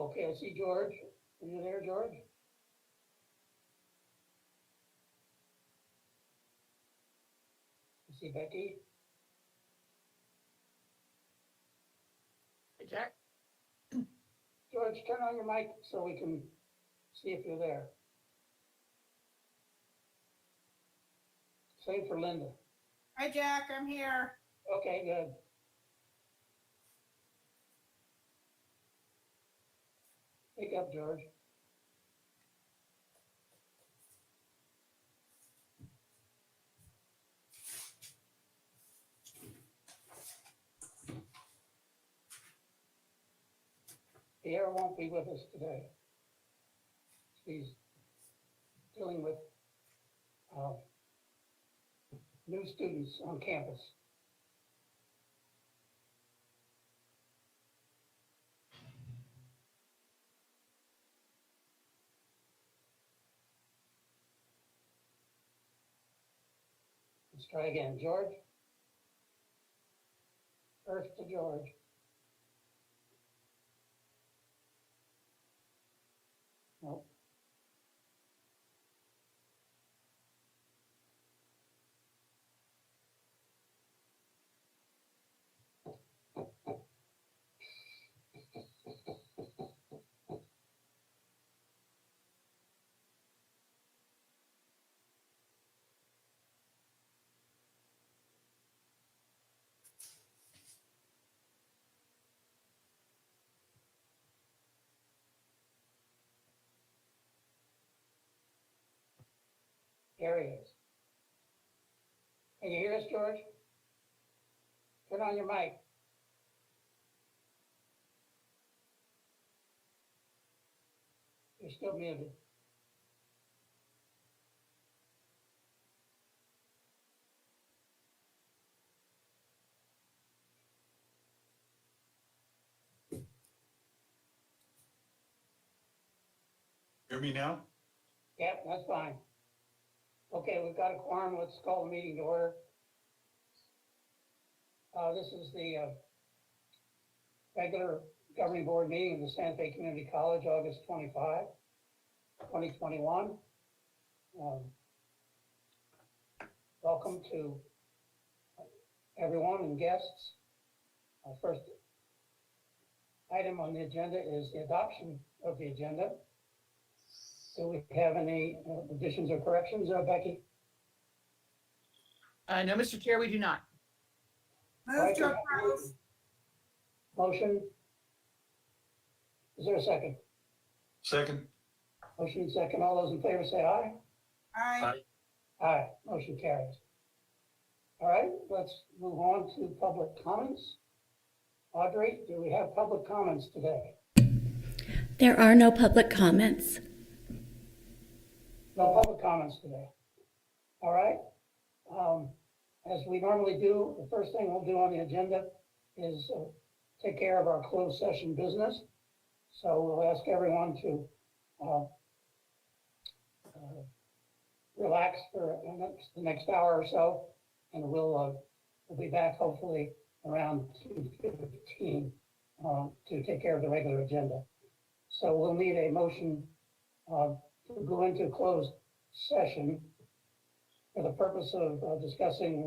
Okay, I see George. Are you there, George? I see Becky. Hey, Jack. George, turn on your mic so we can see if you're there. Same for Linda. Hi, Jack. I'm here. Okay, good. Pick up, George. Pierre won't be with us today. He's dealing with new students on campus. Let's try again. George? First to George. Nope. There he is. Can you hear us, George? Turn on your mic. You're still muted. Hear me now? Yep, that's fine. Okay, we've got a quorum. Let's call the meeting to order. This is the regular governing board meeting of the Santa Fe Community College, August 25, 2021. Welcome to everyone and guests. First item on the agenda is the adoption of the agenda. Do we have any additions or corrections, Becky? No, Mr. Chair, we do not. Move to approve. Motion. Is there a second? Second. Motion and second. All those in favor say aye. Aye. Aye. Motion carries. All right, let's move on to public comments. Audrey, do we have public comments today? There are no public comments. No public comments today. All right. As we normally do, the first thing we'll do on the agenda is take care of our closed session business. So we'll ask everyone to relax for the next hour or so, and we'll be back hopefully around 2:15 to take care of the regular agenda. So we'll need a motion to go into closed session for the purpose of discussing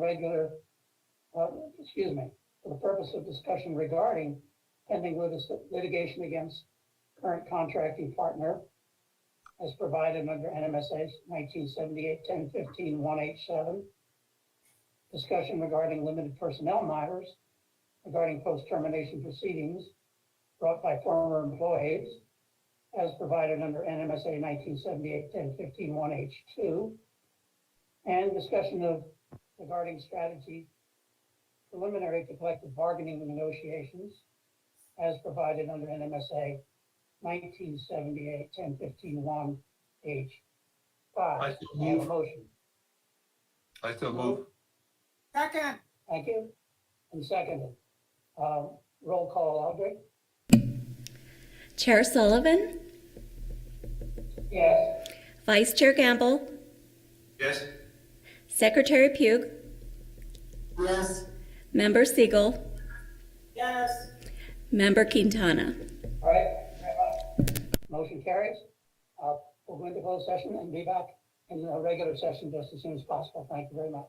for the purpose of discussion regarding pending litigation against current contracting partner as provided under NMSA 1978-1015-1H7, discussion regarding limited personnel matters regarding post-termination proceedings brought by former employees as provided under NMSA 1978-1015-1H2, and discussion regarding strategy preliminary to collective bargaining negotiations as provided under NMSA 1978-1015-1H5. I so I have a move. motion. I still move. Second. Thank you. And seconded. Roll call, Audrey? Chair Sullivan, Yes. Vice Chair Gamble, Yes. Secretary Pugh, Yes. Member Siegel, Yes. Member Quintana. All right. Motion carries. We'll go into closed session and be back in the regular session just as soon as possible. Thank you very much.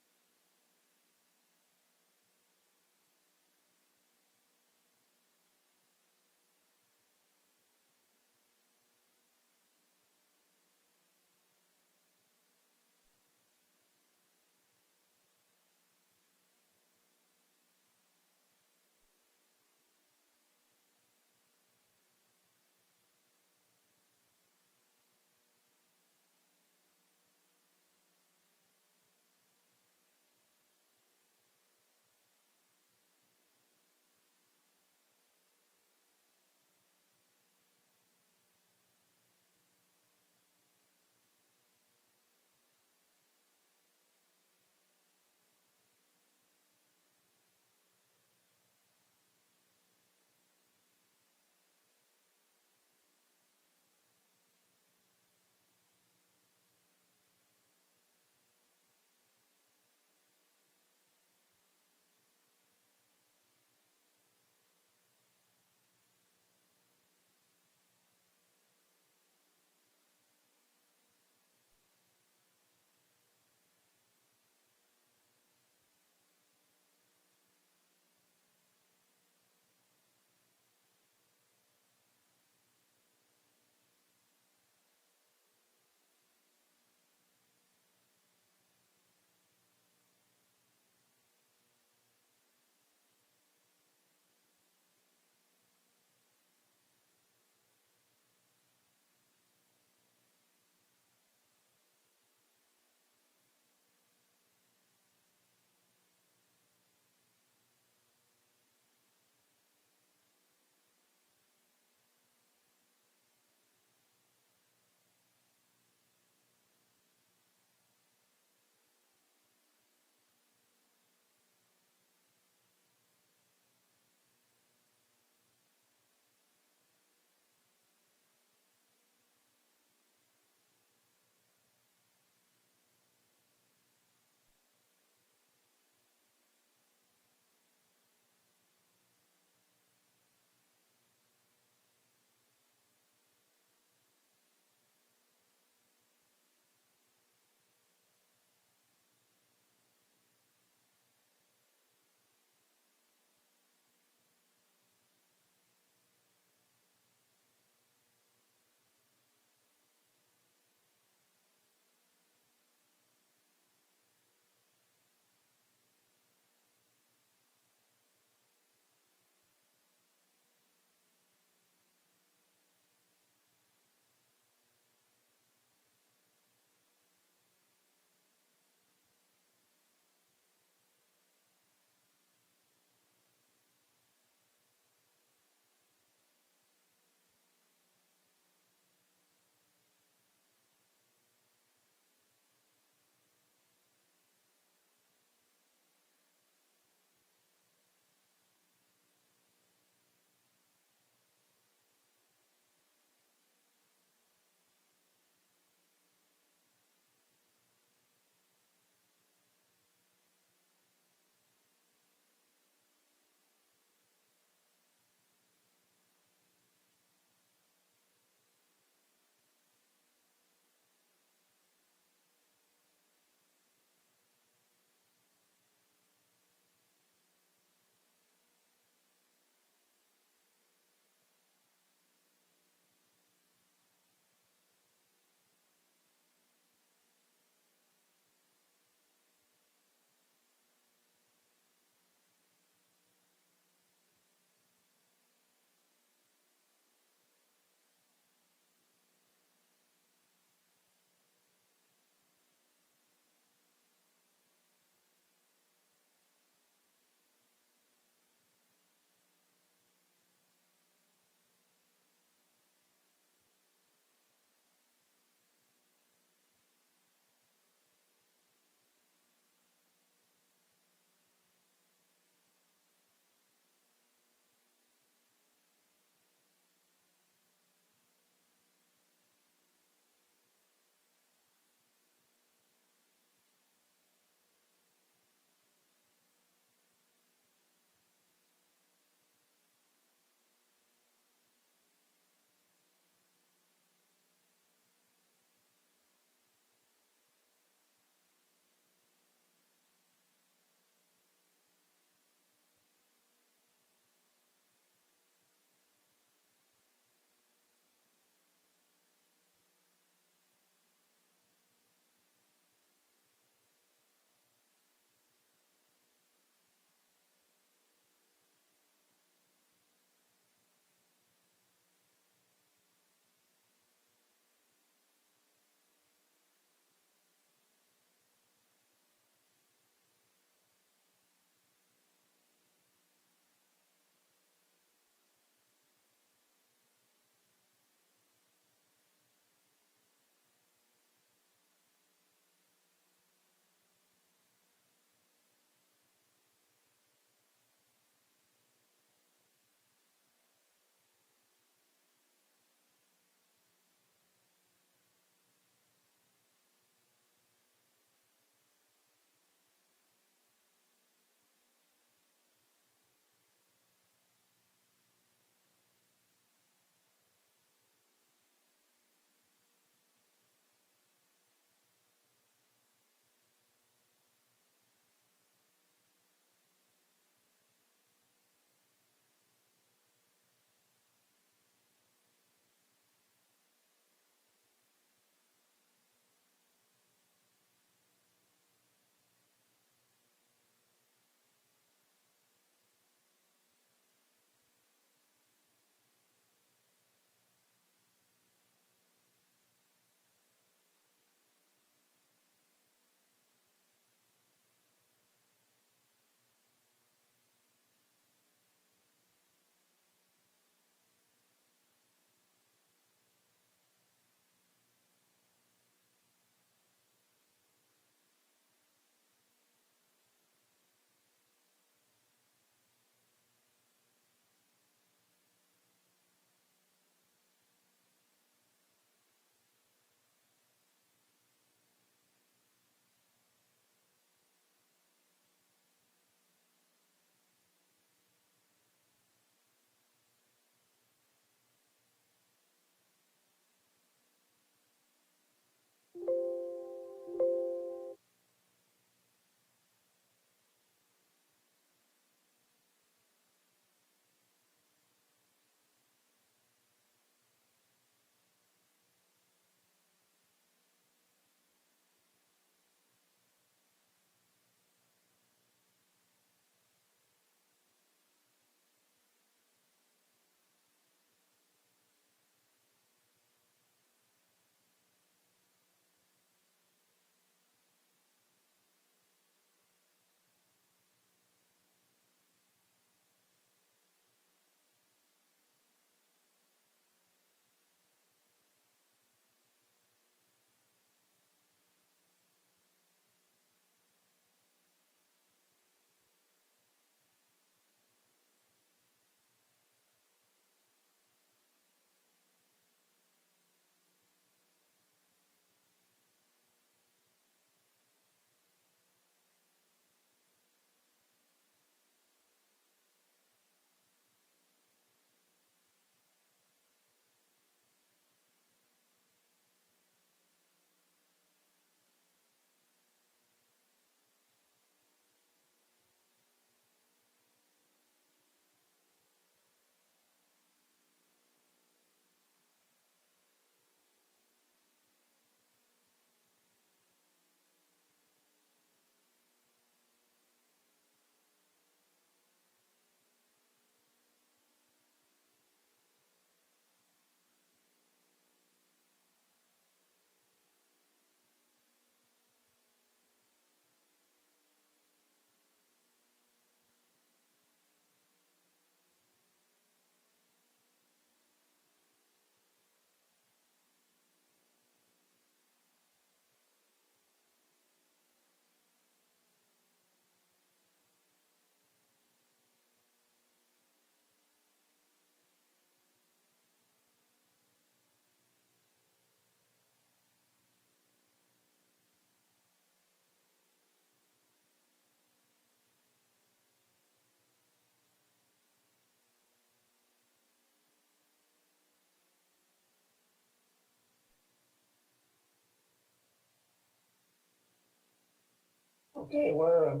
Okay, we're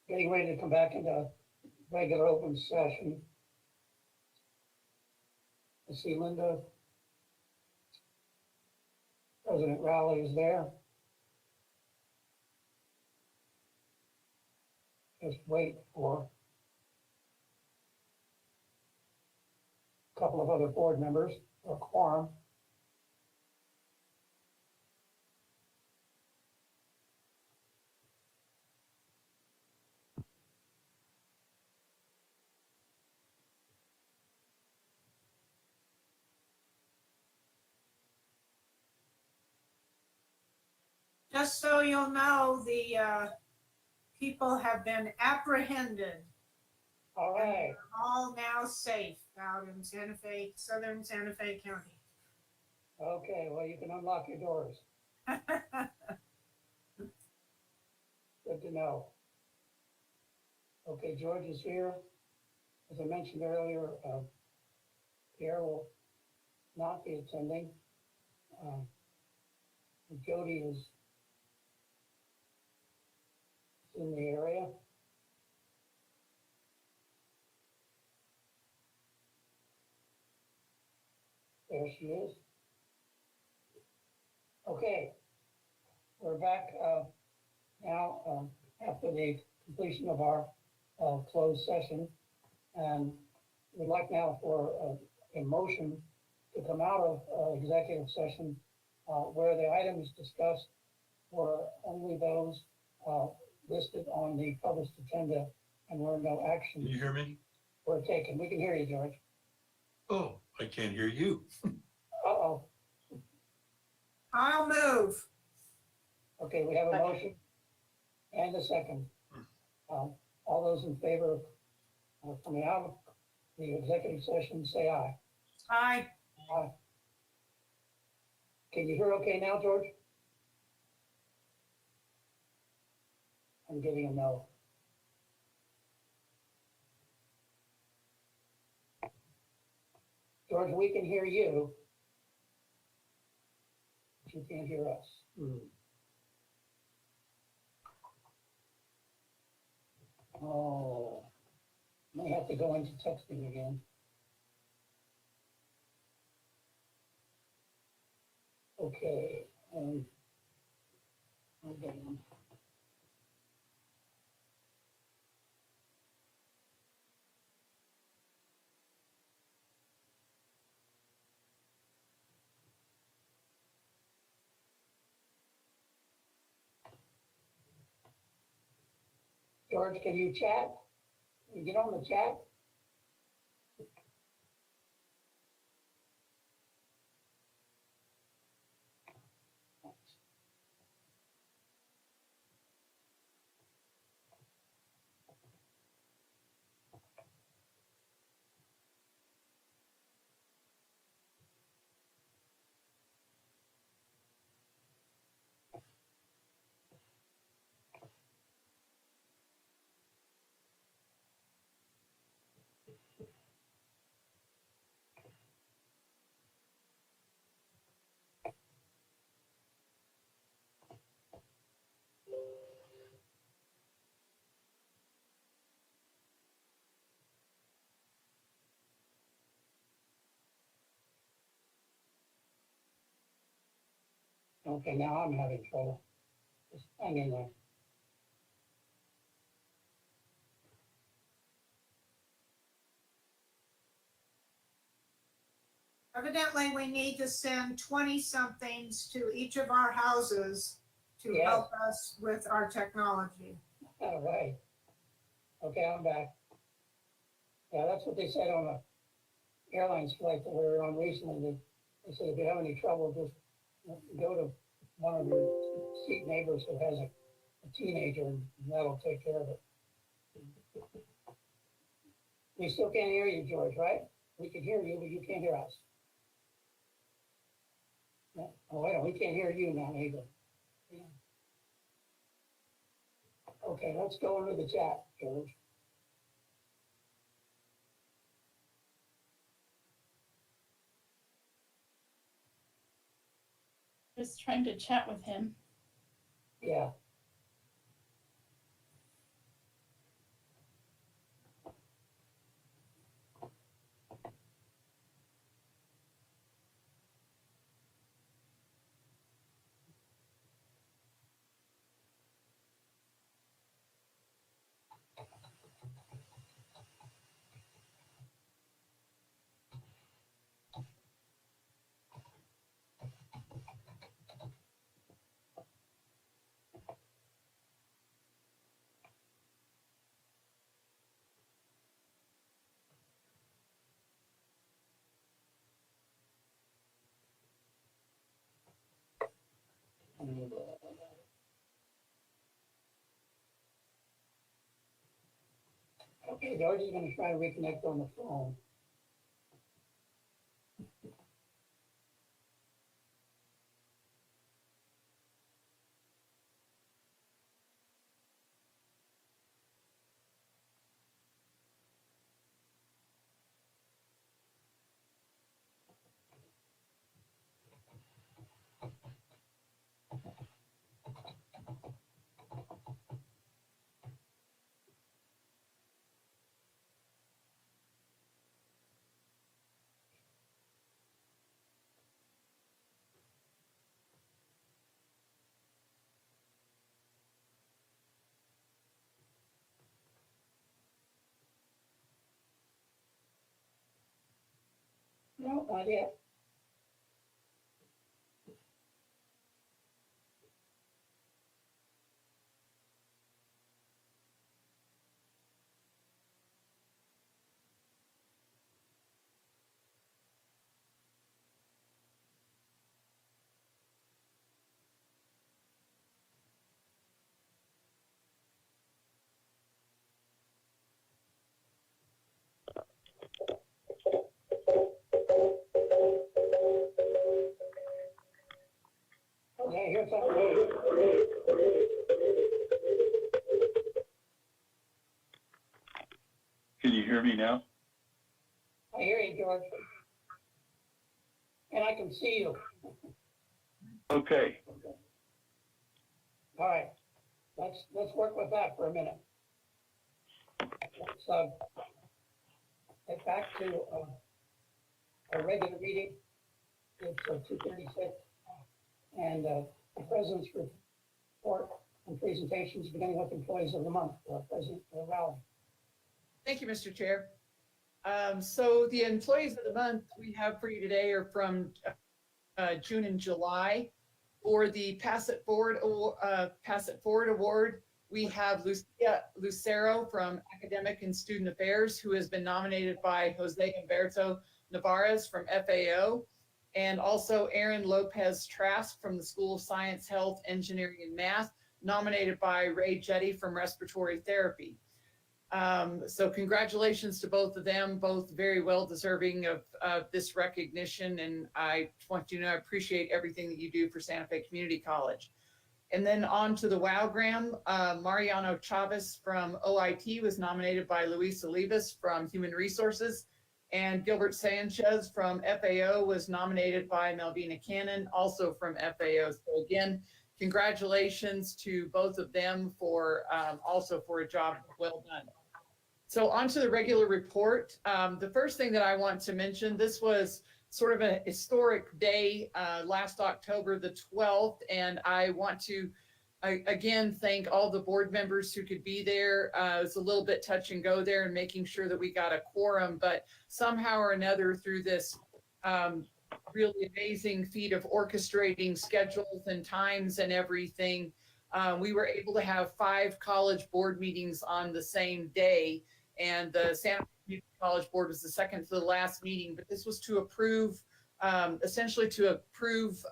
getting ready to come back into regular open session. I see Linda. President Rowley is there. Just wait for a couple of other board members or quorum. Just so you'll know, the people have been apprehended. All And right, they're all now safe out in Santa Fe, southern Santa Fe County. okay, well, you can unlock your doors. Good to know. Okay, George is here. As I mentioned earlier, Pierre will not be attending. Jody is in the area. There she is. Okay, we're back now after the completion of our closed session. And we'd like now for a motion to come out of executive session where the items discussed were only those listed on the published agenda and where no Can action you hear me? were taken. We can hear you, George. Oh, I can't hear you. Uh-oh. I'll move. Okay, we have a motion and a second. All those in favor of coming out of the executive session, say aye. Aye. Aye. Can you hear okay now, George? I'm getting a no. George, we can hear you, but you can't hear us. Oh, may have to go into texting again. Okay. Okay. George, can you chat? Can you get on the chat? Okay, now I'm having trouble. Just hang in there. Evidently, we need to send 20-somethings to each of our houses to Yes. help us with our technology. All right. Okay, I'm back. Yeah, that's what they said on the airlines flight that we were on recently. They said if you have any trouble, just go to one of your seat neighbors who has a teenager and that'll take care of it. We still can't hear you, George, right? We can hear you, but you can't hear us. No, oh, wait, we can't hear you now either. Yeah. Okay, let's go into the chat, George. Just trying to chat with him. Yeah. Okay, George is gonna try to reconnect on the phone. No, not yet. Okay, here's something. Can you hear me now? I hear you, George. And I can see you. Okay. All right, let's work with that for a minute. Let's get back to our regular meeting. It's 2:36, and the president's report and presentations beginning with employees of the month. President Rowley. Thank you, Mr. Chair. So the employees of the month we have for you today are from June and July. For the Pass It Forward Award, we have Lucia Lucero from Academic and Student Affairs, who has been nominated by Jose Humberto Navarez from FAO, and also Aaron Lopez Trask from the School of Science, Health, Engineering, and Math, nominated by Ray Jetty from Respiratory Therapy. So congratulations to both of them, both very well deserving of this recognition. And I want you to know I appreciate everything that you do for Santa Fe Community College. And then on to the WOWgram, Mariano Chavez from OIT was nominated by Luis Olivas from Human Resources, and Gilbert Sanchez from FAO was nominated by Melvina Cannon, also from FAO. So again, congratulations to both of them for also for a job well done. So on to the regular report. The first thing that I want to mention, this was sort of a historic day last October the 12th, and I want to again thank all the board members who could be there. It was a little bit touch and go there and making sure that we got a quorum, but somehow or another through this really amazing feat of orchestrating schedules and times and everything, we were able to have 5 college board meetings on the same day. And the Santa Fe Community College Board was the second to the last meeting, but this was to approve, essentially to approve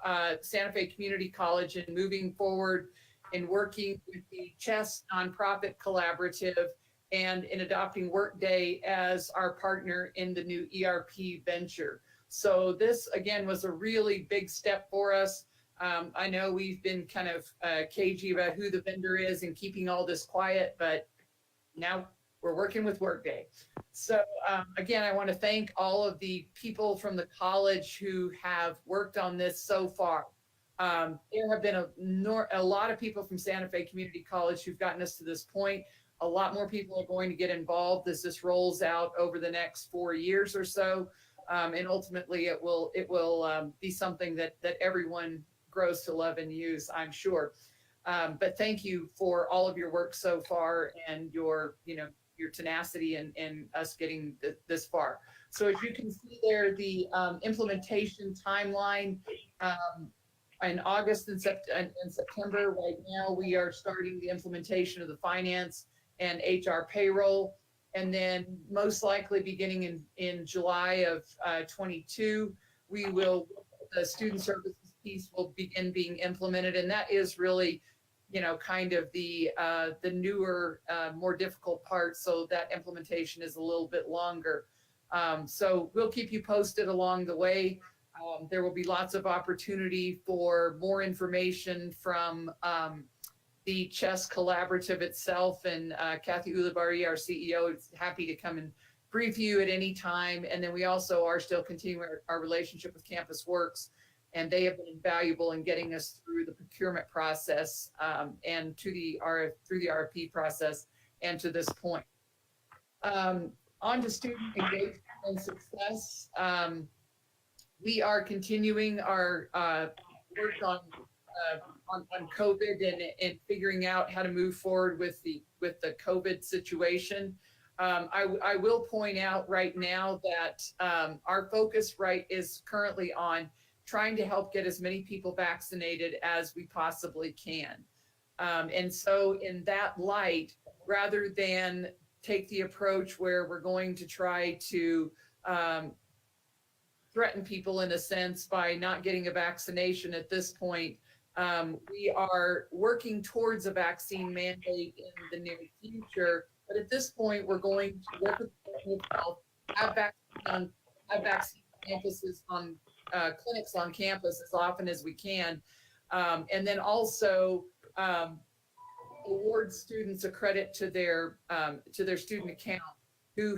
Santa Fe Community College and moving forward in working with the Chess Nonprofit Collaborative and in adopting Workday as our partner in the new ERP venture. So this, again, was a really big step for us. I know we've been kind of cagey about who the vendor is and keeping all this quiet, but now we're working with Workday. So again, I want to thank all of the people from the college who have worked on this so far. There have been a lot of people from Santa Fe Community College who've gotten us to this point. A lot more people are going to get involved as this rolls out over the next 4 years or so. And ultimately it will be something that everyone grows to love and use, I'm sure. But thank you for all of your work so far and your tenacity and us getting this far. So as you can see there, the implementation timeline in August and September, right now we are starting the implementation of the finance and HR payroll. And then most likely beginning in July of 22, we will, the student services piece will begin being implemented. And that is really, kind of the newer, more difficult part. So that implementation is a little bit longer. So we'll keep you posted along the way. There will be lots of opportunity for more information from the Chess Collaborative itself. And Kathy Ulibarri, our CEO, is happy to come and brief you at any time. And then we also are still continuing our relationship with Campus Works, and they have been invaluable in getting us through the procurement process and through the RFP process and to this point. On to student engagement and success. We are continuing our work on COVID and figuring out how to move forward with the COVID situation. I will point out right now that our focus is currently on trying to help get as many people vaccinated as we possibly can. And so in that light, rather than take the approach where we're going to try to threaten people in a sense by not getting a vaccination at this point, we are working towards a vaccine mandate in the near future. But at this point, we're going to work with the Department of Health, have vaccine campuses on clinics on campus as often as we can, and then also award students a credit to their student account who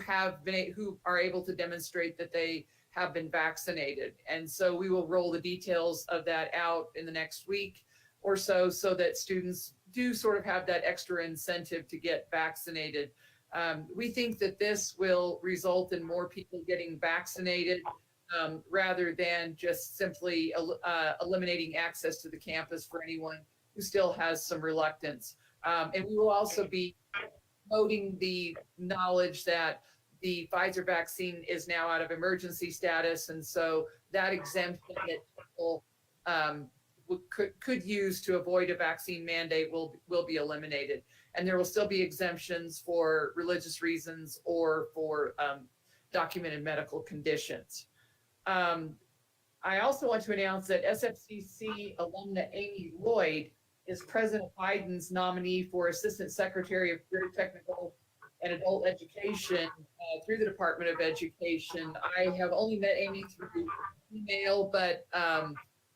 are able to demonstrate that they have been vaccinated. And so we will roll the details of that out in the next week or so that students do sort of have that extra incentive to get vaccinated. We think that this will result in more people getting vaccinated rather than just simply eliminating access to the campus for anyone who still has some reluctance. And we will also be promoting the knowledge that the Pfizer vaccine is now out of emergency status. And so that exemption that people could use to avoid a vaccine mandate will be eliminated. And there will still be exemptions for religious reasons or for documented medical conditions. I also want to announce that SFCC alumna Amy Lloyd is President Biden's nominee for Assistant Secretary of Career Technical and Adult Education through the Department of Education. I have only met Amy through email, but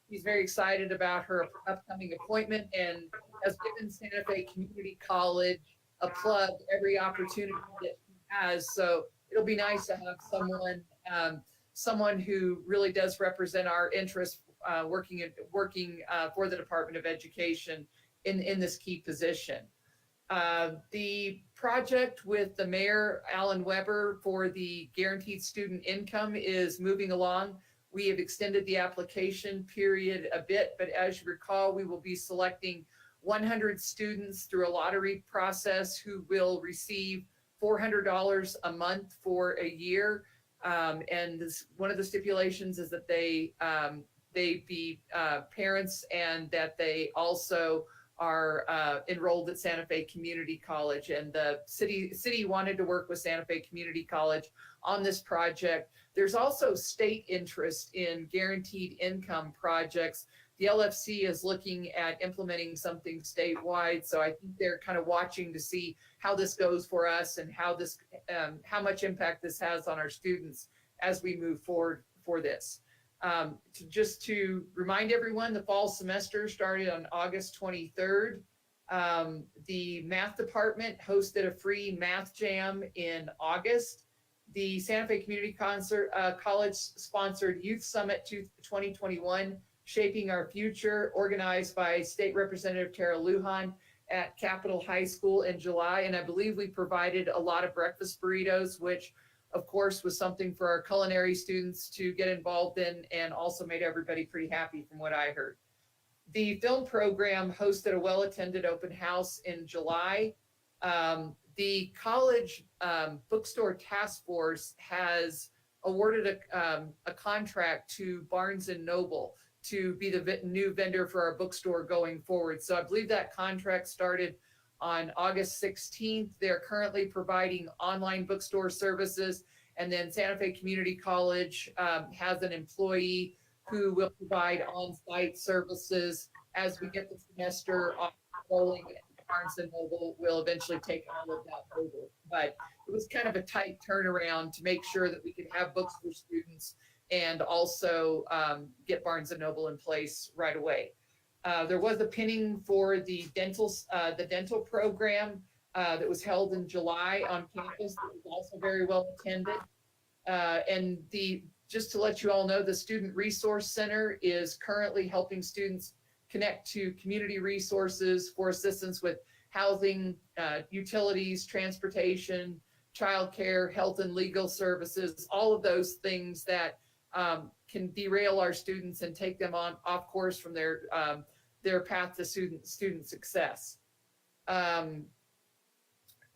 she's very excited about her upcoming appointment and has given Santa Fe Community College a plug every opportunity that she has. So it'll be nice to have someone who really does represent our interests working for the Department of Education in this key position. The project with the Mayor, Alan Weber, for the guaranteed student income is moving along. We have extended the application period a bit, but as you recall, we will be selecting 100 students through a lottery process who will receive $400 a month for a year. And one of the stipulations is that they be parents and that they also are enrolled at Santa Fe Community College. And the city wanted to work with Santa Fe Community College on this project. There's also state interest in guaranteed income projects. The LFC is looking at implementing something statewide. So I think they're kind of watching to see how this goes for us and how much impact this has on our students as we move forward for this. Just to remind everyone, the fall semester started on August 23rd. The math department hosted a free math jam in August. The Santa Fe Community College sponsored Youth Summit 2021, Shaping Our Future, organized by State Representative Tara Lujan at Capitol High School in July. And I believe we provided a lot of breakfast burritos, which of course was something for our culinary students to get involved in and also made everybody pretty happy from what I heard. The film program hosted a well-attended open house in July. The college bookstore task force has awarded a contract to Barnes & Noble to be the new vendor for our bookstore going forward. So I believe that contract started on August 16th. They're currently providing online bookstore services. And then Santa Fe Community College has an employee who will provide on-site services as we get the semester off rolling. Barnes and Noble will eventually take all of that over. But it was kind of a tight turnaround to make sure that we could have books for students and also get Barnes and Noble in place right away. There was a pinning for the dental program that was held in July on campus. That was also very well attended. And just to let you all know, the Student Resource Center is currently helping students connect to community resources for assistance with housing, utilities, transportation, childcare, health and legal services, all of those things that can derail our students and take them off course from their path to student success.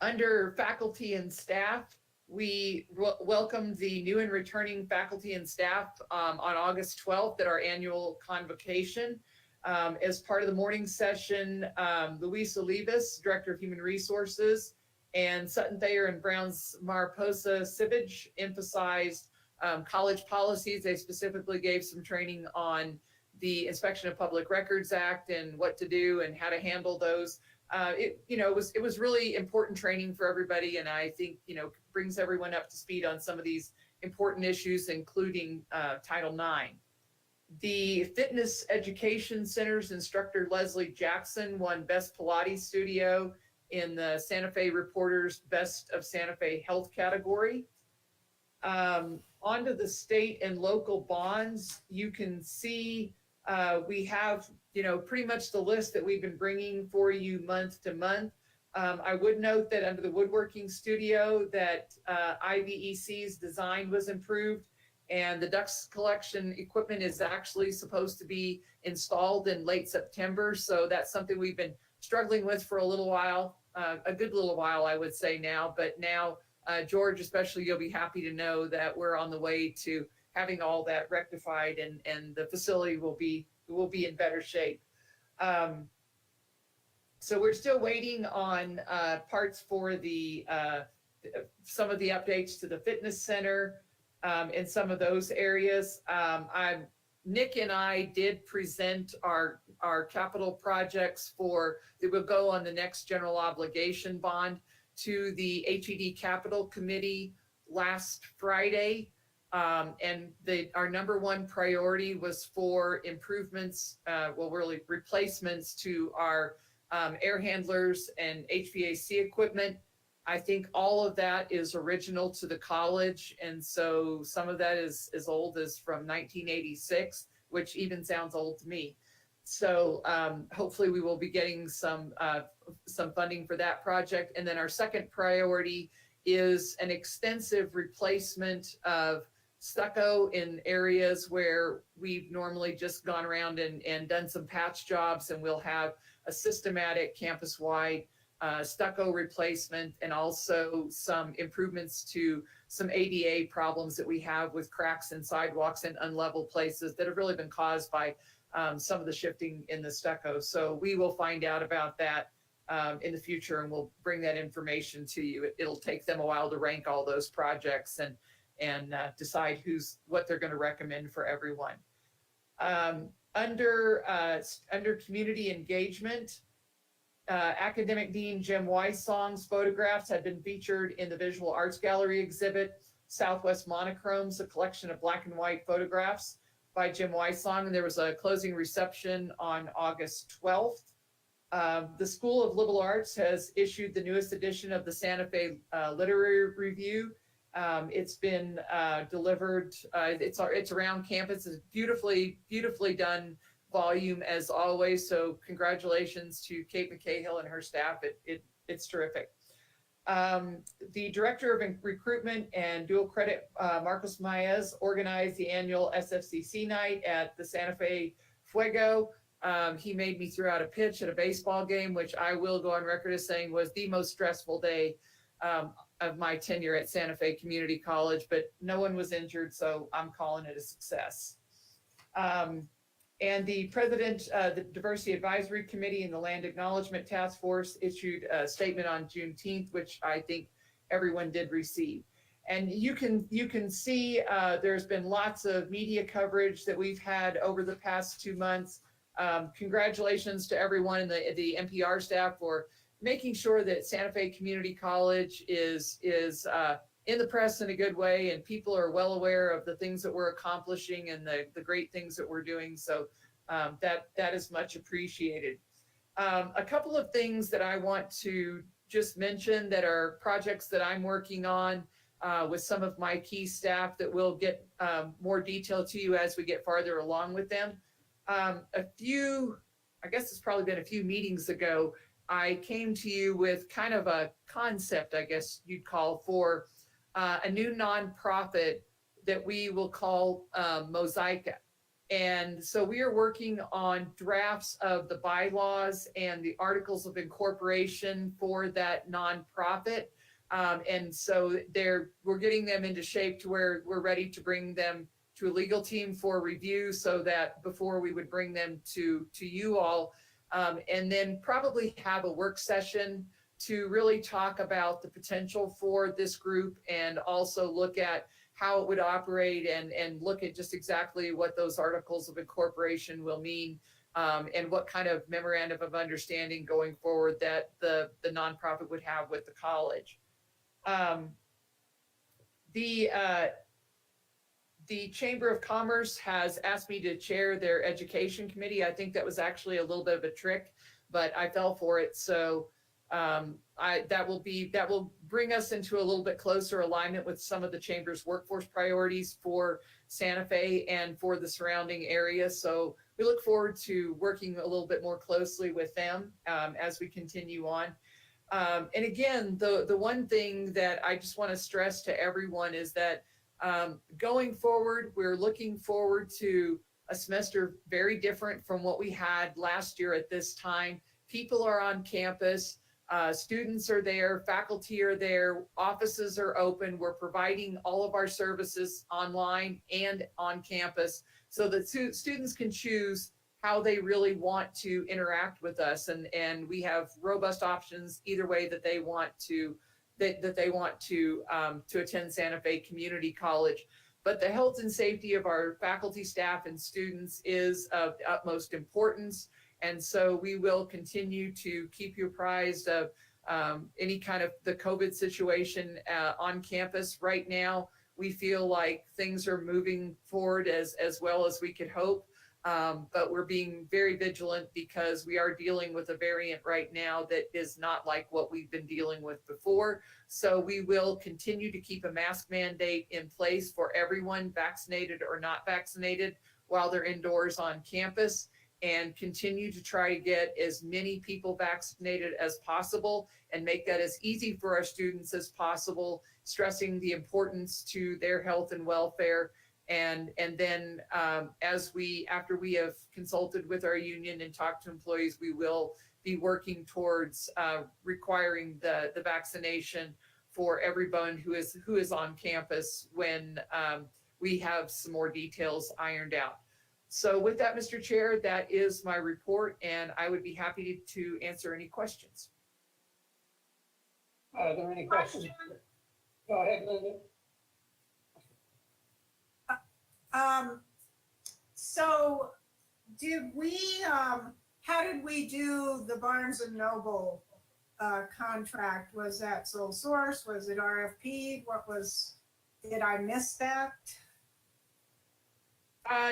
Under faculty and staff, we welcomed the new and returning faculty and staff on August 12th at our annual convocation. As part of the morning session, Luis Olivas, Director of Human Resources, and Sutton Thayer and Brown's Mariposa Sivage emphasized college policies. They specifically gave some training on the Inspection of Public Records Act and what to do and how to handle those. It was really important training for everybody, and I think brings everyone up to speed on some of these important issues, including Title IX. The Fitness Education Center's instructor Leslie Jackson won Best Pilates Studio in the Santa Fe Reporter's Best of Santa Fe Health category. Onto the state and local bonds, you can see we have pretty much the list that we've been bringing for you month to month. I would note that under the woodworking studio that IVEC's design was improved, and the Ducks collection equipment is actually supposed to be installed in late September. So that's something we've been struggling with for a little while, a good little while, I would say now. But now, George, especially, you'll be happy to know that we're on the way to having all that rectified, and the facility will be in better shape. So we're still waiting on parts for the some of the updates to the fitness center in some of those areas. Nick and I did present our capital projects that will go on the next general obligation bond to the HED Capital Committee last Friday. And our number one priority was for improvements, really replacements to our air handlers and HVAC equipment. I think all of that is original to the college. And so some of that is as old as from 1986, which even sounds old to me. So hopefully we will be getting some funding for that project. And then our second priority is an extensive replacement of stucco in areas where we've normally just gone around and done some patch jobs, and we'll have a systematic campus-wide stucco replacement, and also some improvements to some ADA problems that we have with cracks in sidewalks and unlevel places that have really been caused by some of the shifting in the stucco. So we will find out about that in the future, and we'll bring that information to you. It'll take them a while to rank all those projects and decide what they're going to recommend for everyone. Under community engagement, Academic Dean Jim Weissong's photographs had been featured in the Visual Arts Gallery exhibit, Southwest Monochromes, a collection of black and white photographs by Jim Weissong, and there was a closing reception on August 12th. The School of Liberal Arts has issued the newest edition of the Santa Fe Literary Review. It's been delivered. It's around campus. It's beautifully done volume as always. So congratulations to Kate McCahill and her staff. It's terrific. The Director of Recruitment and Dual Credit, Marcos Maez, organized the annual SFCC night at the Santa Fe Fuego. He made me throw out a pitch at a baseball game, which I will go on record as saying was the most stressful day of my tenure at Santa Fe Community College, but no one was injured, so I'm calling it a success. And the president, the Diversity Advisory Committee and the Land Acknowledgement Task Force issued a statement on Juneteenth, which I think everyone did receive. And you can see there's been lots of media coverage that we've had over the past 2 months. Congratulations to everyone in the NPR staff for making sure that Santa Fe Community College is in the press in a good way, and people are well aware of the things that we're accomplishing and the great things that we're doing. So that is much appreciated. A couple of things that I want to just mention that are projects that I'm working on with some of my key staff that will get more detail to you as we get farther along with them. I guess it's probably been a few meetings ago, I came to you with kind of a concept, I guess you'd call, for a new nonprofit that we will call Mosaica. And so we are working on drafts of the bylaws and the articles of incorporation for that nonprofit. And so we're getting them into shape to where we're ready to bring them to a legal team for review, so that before we would bring them to you all, and then probably have a work session to really talk about the potential for this group, and also look at how it would operate, and look at just exactly what those articles of incorporation will mean, and what kind of memorandum of understanding going forward that the nonprofit would have with the college. The Chamber of Commerce has asked me to chair their education committee. I think that was actually a little bit of a trick, but I fell for it. So that will bring us into a little bit closer alignment with some of the Chamber's workforce priorities for Santa Fe and for the surrounding area. So we look forward to working a little bit more closely with them as we continue on. And again, the one thing that I just want to stress to everyone is that going forward, we're looking forward to a semester very different from what we had last year at this time. People are on campus, students are there, faculty are there, offices are open. We're providing all of our services online and on campus, so that students can choose how they really want to interact with us. And we have robust options either way that they want to attend Santa Fe Community College. But the health and safety of our faculty, staff, and students is of utmost importance. And so we will continue to keep you apprised of any kind of the COVID situation on campus. Right now, we feel like things are moving forward as well as we could hope. But we're being very vigilant because we are dealing with a variant right now that is not like what we've been dealing with before. So we will continue to keep a mask mandate in place for everyone, vaccinated or not vaccinated, while they're indoors on campus, and continue to try to get as many people vaccinated as possible and make that as easy for our students as possible, stressing the importance to their health and welfare. And then after we have consulted with our union and talked to employees, we will be working towards requiring the vaccination for everyone who is on campus when we have some more details ironed out. So with that, Mr. Chair, that is my report, and I would be happy to answer any questions. Are there any questions? Go ahead, Linda. So how did we do the Barnes and Noble contract? Was that sole source? Was it RFP? Did I miss that?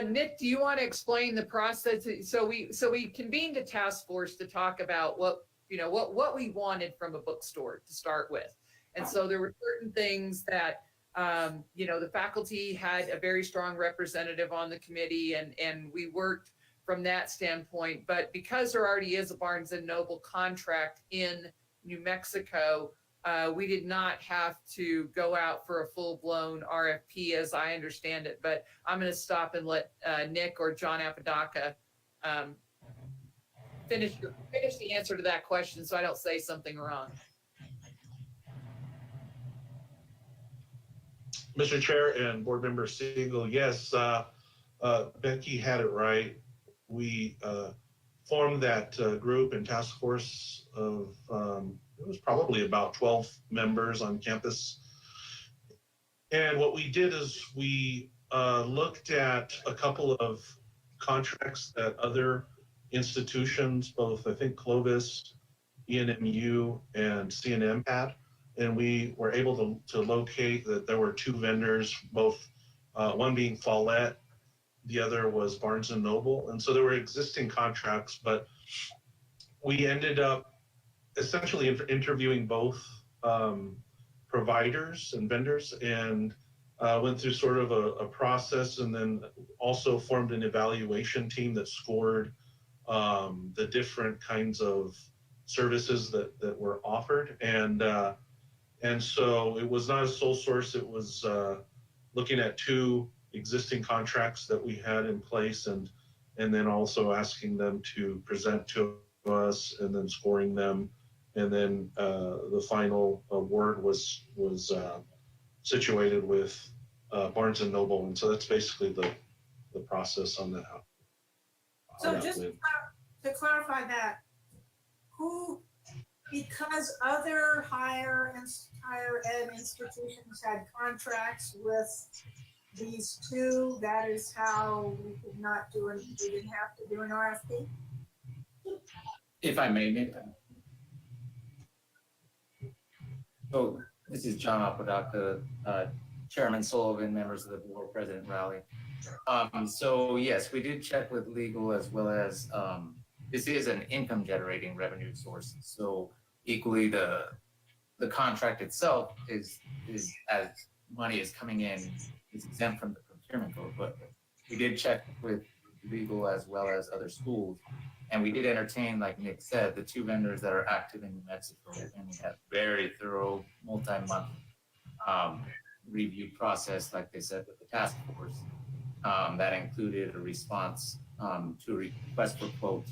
Nick, do you want to explain the process? So we convened a task force to talk about what we wanted from a bookstore to start with. And so there were certain things that the faculty had a very strong representative on the committee, and we worked from that standpoint. But because there already is a Barnes and Noble contract in New Mexico, we did not have to go out for a full-blown RFP, as I understand it. But I'm going to stop and let Nick or John Apodaca finish the answer to that question, so I don't say something wrong. Mr. Chair and Board Member Siegel, yes, Becky had it right. We formed that group and task force of, it was probably about 12 members on campus. And what we did is we looked at a couple of contracts that other institutions, both I think Clovis, ENMU, and CNM had. And we were able to locate that there were two vendors, both one being Follett, the other was Barnes and Noble. And so there were existing contracts, but we ended up essentially interviewing both providers and vendors, and went through sort of a process, and then also formed an evaluation team that scored the different kinds of services that were offered. And so it was not a sole source. It was looking at two existing contracts that we had in place, and then also asking them to present to us, and then scoring them. And then the final award was situated with Barnes and Noble. And so that's basically the process on that. So just to clarify that, who, because other higher ed institutions had contracts with these two, that is how we could not do it, we didn't have to do an RFP? If I may, so this is John Apodaca, Chairman Sullivan, members of the board, President Rowley. So yes, we did check with legal, as well as this is an income generating revenue source. So equally, the contract itself is as money is coming in, is exempt from the procurement code. But we did check with legal as well as other schools, and we did entertain, like Nick said, the two vendors that are active in New Mexico, and we had very thorough multi-month review process, like they said, with the task force. That included a response to a request for quote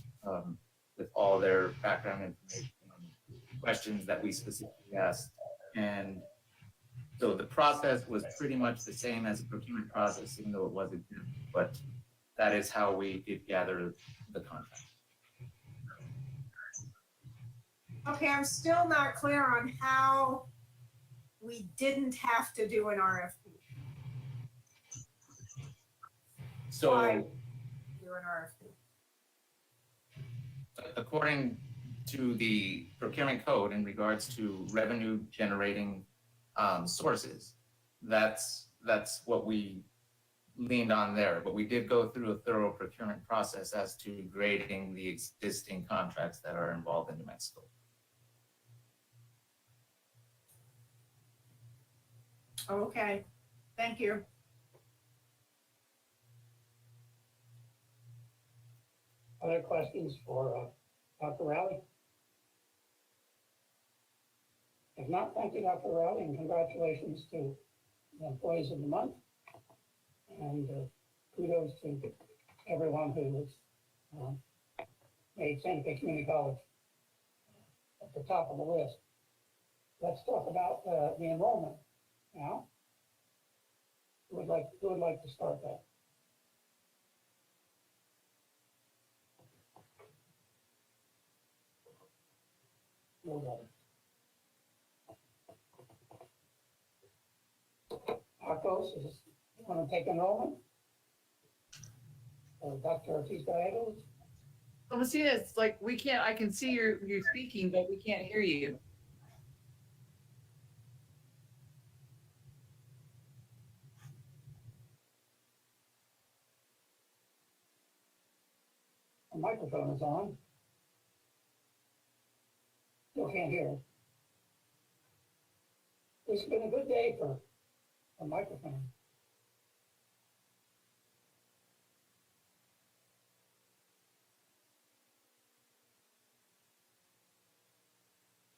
with all their background information and questions that we specifically asked. And so the process was pretty much the same as a procurement process, even though it wasn't, but that is how we did gather the contract. Okay, I'm still not clear on how we didn't have to do an RFP. So Why do an RFP? according to the procurement code in regards to revenue generating sources, that's what we leaned on there. But we did go through a thorough procurement process as to grading the existing contracts that are involved in New Mexico. Okay, thank you. Other questions for Dr. Rowley? If not, thank you, Dr. Rowley, and congratulations to the employees of the month. And kudos to everyone who has made Santa Fe Community College at the top of the list. Let's talk about the enrollment now. Who would like to start that? Nobody. Marcos, is you want to take enrollment? Or Dr. Ortiz-Gallegos? Thomasina, it's like we can't, I can see you speaking, but we can't hear you. The microphone is on. Still can't hear. It's been a good day for a microphone.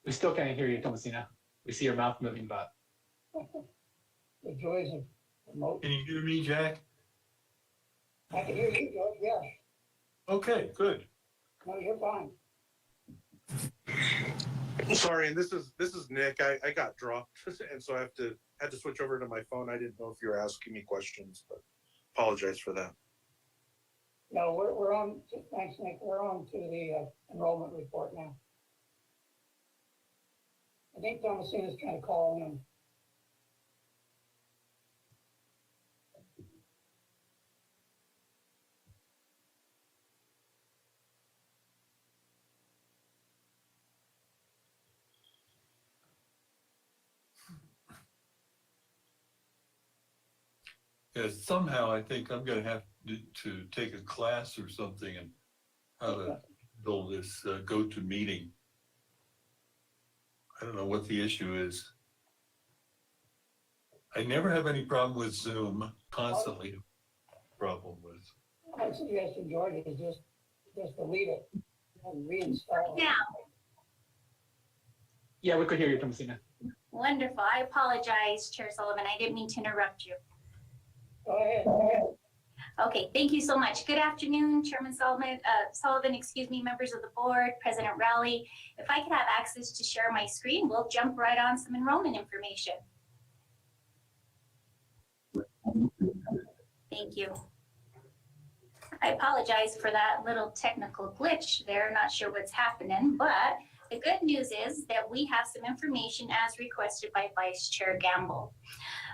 We still can't hear you, Thomasina. We see your mouth moving, but The joys of remote. Can you hear me, Jack? I can hear you, George, yes. Okay, good. No, you're fine. Sorry, and this is Nick. I got dropped, and so I had to switch over to my phone. I didn't know if you were asking me questions, but apologize for that. No, we're on, thanks, Nick. We're on to the enrollment report now. I think Thomasina's trying to call in. Because somehow I think I'm gonna have to take a class or something and how to build this GoToMeeting. I don't know what the issue is. I never have any problem with Zoom, constantly problem with. My suggestion, George, is just delete it and reinstall it. Now, Yeah, we could hear you, Thomasina. wonderful. I apologize, Chair Sullivan. I didn't mean to interrupt you. Go ahead. Okay, thank you so much. Good afternoon, Chairman Sullivan, excuse me, members of the board, President Rowley. If I could have access to share my screen, we'll jump right on some enrollment information. Thank you. I apologize for that little technical glitch there. Not sure what's happening, but the good news is that we have some information as requested by Vice Chair Gamble.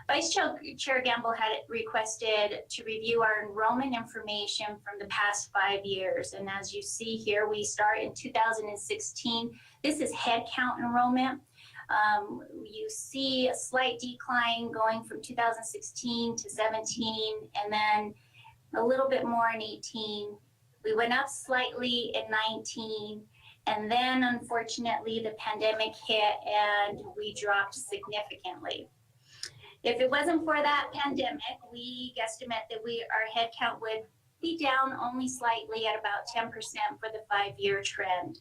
Vice Chair Gamble had requested to review our enrollment information from the past 5 years. And as you see here, we start in 2016. This is head count enrollment. You see a slight decline going from 2016 to 17, and then a little bit more in 18. We went up slightly in 19, and then unfortunately the pandemic hit and we dropped significantly. If it wasn't for that pandemic, we guesstimate that our head count would be down only slightly at about 10% for the 5-year trend.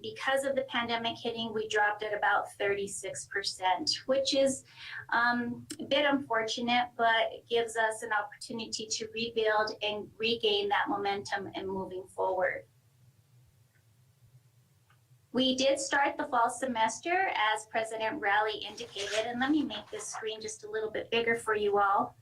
Because of the pandemic hitting, we dropped at about 36%, which is a bit unfortunate, but it gives us an opportunity to rebuild and regain that momentum and moving forward. We did start the fall semester as President Rowley indicated, and let me make this screen just a little bit bigger for you all.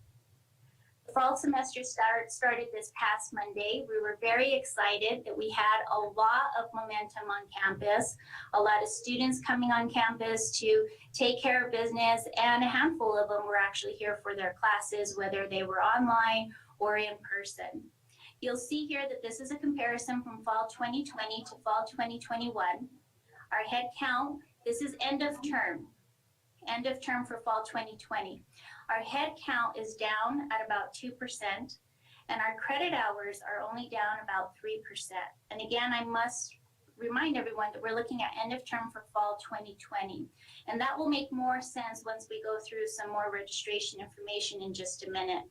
The fall semester started this past Monday. We were very excited that we had a lot of momentum on campus, a lot of students coming on campus to take care of business, and a handful of them were actually here for their classes, whether they were online or in person. You'll see here that this is a comparison from fall 2020 to fall 2021. Our head count, this is end of term for fall 2020. Our head count is down at about 2%, and our credit hours are only down about 3%. And again, I must remind everyone that we're looking at end of term for fall 2020. And that will make more sense once we go through some more registration information in just a minute.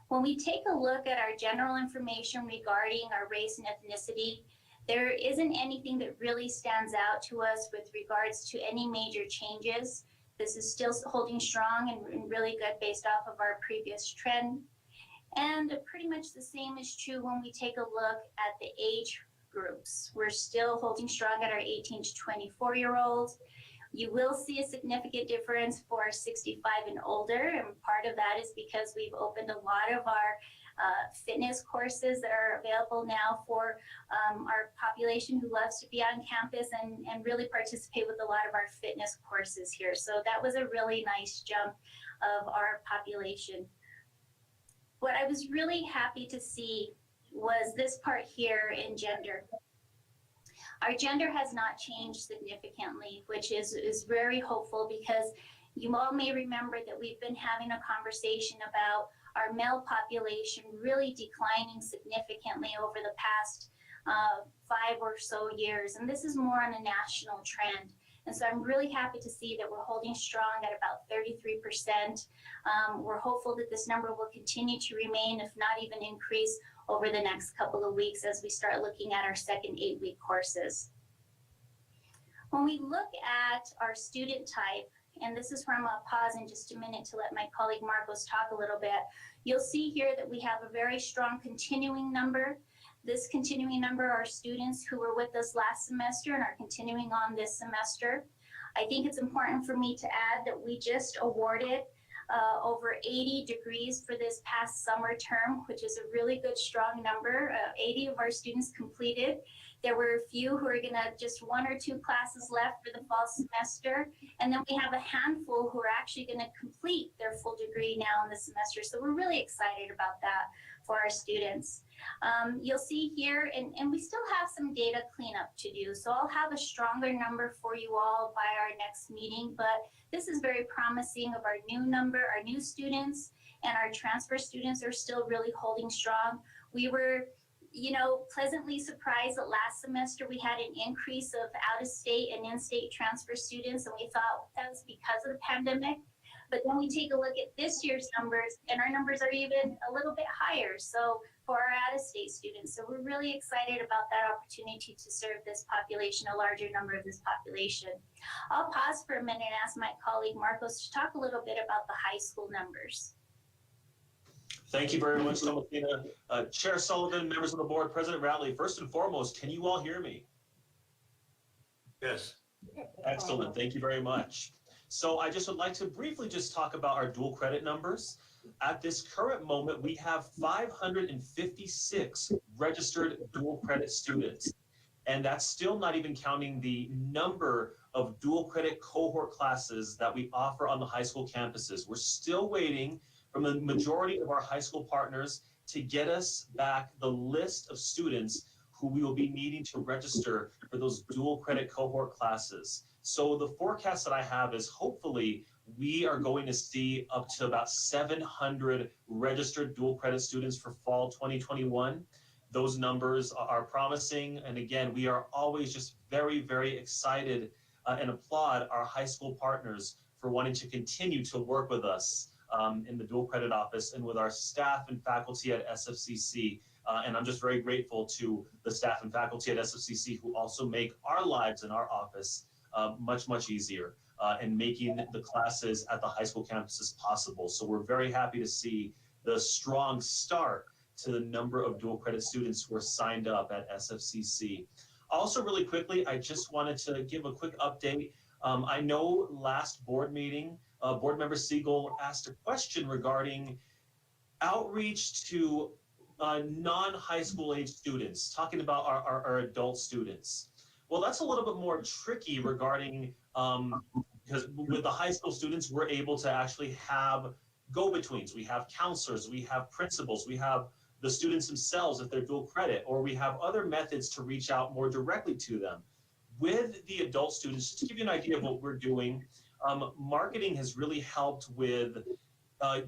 When we take a look at our general information regarding our race and ethnicity, there isn't anything that really stands out to us with regards to any major changes. This is still holding strong and really good based off of our previous trend. And pretty much the same is true when we take a look at the age groups. We're still holding strong at our 18 to 24-year-olds. You will see a significant difference for 65 and older, and part of that is because we've opened a lot of our fitness courses that are available now for our population who loves to be on campus and really participate with a lot of our fitness courses here. So that was a really nice jump of our population. What I was really happy to see was this part here in gender. Our gender has not changed significantly, which is very hopeful, because you all may remember that we've been having a conversation about our male population really declining significantly over the past 5 or so years. And this is more on a national trend. And so I'm really happy to see that we're holding strong at about 33%. We're hopeful that this number will continue to remain, if not even increase, over the next couple of weeks as we start looking at our second 8-week courses. When we look at our student type, and this is where I'm going to pause in just a minute to let my colleague Marcos talk a little bit, you'll see here that we have a very strong continuing number. This continuing number are students who were with us last semester and are continuing on this semester. I think it's important for me to add that we just awarded over 80 degrees for this past summer term, which is a really good, strong number. 80 of our students completed. There were a few who are gonna just 1 or 2 classes left for the fall semester. And then we have a handful who are actually gonna complete their full degree now in the semester. So we're really excited about that for our students. You'll see here, and we still have some data cleanup to do. So I'll have a stronger number for you all by our next meeting, but this is very promising of our new number, our new students, and our transfer students are still really holding strong. We were, pleasantly surprised that last semester we had an increase of out-of-state and in-state transfer students, and we thought that was because of the pandemic. But then we take a look at this year's numbers, and our numbers are even a little bit higher. So for our out-of-state students, so we're really excited about that opportunity to serve this population, a larger number of this population. I'll pause for a minute and ask my colleague Marcos to talk a little bit about the high school numbers. Thank you very much, Thomasina. Chair Sullivan, members of the board, President Ratley, first and foremost, can you all hear me? Yes. Excellent, thank you very much. So I just would like to briefly just talk about our dual credit numbers. At this current moment, we have 556 registered dual credit students. And that's still not even counting the number of dual credit cohort classes that we offer on the high school campuses. We're still waiting from the majority of our high school partners to get us back the list of students who we will be needing to register for those dual credit cohort classes. So the forecast that I have is hopefully we are going to see up to about 700 registered dual credit students for fall 2021. Those numbers are promising. And again, we are always just very, very excited and applaud our high school partners for wanting to continue to work with us in the dual credit office and with our staff and faculty at SFCC. And I'm just very grateful to the staff and faculty at SFCC who also make our lives in our office much, much easier and making the classes at the high school campuses possible. So we're very happy to see the strong start to the number of dual credit students who are signed up at SFCC. Also, really quickly, I just wanted to give a quick update. I know last board meeting, Board Member Siegel asked a question regarding outreach to non-high school age students, talking about our adult students. Well, that's a little bit more tricky regarding, because with the high school students, we're able to actually have go-betweens. We have counselors, we have principals, we have the students themselves if they're dual credit, or we have other methods to reach out more directly to them. With the adult students, just to give you an idea of what we're doing, marketing has really helped with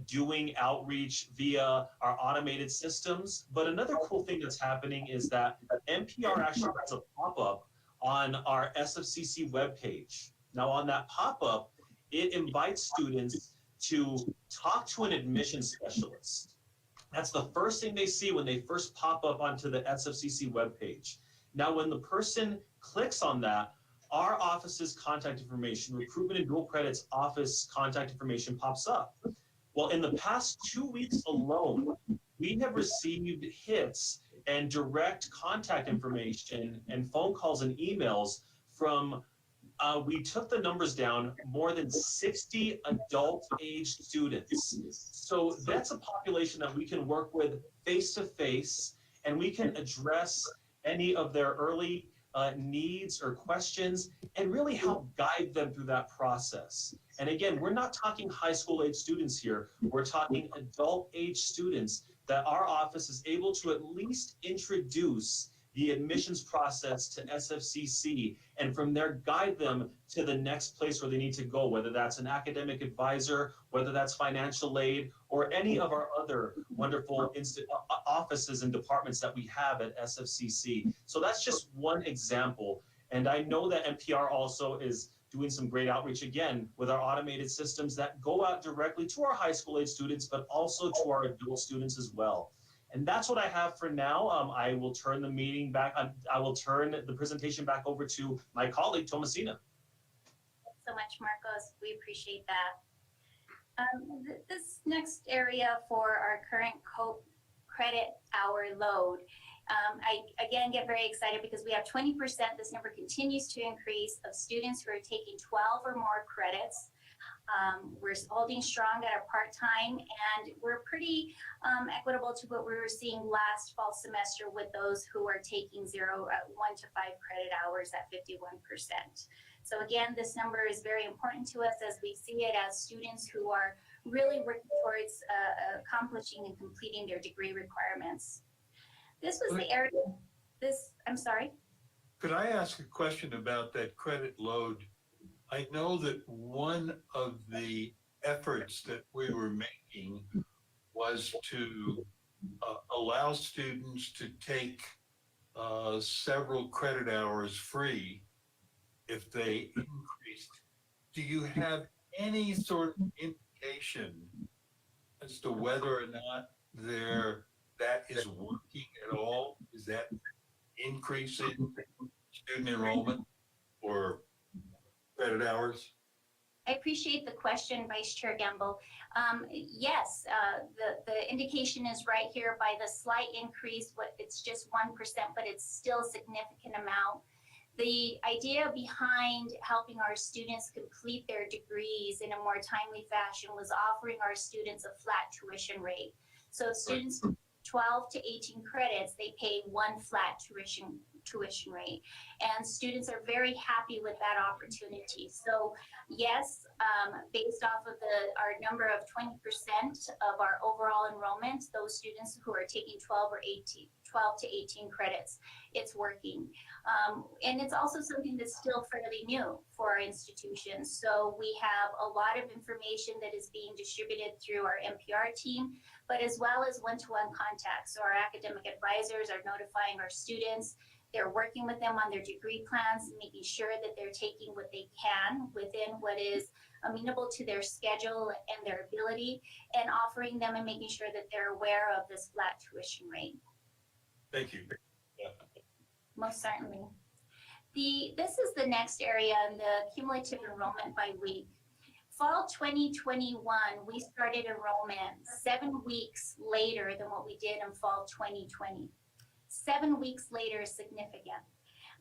doing outreach via our automated systems. But another cool thing that's happening is that NPR actually has a pop-up on our SFCC webpage. Now on that pop-up, it invites students to talk to an admissions specialist. That's the first thing they see when they first pop up onto the SFCC webpage. Now when the person clicks on that, our office's contact information, Recruitment and Dual Credits office contact information pops up. Well, in the past 2 weeks alone, we have received hits and direct contact information and phone calls and emails from, we took the numbers down, more than 60 adult age students. So that's a population that we can work with face-to-face, and we can address any of their early needs or questions and really help guide them through that process. And again, we're not talking high school age students here. We're talking adult age students that our office is able to at least introduce the admissions process to SFCC, and from there guide them to the next place where they need to go, whether that's an academic advisor, whether that's financial aid, or any of our other wonderful offices and departments that we have at SFCC. So that's just one example. And I know that NPR also is doing some great outreach again with our automated systems that go out directly to our high school age students, but also to our adult students as well. And that's what I have for now. I will turn the meeting back, I will turn the presentation back over to my colleague, Thomasina. Thanks so much, Marcos. We appreciate that. This next area for our current credit hour load, I again get very excited because we have 20%, this number continues to increase, of students who are taking 12 or more credits. We're holding strong at our part-time, and we're pretty equitable to what we were seeing last fall semester with those who are taking 1 to 5 credit hours at 51%. So again, this number is very important to us as we see it as students who are really working towards accomplishing and completing their degree requirements. This was the area, I'm sorry? Could I ask a question about that credit load? I know that one of the efforts that we were making was to allow students to take several credit hours free if they increased. Do you have any sort of indication as to whether or not that is working at all? Is that increasing student enrollment or credit hours? I appreciate the question, Vice Chair Gamble. Yes, the indication is right here by the slight increase. It's just 1%, but it's still a significant amount. The idea behind helping our students complete their degrees in a more timely fashion was offering our students a flat tuition rate. So if students 12 to 18 credits, they pay one flat tuition rate. And students are very happy with that opportunity. So yes, based off of our number of 20% of our overall enrollment, those students who are taking 12 to 18 credits, it's working. And it's also something that's still fairly new for our institutions. So we have a lot of information that is being distributed through our NPR team, but as well as one-to-one contact. So our academic advisors are notifying our students. They're working with them on their degree plans and making sure that they're taking what they can within what is amenable to their schedule and their ability, and offering them and making sure that they're aware of this flat tuition rate. Thank you. Yeah. Most certainly. This is the next area in the cumulative enrollment by week. Fall 2021, we started enrollment 7 weeks later than what we did in fall 2020. 7 weeks later is significant.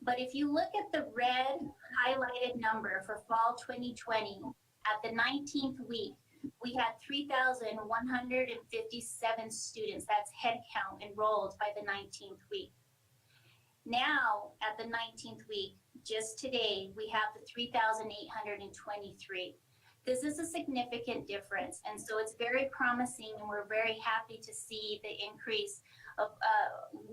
But if you look at the red highlighted number for fall 2020, at the 19th week, we had 3,157 students, that's head count, enrolled by the 19th week. Now, at the 19th week, just today, we have the 3,823. This is a significant difference, and so it's very promising, and we're very happy to see the increase of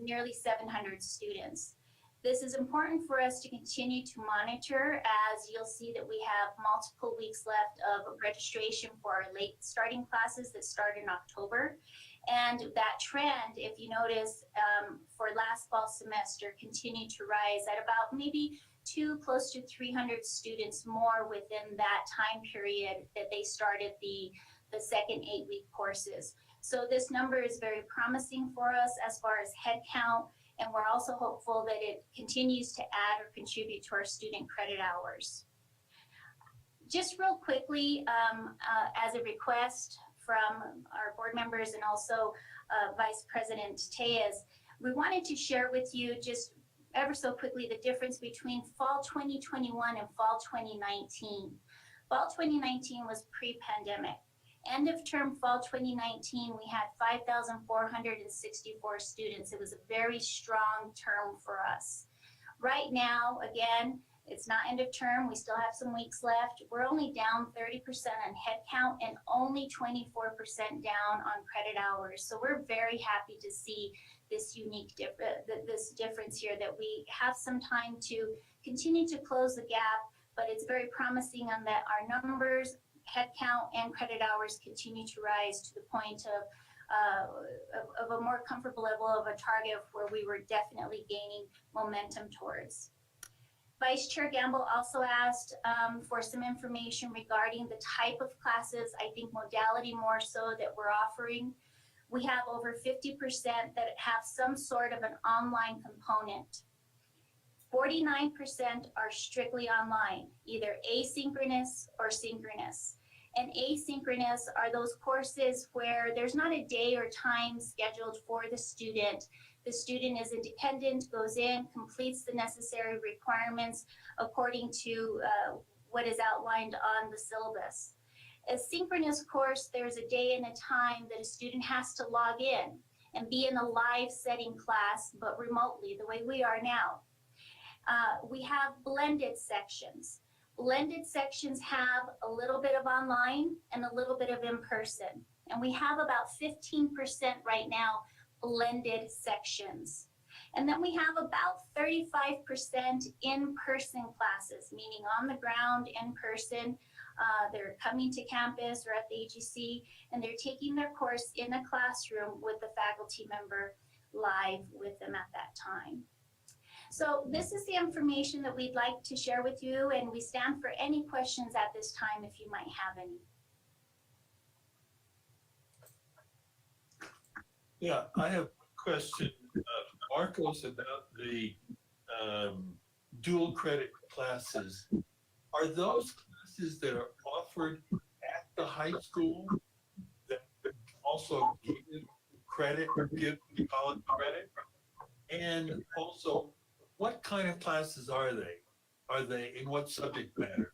nearly 700 students. This is important for us to continue to monitor, as you'll see that we have multiple weeks left of registration for our late starting classes that start in October. And that trend, if you notice, for last fall semester continued to rise at about maybe close to 300 students more within that time period that they started the second 8-week courses. So this number is very promising for us as far as head count, and we're also hopeful that it continues to add or contribute to our student credit hours. Just real quickly, as a request from our board members and also Vice President Tejas, we wanted to share with you just ever so quickly the difference between fall 2021 and fall 2019. Fall 2019 was pre-pandemic. End of term fall 2019, we had 5,464 students. It was a very strong term for us. Right now, again, it's not end of term. We still have some weeks left. We're only down 30% on head count and only 24% down on credit hours. So we're very happy to see this unique this difference here, that we have some time to continue to close the gap, but it's very promising on that our numbers, head count, and credit hours continue to rise to the point of a more comfortable level of a target where we were definitely gaining momentum towards. Vice Chair Gamble also asked for some information regarding the type of classes, I think modality more so, that we're offering. We have over 50% that have some sort of an online component. 49% are strictly online, either asynchronous or synchronous. And asynchronous are those courses where there's not a day or time scheduled for the student. The student is independent, goes in, completes the necessary requirements according to what is outlined on the syllabus. A synchronous course, there's a day and a time that a student has to log in and be in a live setting class, but remotely, the way we are now. We have blended sections. Blended sections have a little bit of online and a little bit of in-person. And we have about 15% right now blended sections. And then we have about 35% in-person classes, meaning on the ground, in person, They're coming to campus or at the AGC, and they're taking their course in a classroom with the faculty member live with them at that time. So this is the information that we'd like to share with you, and we stand for any questions at this time if you might have any. Yeah, I have a question, Marcos, about the dual credit classes. Are those classes that are offered at the high school that also give credit or give college credit? And also, what kind of classes are they? Are they in what subject matter?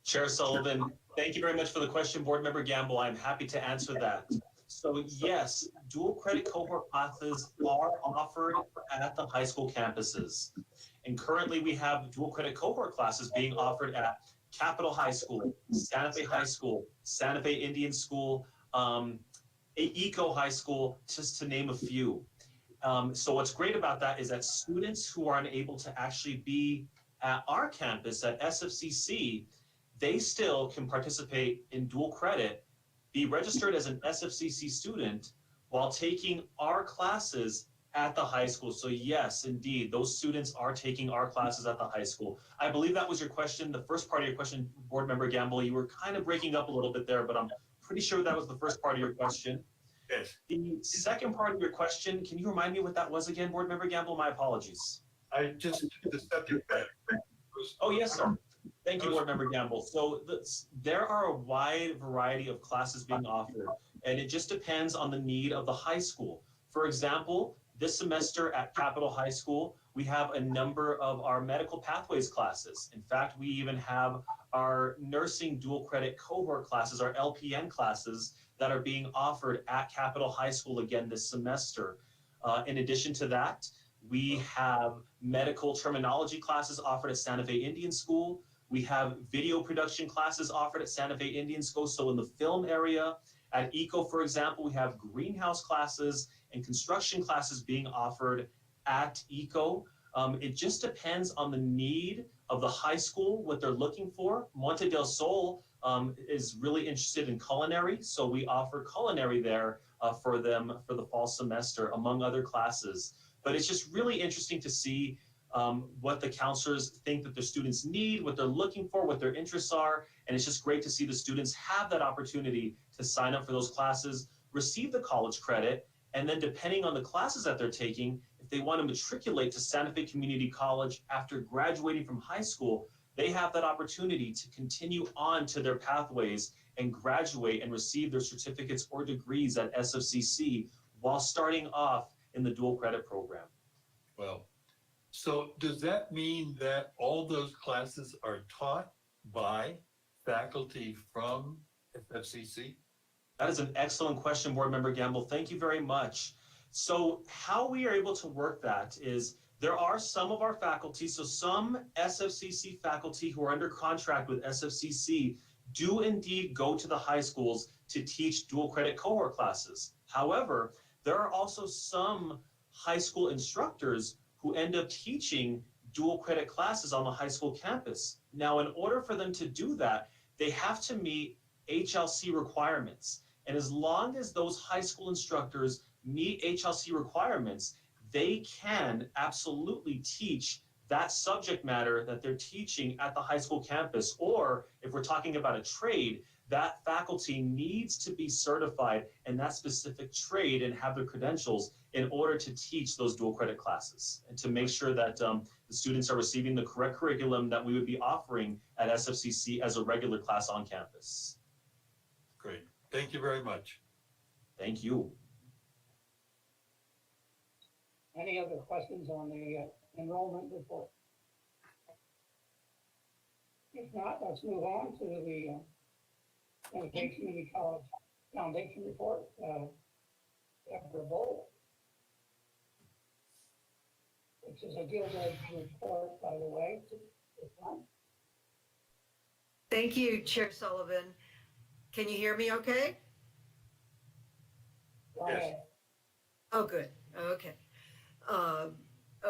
Chair Sullivan, thank you very much for the question. Board Member Gamble, I'm happy to answer that. So yes, dual credit cohort classes are offered at the high school campuses. And currently we have dual credit cohort classes being offered at Capitol High School, Santa Fe High School, Santa Fe Indian School, Eco High School, just to name a few. So what's great about that is that students who are unable to actually be at our campus at SFCC, they still can participate in dual credit, be registered as an SFCC student while taking our classes at the high school. So yes, indeed, those students are taking our classes at the high school. I believe that was your question, the first part of your question, Board Member Gamble. You were kind of breaking up a little bit there, but I'm pretty sure that was the first part of your question. Yes. The second part of your question, can you remind me what that was again, Board Member Gamble? My apologies. I just, the subject matter. Oh, yes, sir. Thank you, Board Member Gamble. So there are a wide variety of classes being offered, and it just depends on the need of the high school. For example, this semester at Capitol High School, we have a number of our medical pathways classes. In fact, we even have our nursing dual credit cohort classes, our LPN classes, that are being offered at Capitol High School again this semester. In addition to that, we have medical terminology classes offered at Santa Fe Indian School. We have video production classes offered at Santa Fe Indian School. So in the film area, at ECO, for example, we have greenhouse classes and construction classes being offered at ECO. It just depends on the need of the high school, what they're looking for. Monte del Sol is really interested in culinary, so we offer culinary there for them for the fall semester, among other classes. But it's just really interesting to see what the counselors think that their students need, what they're looking for, what their interests are. And it's just great to see the students have that opportunity to sign up for those classes, receive the college credit, and then depending on the classes that they're taking, if they want to matriculate to Santa Fe Community College after graduating from high school, they have that opportunity to continue on to their pathways and graduate and receive their certificates or degrees at SFCC while starting off in the dual credit program. Well, so does that mean that all those classes are taught by faculty from SFCC? That is an excellent question, Board Member Gamble. Thank you very much. So how we are able to work that is there are some of our faculty, so some SFCC faculty who are under contract with SFCC do indeed go to the high schools to teach dual credit cohort classes. However, there are also some high school instructors who end up teaching dual credit classes on the high school campus. Now, in order for them to do that, they have to meet HLC requirements. And as long as those high school instructors meet HLC requirements, they can absolutely teach that subject matter that they're teaching at the high school campus. Or if we're talking about a trade, that faculty needs to be certified in that specific trade and have their credentials in order to teach those dual credit classes and to make sure that the students are receiving the correct curriculum that we would be offering at SFCC as a regular class on campus. Great. Thank you very much. Thank you. Any other questions on the enrollment report? If not, let's move on to the Santa Fe Community College Foundation report. Deborah Bowl, which is a Gilbert report, by the way. Thank you, Chair Sullivan. Can you hear me okay? Go ahead. Oh, good. Okay.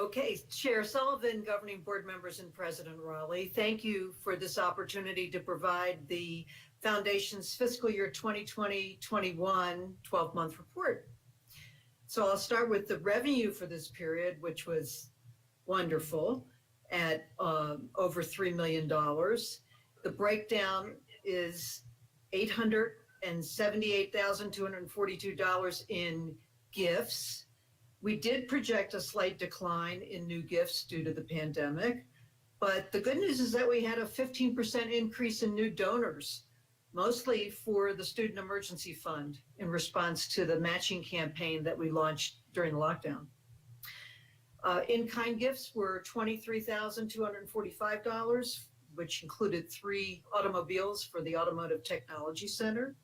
Okay, Chair Sullivan, governing board members, and President Raleigh, thank you for this opportunity to provide the Foundation's fiscal year 2020-21 12-month report. So I'll start with the revenue for this period, which was wonderful at over $3 million. The breakdown is $878,242 in gifts. We did project a slight decline in new gifts due to the pandemic, but the good news is that we had a 15% increase in new donors, mostly for the Student Emergency Fund in response to the matching campaign that we launched during the lockdown. In-kind gifts were $23,245, which included 3 automobiles for the Automotive Technology Center.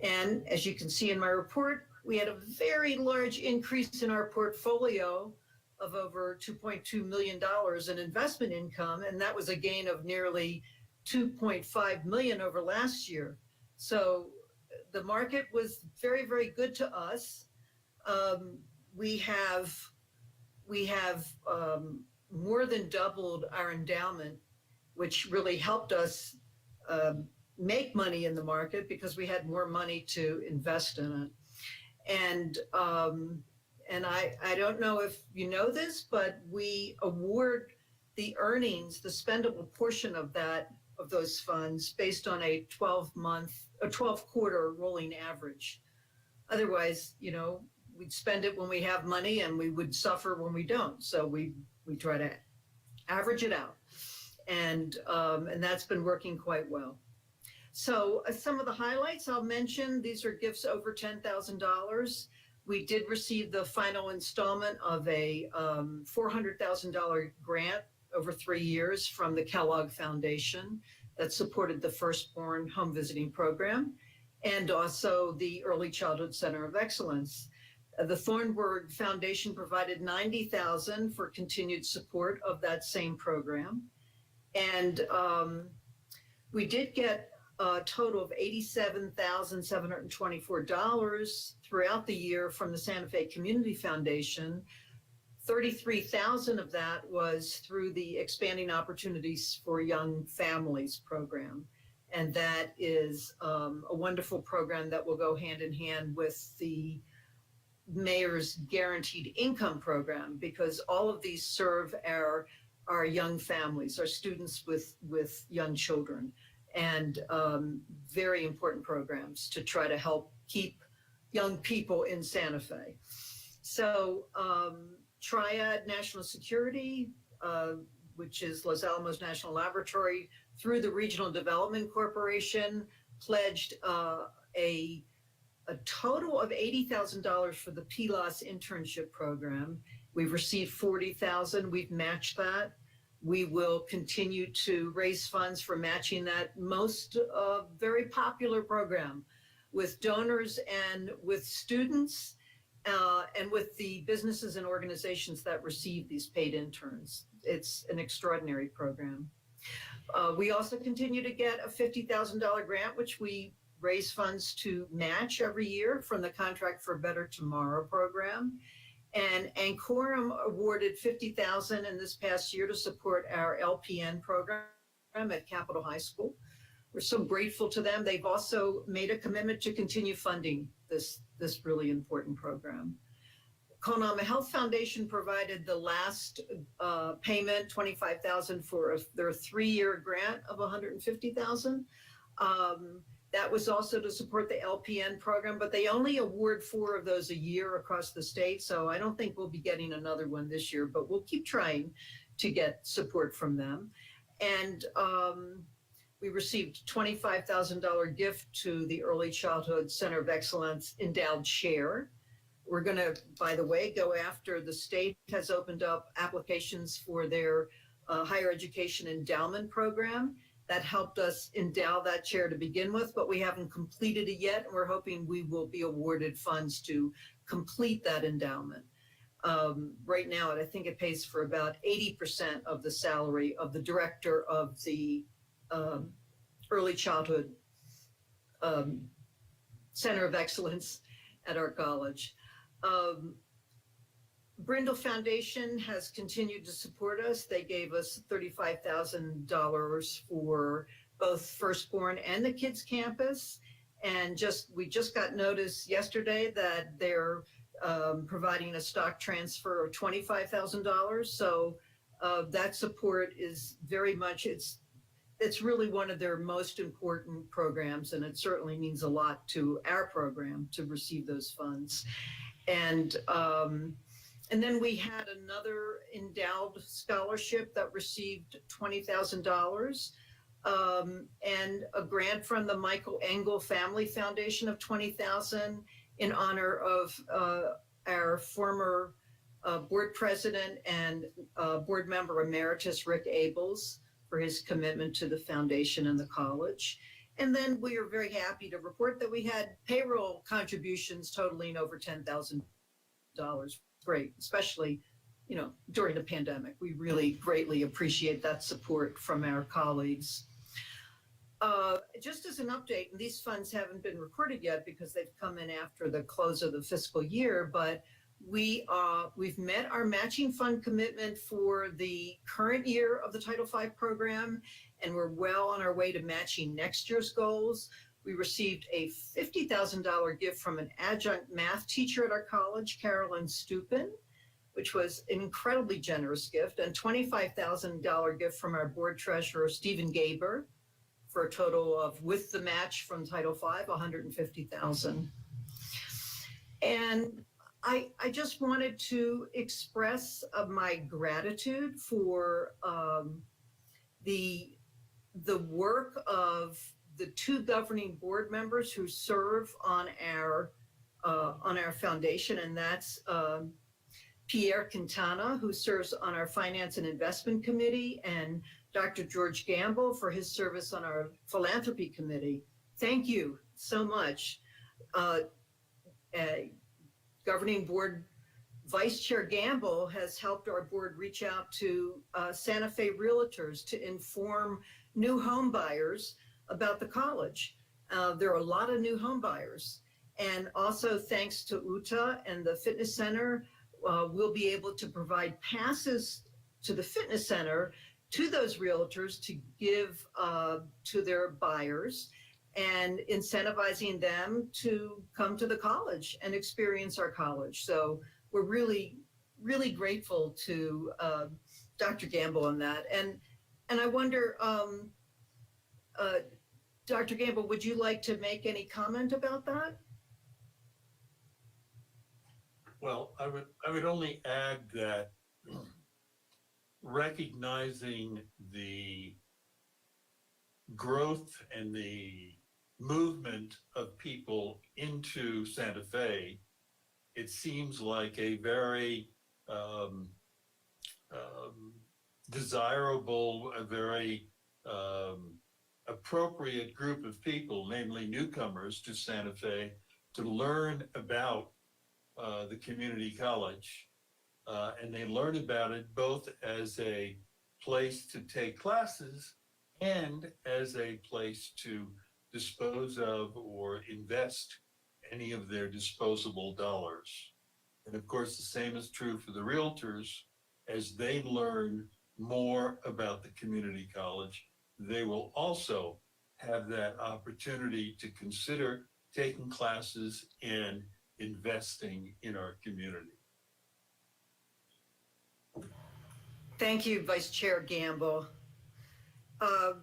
And as you can see in my report, we had a very large increase in our portfolio of over $2.2 million in investment income, and that was a gain of nearly $2.5 million over last year. So the market was very, very good to us. We have more than doubled our endowment, which really helped us make money in the market because we had more money to invest in it. And I don't know if you know this, but we award the earnings, the spendable portion of those funds based on a 12-quarter rolling average. Otherwise, we'd spend it when we have money and we would suffer when we don't. So we try to average it out. And that's been working quite well. So some of the highlights I'll mention, these are gifts over $10,000. We did receive the final installment of a $400,000 grant over 3 years from the Kellogg Foundation that supported the Firstborn Home Visiting Program and also the Early Childhood Center of Excellence. The Thornburg Foundation provided $90,000 for continued support of that same program. And we did get a total of $87,724 throughout the year from the Santa Fe Community Foundation. $33,000 of that was through the Expanding Opportunities for Young Families program. And that is a wonderful program that will go hand in hand with the Mayor's Guaranteed Income program, because all of these serve our young families, our students with young children, and very important programs to try to help keep young people in Santa Fe. So Triad National Security, which is Los Alamos National Laboratory, through the Regional Development Corporation, pledged a total of $80,000 for the PLOS internship program. We've received $40,000. We've matched that. We will continue to raise funds for matching that most very popular program with donors and with students and with the businesses and organizations that receive these paid interns. It's an extraordinary program. We also continue to get a $50,000 grant, which we raise funds to match every year from the Contract for a Better Tomorrow program. And Ancorum awarded $50,000 in this past year to support our LPN program at Capitol High School. We're so grateful to them. They've also made a commitment to continue funding this really important program. Konama Health Foundation provided the last payment, $25,000 for their 3-year grant of $150,000. That was also to support the LPN program, but they only award 4 of those a year across the state. So I don't think we'll be getting another one this year, but we'll keep trying to get support from them. And we received $25,000 gift to the Early Childhood Center of Excellence endowed chair. We're going to, by the way, go after the state has opened up applications for their higher education endowment program. That helped us endow that chair to begin with, but we haven't completed it yet. And we're hoping we will be awarded funds to complete that endowment. Right now, I think it pays for about 80% of the salary of the director of the Early Childhood Center of Excellence at our college. Brindle Foundation has continued to support us. They gave us $35,000 for both Firstborn and the Kids Campus. And we just got notice yesterday that they're providing a stock transfer of $25,000. So that support is very much, it's really one of their most important programs, and it certainly means a lot to our program to receive those funds. And then we had another endowed scholarship that received $20,000, and a grant from the Michael Engel Family Foundation of $20,000 in honor of our former board president and board member emeritus Rick Abels for his commitment to the foundation and the college. And then we are very happy to report that we had payroll contributions totaling over $10,000. Great, especially, during the pandemic. We really greatly appreciate that support from our colleagues. Just as an update, and these funds haven't been recorded yet because they've come in after the close of the fiscal year, but we've met our matching fund commitment for the current year of the Title V program, and we're well on our way to matching next year's goals. We received a $50,000 gift from an adjunct math teacher at our college, Carolyn Stupin, which was an incredibly generous gift, and $25,000 gift from our board treasurer, Stephen Gaber, for a total of, with the match from Title V, $150,000. And I just wanted to express my gratitude for the work of the two governing board members who serve on our foundation, and that's Pierre Quintana, who serves on our Finance and Investment Committee, and Dr. George Gamble for his service on our Philanthropy Committee. Thank you so much. Governing Board Vice Chair Gamble has helped our board reach out to Santa Fe realtors to inform new home buyers about the college. There are a lot of new home buyers. And also thanks to UTA and the fitness center, we'll be able to provide passes to the fitness center to those realtors to give to their buyers, and incentivizing them to come to the college and experience our college. So we're really, really grateful to Dr. Gamble on that. And I wonder, Dr. Gamble, would you like to make any comment about that? Well, I would only add that recognizing the growth and the movement of people into Santa Fe, it seems like a very desirable, a very appropriate group of people, namely newcomers to Santa Fe, to learn about the community college. And they learn about it both as a place to take classes and as a place to dispose of or invest any of their disposable dollars. And of course, the same is true for the realtors. As they learn more about the community college, they will also have that opportunity to consider taking classes and investing in our community. Thank you, Vice Chair Gamble. I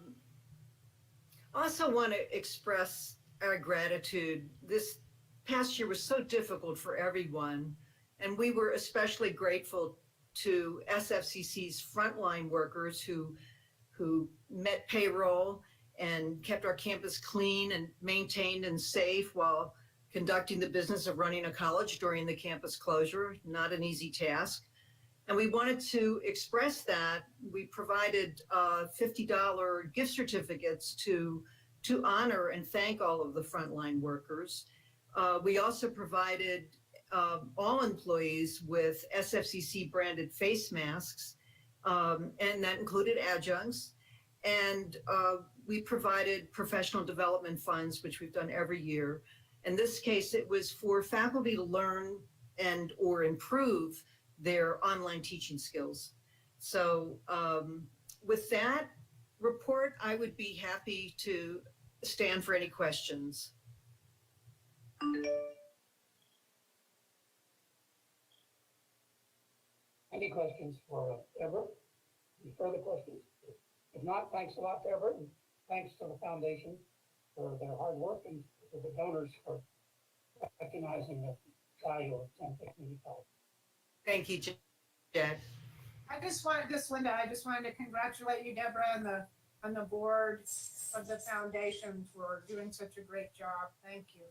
also want to express our gratitude. This past year was so difficult for everyone, and we were especially grateful to SFCC's frontline workers who met payroll and kept our campus clean and maintained and safe while conducting the business of running a college during the campus closure. Not an easy task. And we wanted to express that. We provided $50 gift certificates to honor and thank all of the frontline workers. We also provided all employees with SFCC branded face masks, and that included adjuncts. And we provided professional development funds, which we've done every year. In this case, it was for faculty to learn and or improve their online teaching skills. So with that report, I would be happy to stand for any questions. Any questions for Deborah? Any further questions? If not, thanks a lot, Deborah, and thanks to the foundation for their hard work and to the donors for recognizing the value of Santa Community College. Thank you, Jack. I just wanted to congratulate you, Deborah, and the board of the foundation for doing such a great job. Thank you.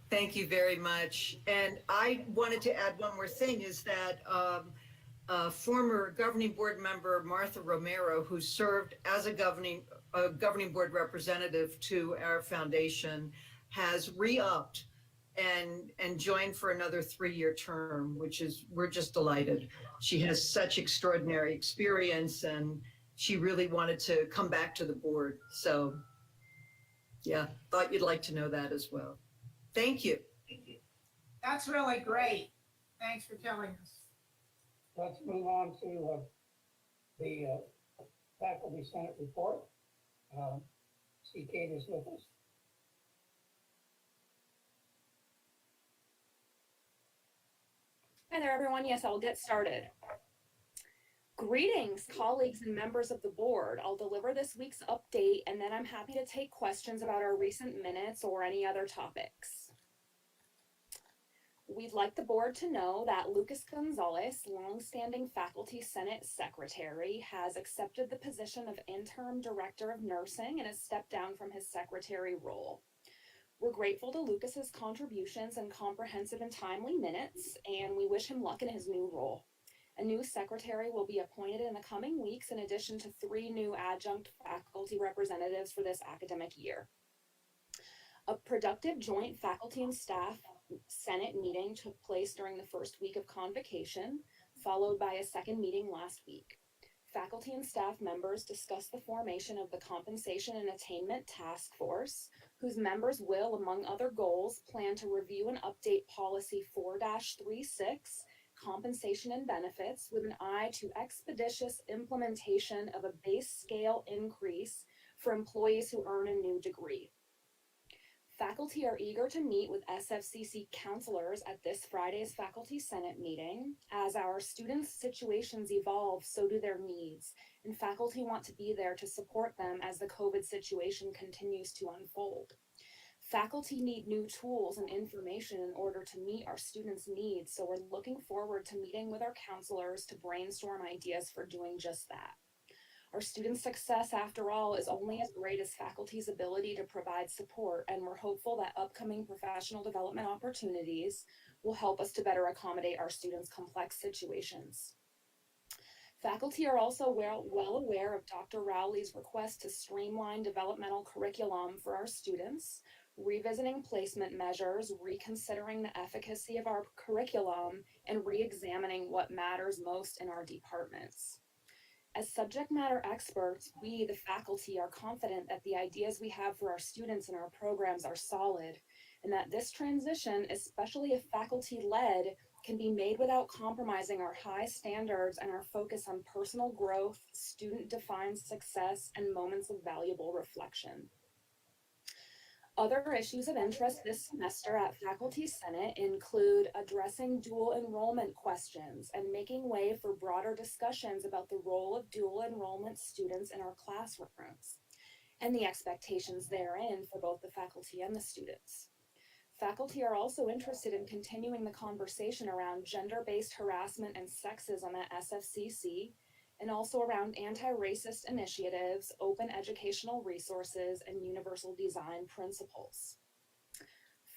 Thank you very much. And I wanted to add one more thing is that former governing board member Martha Romero, who served as a governing board representative to our foundation, has re-upped and joined for another 3-year term, which is, we're just delighted. She has such extraordinary experience and she really wanted to come back to the board. So yeah, thought you'd like to know that as well. Thank you. That's really great. Thanks for telling us. Let's move on to the faculty senate report. See Kate is with us. Hi there, everyone. Yes, I'll get started. Greetings, colleagues and members of the board. I'll deliver this week's update, and then I'm happy to take questions about our recent minutes or any other topics. We'd like the board to know that Lucas Gonzalez, longstanding Faculty Senate Secretary, has accepted the position of Interim Director of Nursing and has stepped down from his secretary role. We're grateful to Lucas's contributions and comprehensive and timely minutes, and we wish him luck in his new role. A new secretary will be appointed in the coming weeks, in addition to 3 new adjunct faculty representatives for this academic year. A productive joint faculty and staff Senate meeting took place during the first week of convocation, followed by a second meeting last week. Faculty and staff members discussed the formation of the Compensation and Attainment Task Force, whose members will, among other goals, plan to review and update Policy 4-36, Compensation and Benefits, with an eye to expeditious implementation of a base scale increase for employees who earn a new degree. Faculty are eager to meet with SFCC counselors at this Friday's Faculty Senate meeting. As our students' situations evolve, so do their needs, and faculty want to be there to support them as the COVID situation continues to unfold. Faculty need new tools and information in order to meet our students' needs, so we're looking forward to meeting with our counselors to brainstorm ideas for doing just that. Our student success, after all, is only as great as faculty's ability to provide support, and we're hopeful that upcoming professional development opportunities will help us to better accommodate our students' complex situations. Faculty are also well aware of Dr. Rowley's request to streamline developmental curriculum for our students, revisiting placement measures, reconsidering the efficacy of our curriculum, and re-examining what matters most in our departments. As subject matter experts, we, the faculty, are confident that the ideas we have for our students and our programs are solid, and that this transition, especially if faculty-led, can be made without compromising our high standards and our focus on personal growth, student-defined success, and moments of valuable reflection. Other issues of interest this semester at Faculty Senate include addressing dual enrollment questions and making way for broader discussions about the role of dual enrollment students in our classrooms and the expectations therein for both the faculty and the students. Faculty are also interested in continuing the conversation around gender-based harassment and sexism at SFCC, and also around anti-racist initiatives, open educational resources, and universal design principles.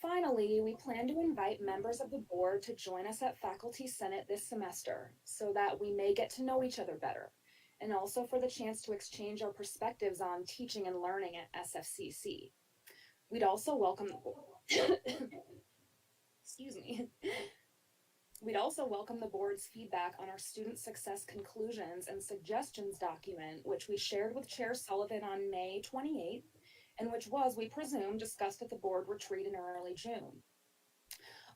Finally, we plan to invite members of the board to join us at Faculty Senate this semester so that we may get to know each other better, and also for the chance to exchange our perspectives on teaching and learning at SFCC. We'd also welcome excuse me. We'd also welcome the board's feedback on our student success conclusions and suggestions document, which we shared with Chair Sullivan on May 28th, and which was, we presume, discussed at the board retreat in early June.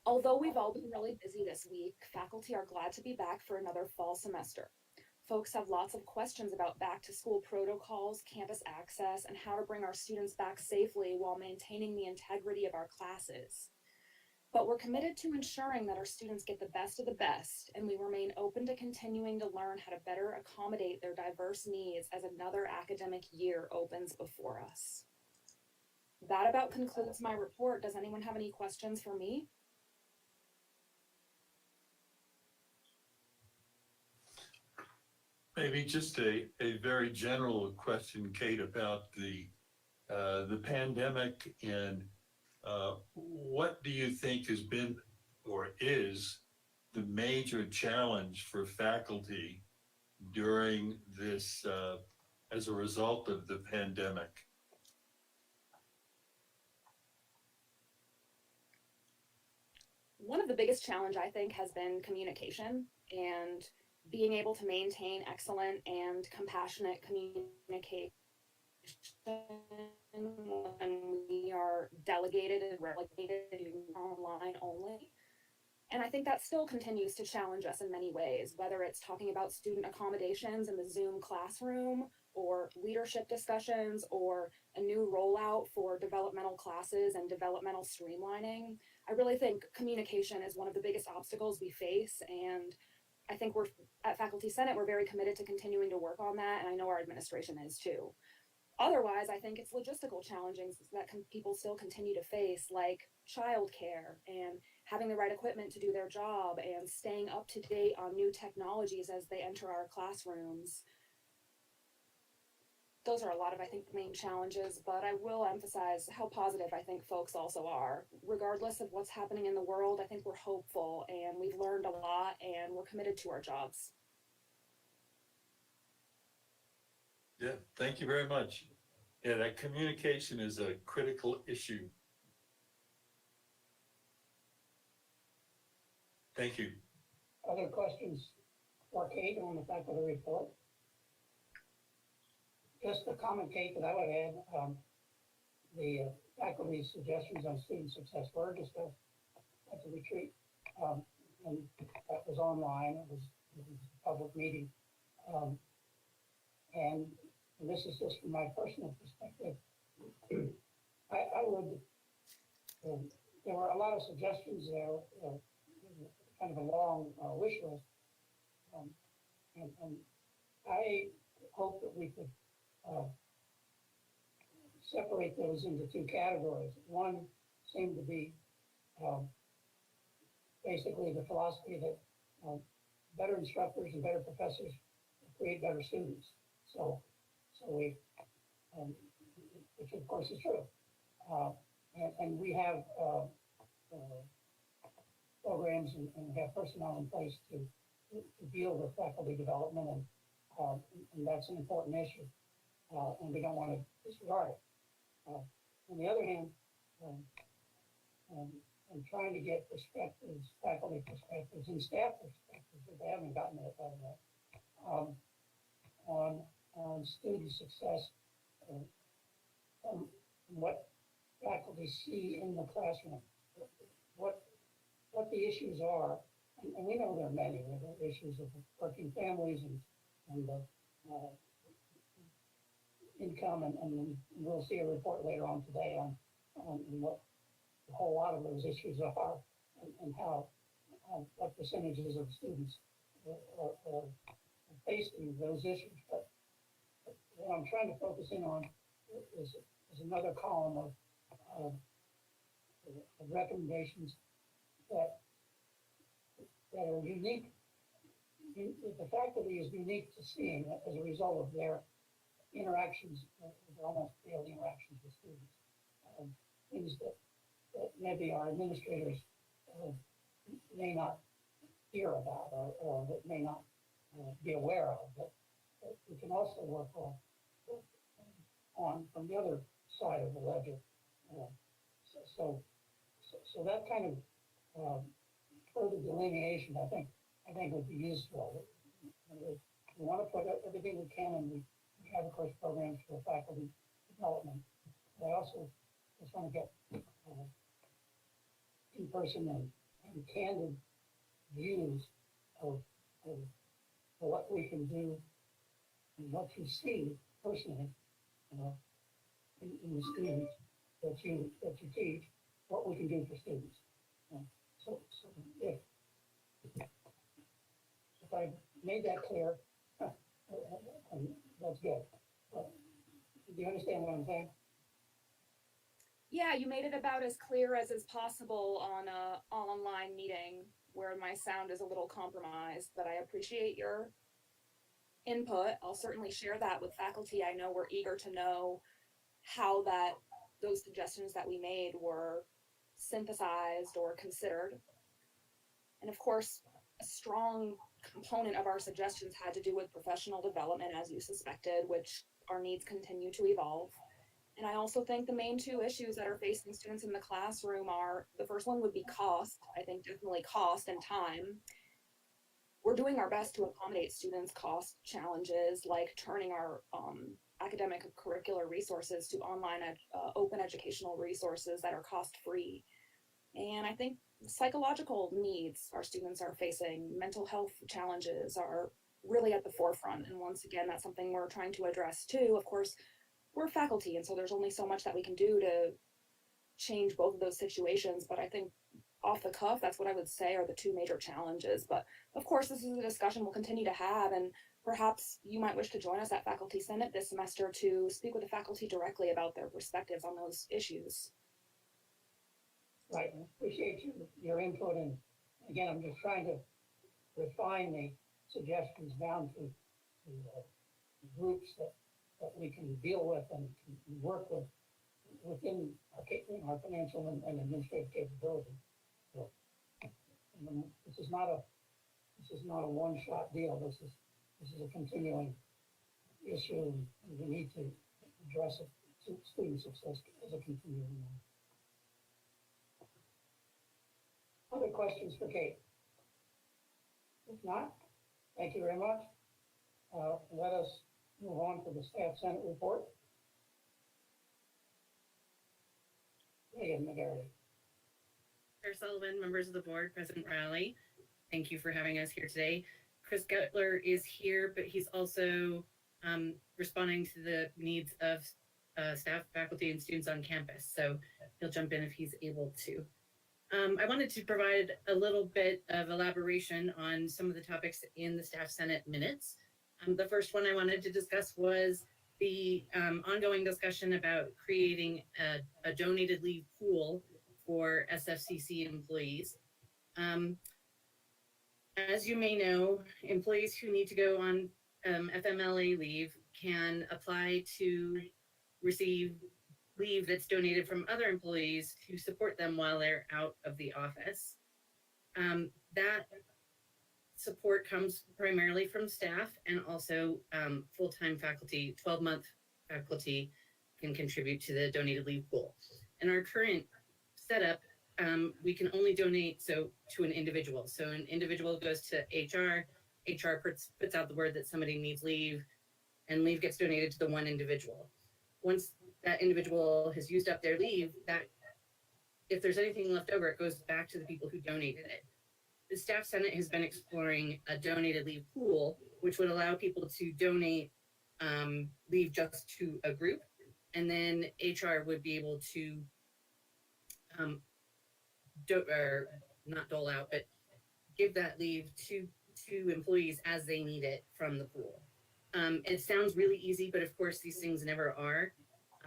Although we've all been really busy this week, faculty are glad to be back for another fall semester. Folks have lots of questions about back to school protocols, campus access, and how to bring our students back safely while maintaining the integrity of our classes. But we're committed to ensuring that our students get the best of the best, and we remain open to continuing to learn how to better accommodate their diverse needs as another academic year opens before us. That about concludes my report. Does anyone have any questions for me? Maybe just a very general question, Kate, about the pandemic and what do you think has been or is the major challenge for faculty during this as a result of the pandemic? One of the biggest challenge, I think, has been communication and being able to maintain excellent and compassionate communication when we are delegated and relegated to online only. And I think that still continues to challenge us in many ways, whether it's talking about student accommodations in the Zoom classroom or leadership discussions or a new rollout for developmental classes and developmental streamlining. I really think communication is one of the biggest obstacles we face, and I think we're at Faculty Senate, we're very committed to continuing to work on that, and I know our administration is too. Otherwise, I think it's logistical challenges that people still continue to face, like childcare and having the right equipment to do their job and staying up to date on new technologies as they enter our classrooms. Those are a lot of, I think, the main challenges, but I will emphasize how positive I think folks also are. Regardless of what's happening in the world, I think we're hopeful and we've learned a lot and we're committed to our jobs. Yeah, thank you very much. Yeah, that communication is a critical issue. Thank you. Other questions for Kate on the faculty report? Just a comment, Kate, that I would add, the faculty's suggestions on student success were discussed at the retreat, and that was online. It was a public meeting. And this is just from my personal perspective. I would, there were a lot of suggestions there, kind of a long wish list. And I hope that we could separate those into two categories. One seemed to be basically the philosophy that better instructors and better professors create better students. So we, which of course is true. And we have programs and have personnel in place to deal with faculty development, and that's an important issue. And we don't want to disregard it. On the other hand, I'm trying to get perspectives, faculty perspectives, and staff perspectives, if they haven't gotten it by the way, on student success, what faculty see in the classroom, what the issues are, and we know there are many. There are issues of working families and income, and we'll see a report later on today on what a whole lot of those issues are, and how what percentages of students are facing those issues. But what I'm trying to focus in on is another column of recommendations that are unique. The faculty is unique to seeing as a result of their interactions, their almost daily interactions with students, things that maybe our administrators may not hear about or that may not be aware of, but we can also work on from the other side of the ledger. So that kind of further delineation, I think would be useful. We want to put everything we can, and we have, of course, programs for faculty development. But I also just want to get in person and some candid views of what we can do and what you see personally, in the students that you teach, what we can do for students. So if I made that clear, that's good. Do you understand what I'm saying? Yeah, you made it about as clear as is possible on a online meeting where my sound is a little compromised, but I appreciate your input. I'll certainly share that with faculty. I know we're eager to know how those suggestions that we made were synthesized or considered. And of course, a strong component of our suggestions had to do with professional development, as you suspected, which our needs continue to evolve. And I also think the main two issues that are facing students in the classroom are, the first one would be cost. I think definitely cost and time. We're doing our best to accommodate students' cost challenges, like turning our academic curricular resources to online open educational resources that are cost-free. And I think psychological needs our students are facing, mental health challenges are really at the forefront. And once again, that's something we're trying to address too. Of course, we're faculty, and so there's only so much that we can do to change both of those situations. But I think off the cuff, that's what I would say are the two major challenges. But of course, this is a discussion we'll continue to have, and perhaps you might wish to join us at Faculty Senate this semester to speak with the faculty directly about their perspectives on those issues. Right, I appreciate your input, and again, I'm just trying to refine the suggestions down to groups that we can deal with and can work with within our financial and administrative capability. So, this is not a one-shot deal. This is a continuing issue, and we need to address it. Student success as a continuing one. Other questions for Kate? If not, thank you very much. Let us move on to the Staff Senate report. Megan McGarry. Chair Sullivan, members of the board, President Rowley, thank you for having us here today. Chris Gutler is here, but he's also responding to the needs of staff, faculty, and students on campus. So he'll jump in if he's able to. I wanted to provide a little bit of elaboration on some of the topics in the Staff Senate minutes. The first one I wanted to discuss was the ongoing discussion about creating a donated leave pool for SFCC employees. As you may know, employees who need to go on FMLA leave can apply to receive leave that's donated from other employees who support them while they're out of the office. That support comes primarily from staff, and also full-time faculty, 12-month faculty can contribute to the donated leave pool. In our current setup, we can only donate to an individual. So an individual goes to HR puts out the word that somebody needs leave, and leave gets donated to the one individual. Once that individual has used up their leave, that if there's anything left over, it goes back to the people who donated it. The Staff Senate has been exploring a donated leave pool, which would allow people to donate leave just to a group, and then HR would be able to not dole out, but give that leave to employees as they need it from the pool. It sounds really easy, but of course these things never are.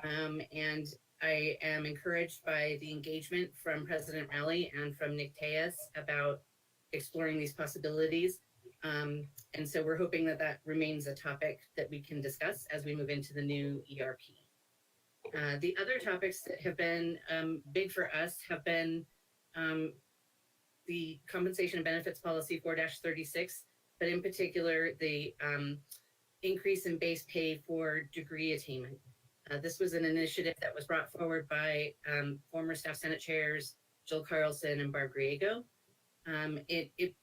And I am encouraged by the engagement from President Rowley and from Nick Tejas about exploring these possibilities. And so we're hoping that that remains a topic that we can discuss as we move into the new ERP. The other topics that have been big for us have been the compensation and benefits policy 4-36, but in particular, the increase in base pay for degree attainment. This was an initiative that was brought forward by former Staff Senate chairs Jill Carlson and Barb Griego. It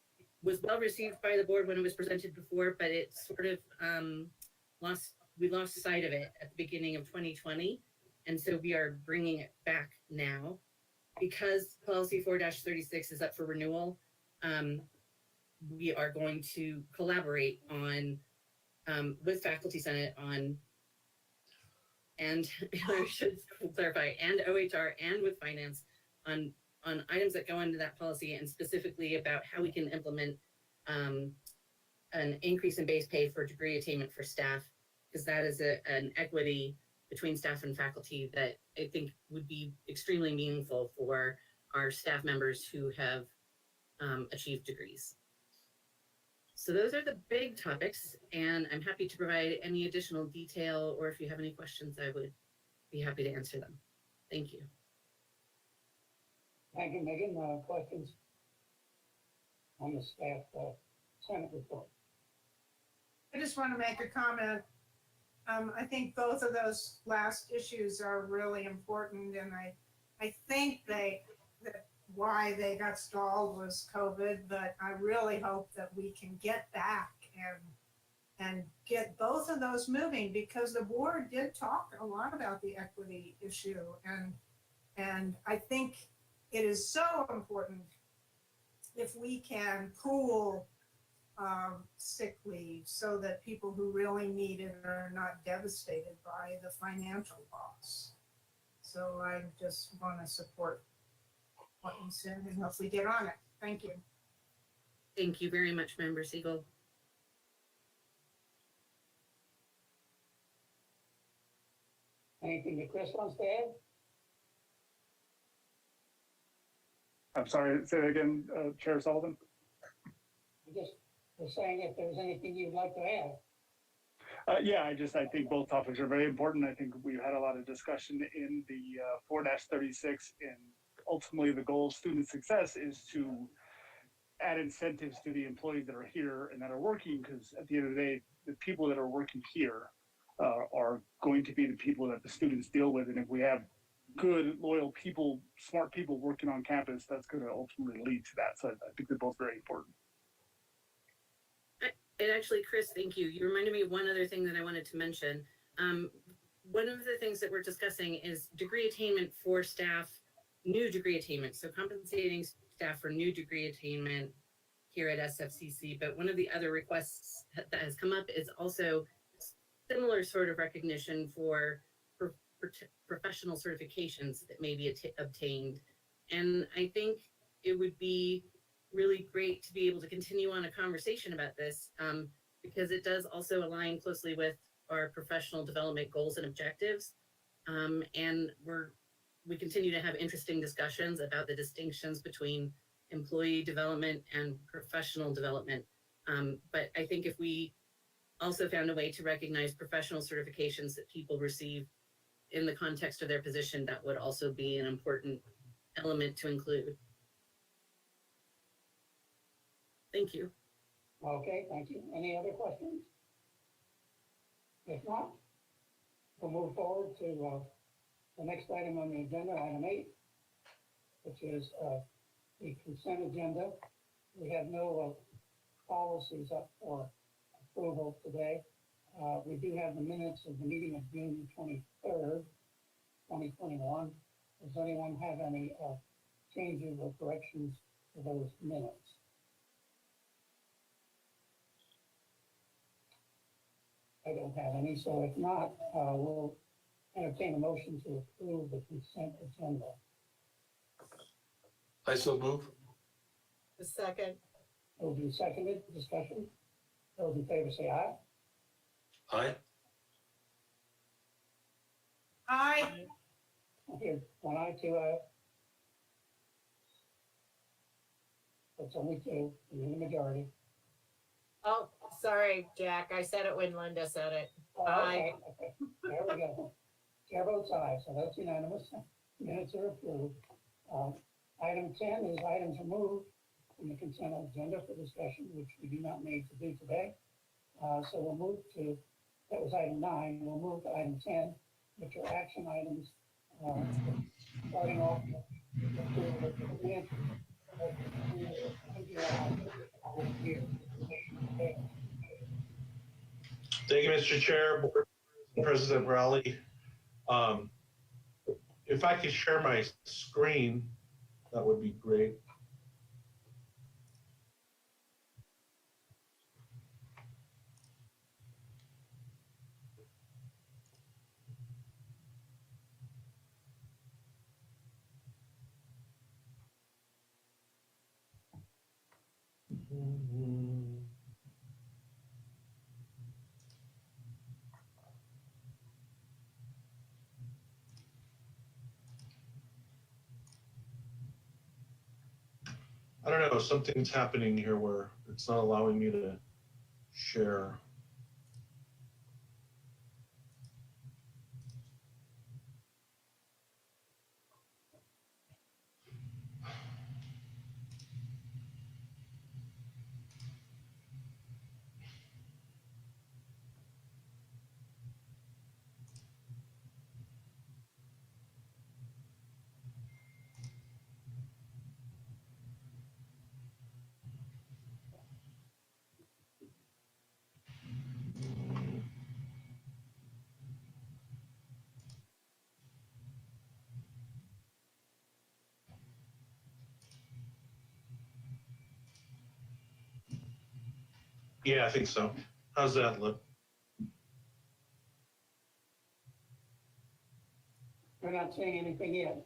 was well received by the board when it was presented before, but it sort of we lost sight of it at the beginning of 2020. And so we are bringing it back now. because policy 4-36 is up for renewal, we are going to collaborate on with Faculty Senate on, and I should clarify, and OHR and with finance on items that go into that policy, and specifically about how we can implement an increase in base pay for degree attainment for staff, because that is an equity between staff and faculty that I think would be extremely meaningful for our staff members who have achieved degrees. So those are the big topics, and I'm happy to provide any additional detail, or if you have any questions, I would be happy to answer them. Thank you. Thank you, Megan. Questions on the staff Senate report? I just want to make a comment. I think both of those last issues are really important, and I think that why they got stalled was COVID, but I really hope that we can get back and get both of those moving, because the board did talk a lot about the equity issue, and I think it is so important if we can pool sick leave so that people who really need it are not devastated by the financial loss. So I just want to support what you said and hopefully get on it. Thank you. Thank you very much, Member Siegel. Anything that Chris wants to add? I'm sorry, say that again, Chair Sullivan. Just was saying if there's anything you'd like to add. Yeah, I think both topics are very important. I think we've had a lot of discussion in the 4-36, and ultimately the goal of student success is to add incentives to the employees that are here and that are working, because at the end of the day, the people that are working here are going to be the people that the students deal with. And if we have good, loyal people, smart people working on campus, that's going to ultimately lead to that. So I think they're both very important. And actually, Chris, thank you. You reminded me of one other thing that I wanted to mention. One of the things that we're discussing is degree attainment for staff, new degree attainment. So compensating staff for new degree attainment here at SFCC. But one of the other requests that has come up is also similar sort of recognition for professional certifications that may be obtained. And I think it would be really great to be able to continue on a conversation about this, because it does also align closely with our professional development goals and objectives. And we continue to have interesting discussions about the distinctions between employee development and professional development. But I think if we also found a way to recognize professional certifications that people receive in the context of their position, that would also be an important element to include. Thank you. Okay, thank you. Any other questions? If not, we'll move forward to the next item on the agenda, item 8, which is the consent agenda. We have no policies up for approval today. We do have the minutes of the meeting of June 23rd, 2021. Does anyone have any changes or corrections to those minutes? I don't have any, so if not, we'll entertain a motion to approve the consent agenda. I so move. The second. Moved and seconded, discussion. Those in favor say aye. Aye. Aye. Here, 1 aye, 2 aye. That's only 2, you're in the majority. Oh, sorry, Jack. I said it when Linda said it. Oh, Aye. okay. There we go. Chair votes aye, so that's unanimous. Minutes are approved. Item 10 is items removed from the consent agenda for discussion, which we do not need to do today. So we'll move to, that was item 9, we'll move to item 10, which are action items, starting off with approval of the minutes. Thank you, Mr. Chair, Board President Rowley. If I could share my screen, that would be great. I don't know, something's happening here where it's not allowing me to share. Yeah, I think so. How's that look? We're not saying anything yet.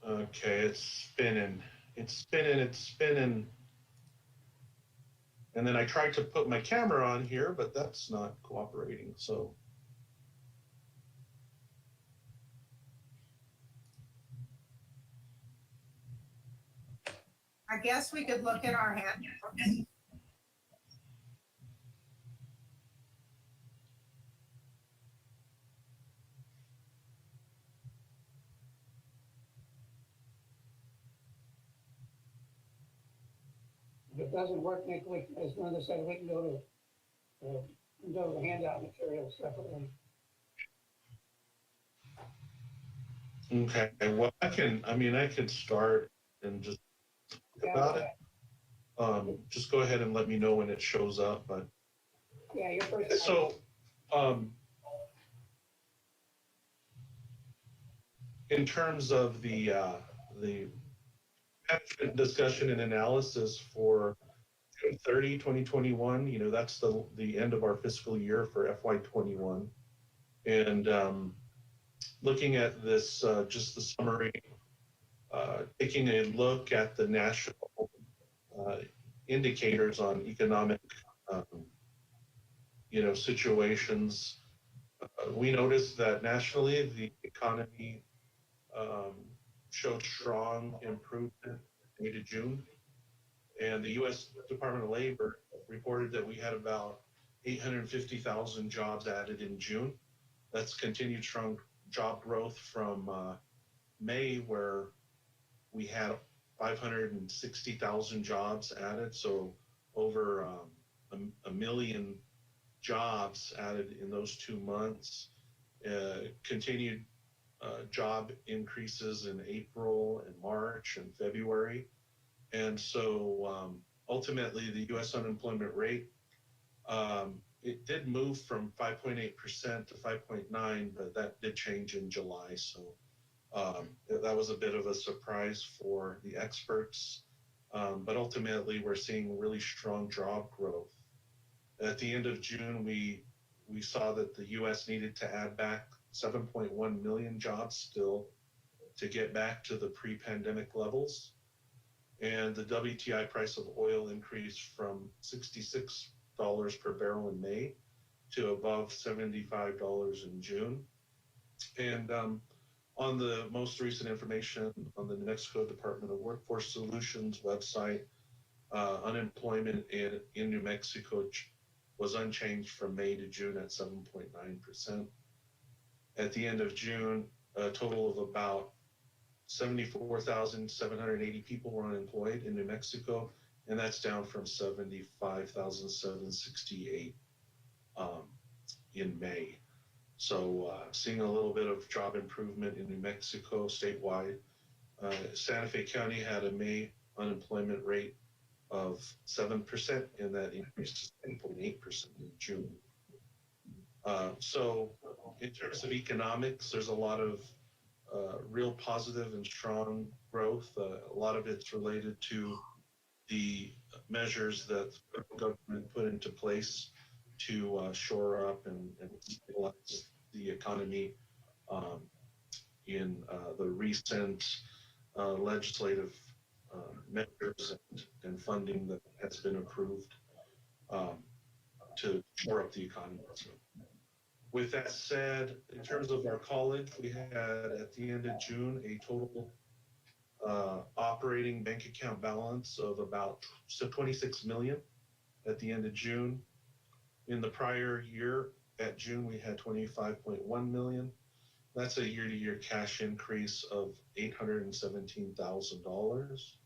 Okay, it's spinning. It's spinning, it's spinning. And then I tried to put my camera on here, but that's not cooperating, so. I guess we could look at our hand. If it doesn't work, Nick, as Linda said, we can go to the handout materials separately. Okay, well, I could start and just talk about it. Just go ahead and let me know when it shows up, but. Yeah, your first. So, in terms of the management discussion and analysis for June 30, 2021, you know, that's the end of our fiscal year for FY21. And looking at this, just the summary, taking a look at the national indicators on economic, you know, situations, we noticed that nationally the economy showed strong improvement May to June. And the U.S. Department of Labor reported that we had about 850,000 jobs added in June. That's continued strong job growth from May, where we had 560,000 jobs added. So over a million jobs added in those 2 months. Continued job increases in April and March and February. And so ultimately the US unemployment rate, it did move from 5.8% to 5.9%, but that did change in July. So that was a bit of a surprise for the experts. But ultimately we're seeing really strong job growth. At the end of June, we saw that the US needed to add back 7.1 million jobs still to get back to the pre-pandemic levels. And the WTI price of oil increased from $66 per barrel in May to above $75 in June. And on the most recent information on the New Mexico Department of Workforce Solutions website, unemployment in New Mexico was unchanged from May to June at 7.9%. At the end of June, a total of about 74,780 people were unemployed in New Mexico, and that's down from 75,768 in May. So seeing a little bit of job improvement in New Mexico statewide. Santa Fe County had a May unemployment rate of 7%, and that increased to 10.8% in June. So in terms of economics, there's a lot of real positive and strong growth. A lot of it's related to the measures that the government put into place to shore up and stabilize the economy in the recent legislative measures and funding that has been approved to shore up the economy. So with that said, in terms of our college, we had at the end of June a total operating bank account balance of about 26 million at the end of June. In the prior year, at June, we had 25.1 million. That's a year-to-year cash increase of $817,000.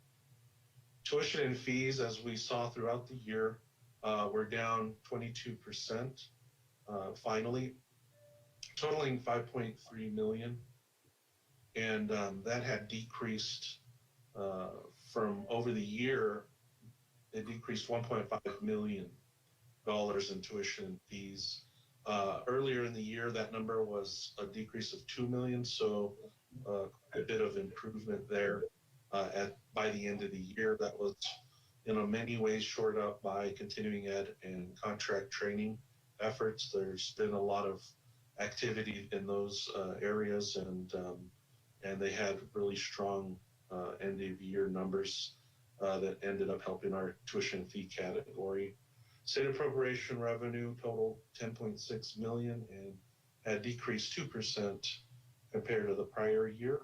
Tuition and fees, as we saw throughout the year, were down 22%, finally, totaling 5.3 million. And that had decreased from over the year, it decreased $1.5 million in tuition and fees. Earlier in the year, that number was a decrease of 2 million, so a bit of improvement there by the end of the year. That was in many ways shored up by continuing ed and contract training efforts. There's been a lot of activity in those areas, and they had really strong end of year numbers that ended up helping our tuition fee category. State appropriation revenue totaled 10.6 million and had decreased 2% compared to the prior year.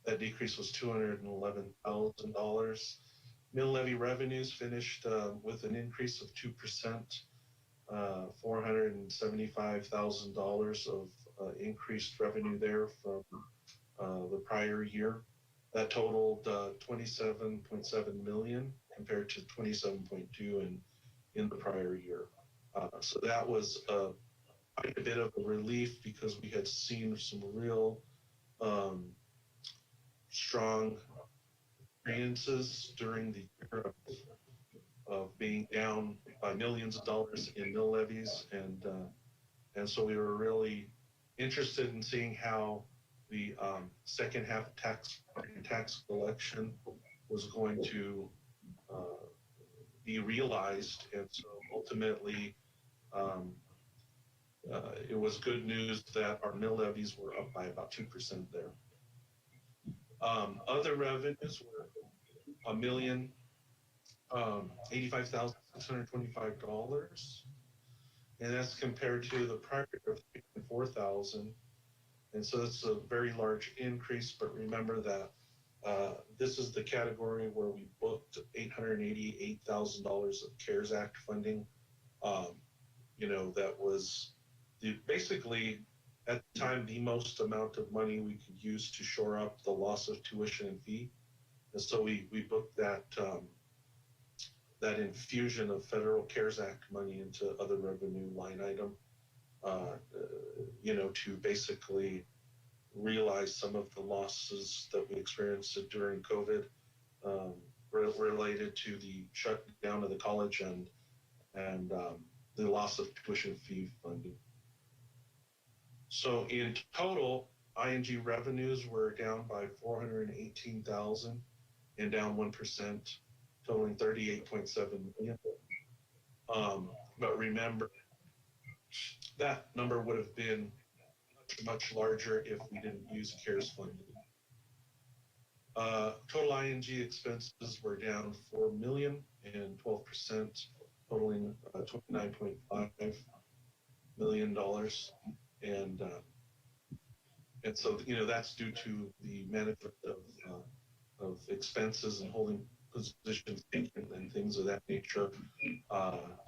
That decrease was $211,000. Mill levy revenues finished with an increase of 2%, $475,000 of increased revenue there from the prior year. That totaled 27.7 million compared to 27.2 in the prior year. So that was quite a bit of a relief because we had seen some real strong experiences during the year of being down by millions of dollars in mill levies, and so we were really interested in seeing how the second half tax collection was going to be realized, and so ultimately it was good news that our mill levies were up by about 2% there. Other revenues were $1,085,625, and that's compared to the prior year of $4,000. And so it's a very large increase, but remember that this is the category where we booked $888,000 of CARES Act funding. That was basically at the time the most amount of money we could use to shore up the loss of tuition and fee. And so we booked that infusion of federal CARES Act money into other revenue line item, to basically realize some of the losses that we experienced during COVID related to the shutdown of the college and the loss of tuition fee funding. So in total, ING revenues were down by 418,000 and down 1%, totaling 38.7 million. But remember, that number would have been much larger if we didn't use CARES funding. Total ING expenses were down 4 million and 12%, totaling $29.5 million. And so, that's due to the management of expenses and holding positions and things of that nature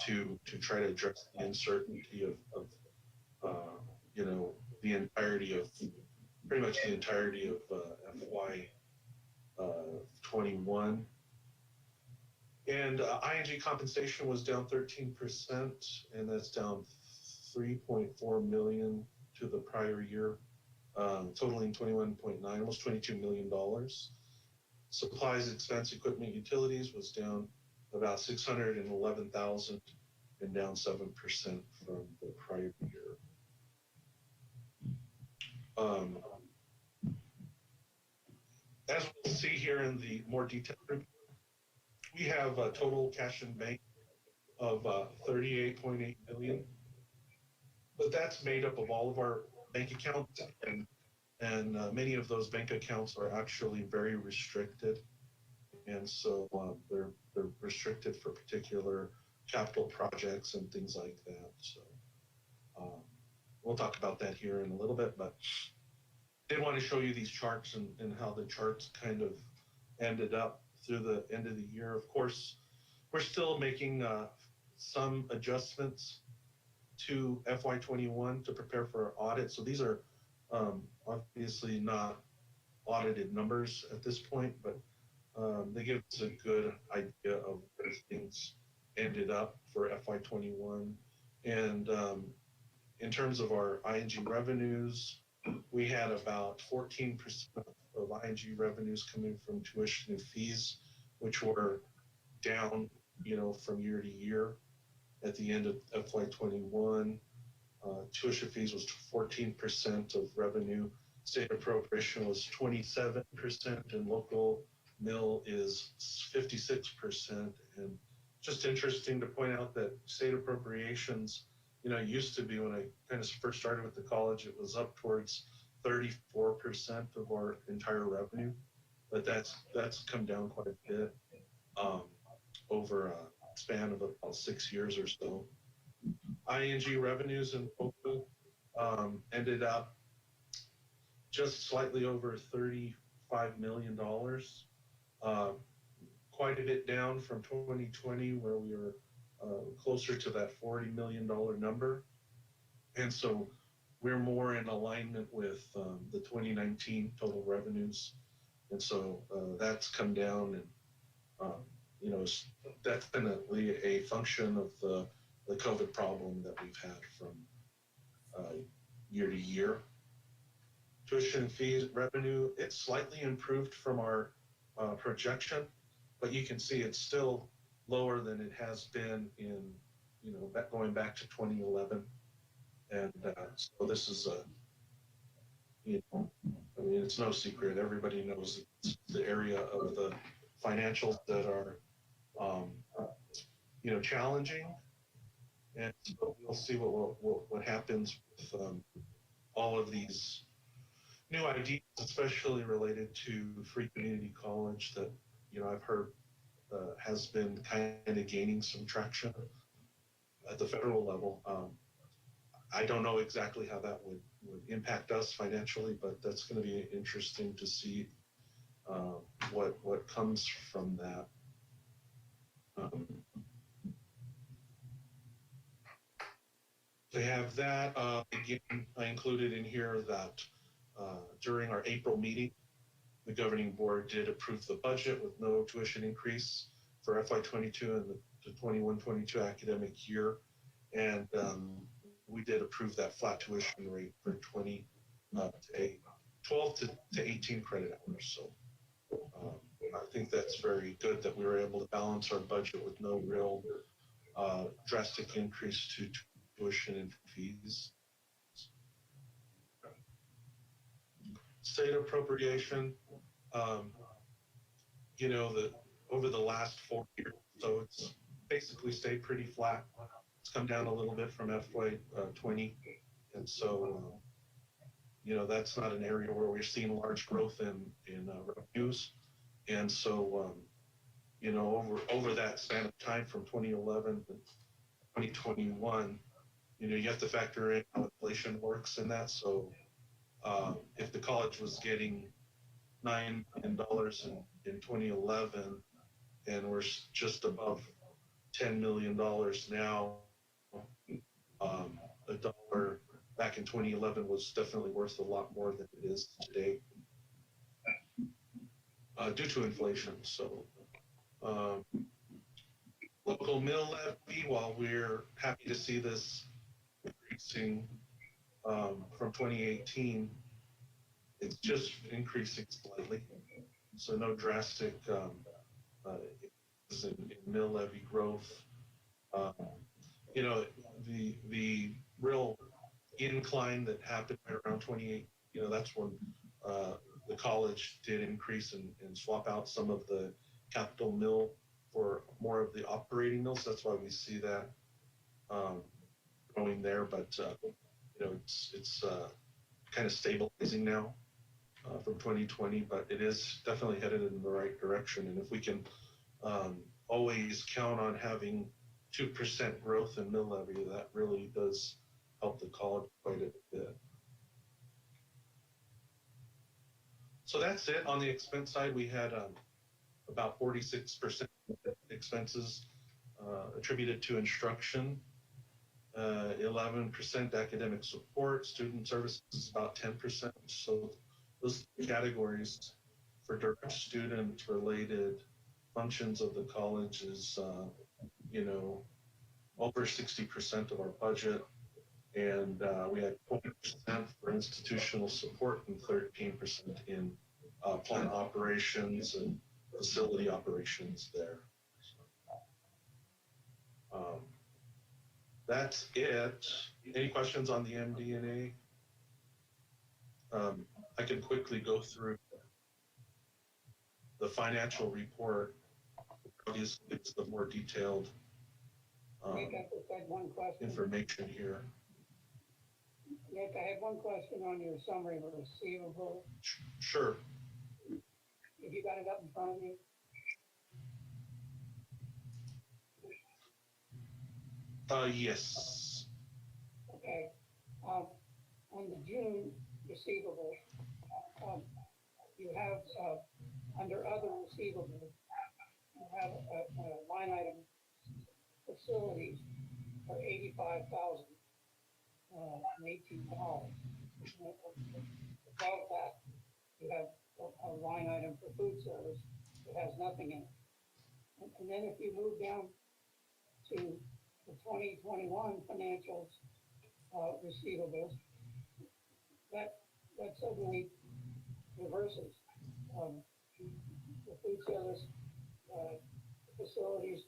to try to address the uncertainty of pretty much the entirety of FY 21. And ING compensation was down 13%, and that's down 3.4 million to the prior year, totaling 21.9, almost $22 million. Supplies, expense, equipment, utilities was down about 611,000 and down 7% from the prior year. As we'll see here in the more detailed report, we have a total cash in bank of 38.8 million, but that's made up of all of our bank accounts, and many of those bank accounts are actually very restricted, and so they're restricted for particular capital projects and things like that. So we'll talk about that here in a little bit, but I did want to show you these charts and how the charts kind of ended up through the end of the year. Of course, we're still making some adjustments to FY21 to prepare for our audit. So these are obviously not audited numbers at this point, but they give us a good idea of where things ended up for FY21. And in terms of our ING revenues, we had about 14% of ING revenues coming from tuition and fees, which were down, from year to year. At the end of FY21, tuition fees was 14% of revenue. State appropriation was 27%, and local mill is 56%. And just interesting to point out that state appropriations, used to be when I kind of first started with the college, it was up towards 34% of our entire revenue, but that's come down quite a bit over a span of about 6 years or so. ING revenues in total ended up just slightly over $35 million, quite a bit down from 2020, where we were closer to that $40 million number. And so we're more in alignment with the 2019 total revenues. And so that's come down, and it's definitely a function of the COVID problem that we've had from year to year. Tuition fees revenue, it's slightly improved from our projection, but you can see it's still lower than it has been in, going back to 2011. And so this is it's no secret. Everybody knows it's the area of the financials that are, challenging. And so we'll see what happens with all of these new ideas, especially related to free community college that, I've heard has been kind of gaining some traction at the federal level. I don't know exactly how that would impact us financially, but that's going to be interesting to see what comes from that. They have that. Again, I included in here that during our April meeting, the governing board did approve the budget with no tuition increase for FY22 and the 21-22 academic year. And we did approve that flat tuition rate for 12 to 18 credit hours. So I think that's very good that we were able to balance our budget with no real drastic increase to tuition and fees. State appropriation, over the last 4 years, so it's basically stayed pretty flat. It's come down a little bit from FY20, and so that's not an area where we're seeing large growth in revenues. And so over that span of time from 2011 to 2021, you have to factor in how inflation works in that. So if the college was getting $9 million in 2011, and we're just above $10 million now, a dollar back in 2011 was definitely worth a lot more than it is today due to inflation. So local mill levy, while we're happy to see this increasing from 2018, it's just increasing slightly. So no drastic in mill levy growth. The real incline that happened around 28, that's when the college did increase and swap out some of the capital mill for more of the operating mills. That's why we see that going there. But you know, it's kind of stabilizing now from 2020, but it is definitely headed in the right direction. And if we can always count on having 2% growth in mill levy, that really does help the college quite a bit. So that's it. On the expense side, we had about 46% expenses attributed to instruction, 11% academic support, student services is about 10%. So those categories for direct student related functions of the college is, you know, over 60% of our budget. And we had 20% for institutional support and 13% in plant operations and facility operations there. That's it. Any questions on the MD&A? I can quickly go through the financial report. Obviously, it's the more detailed Nick, I just had one question. information here. Nick, I had one question on your summary of receivable. Sure. If you got it up in front of you. Yes. Okay. On the June receivable, you have under other receivables, you have a line item facilities for $85,018. Above that, you have a line item for food service that has nothing in it. And then if you move down to the 2021 financials receivables, that suddenly reverses. The food service facilities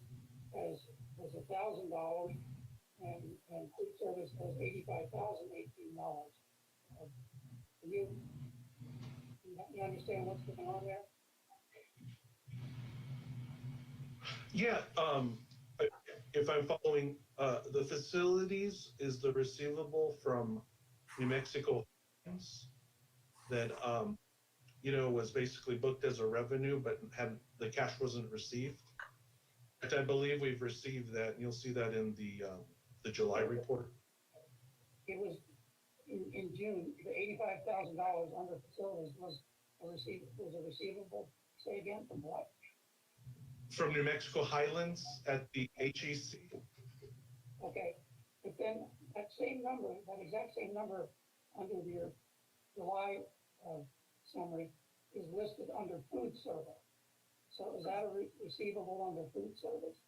was $1,000, and food service was $85,018. You understand what's going on there? Yeah. If I'm following, the facilities is the receivable from New Mexico that you know, was basically booked as a revenue, but the cash wasn't received. But I believe we've received that, and you'll see that in the July report. It was in June, the $85,000 under facilities was a receivable. Say again, from what? From New Mexico Highlands at the HEC. Okay, but then that same number, that exact same number under your July summary is listed under food service. So is that a receivable under food service?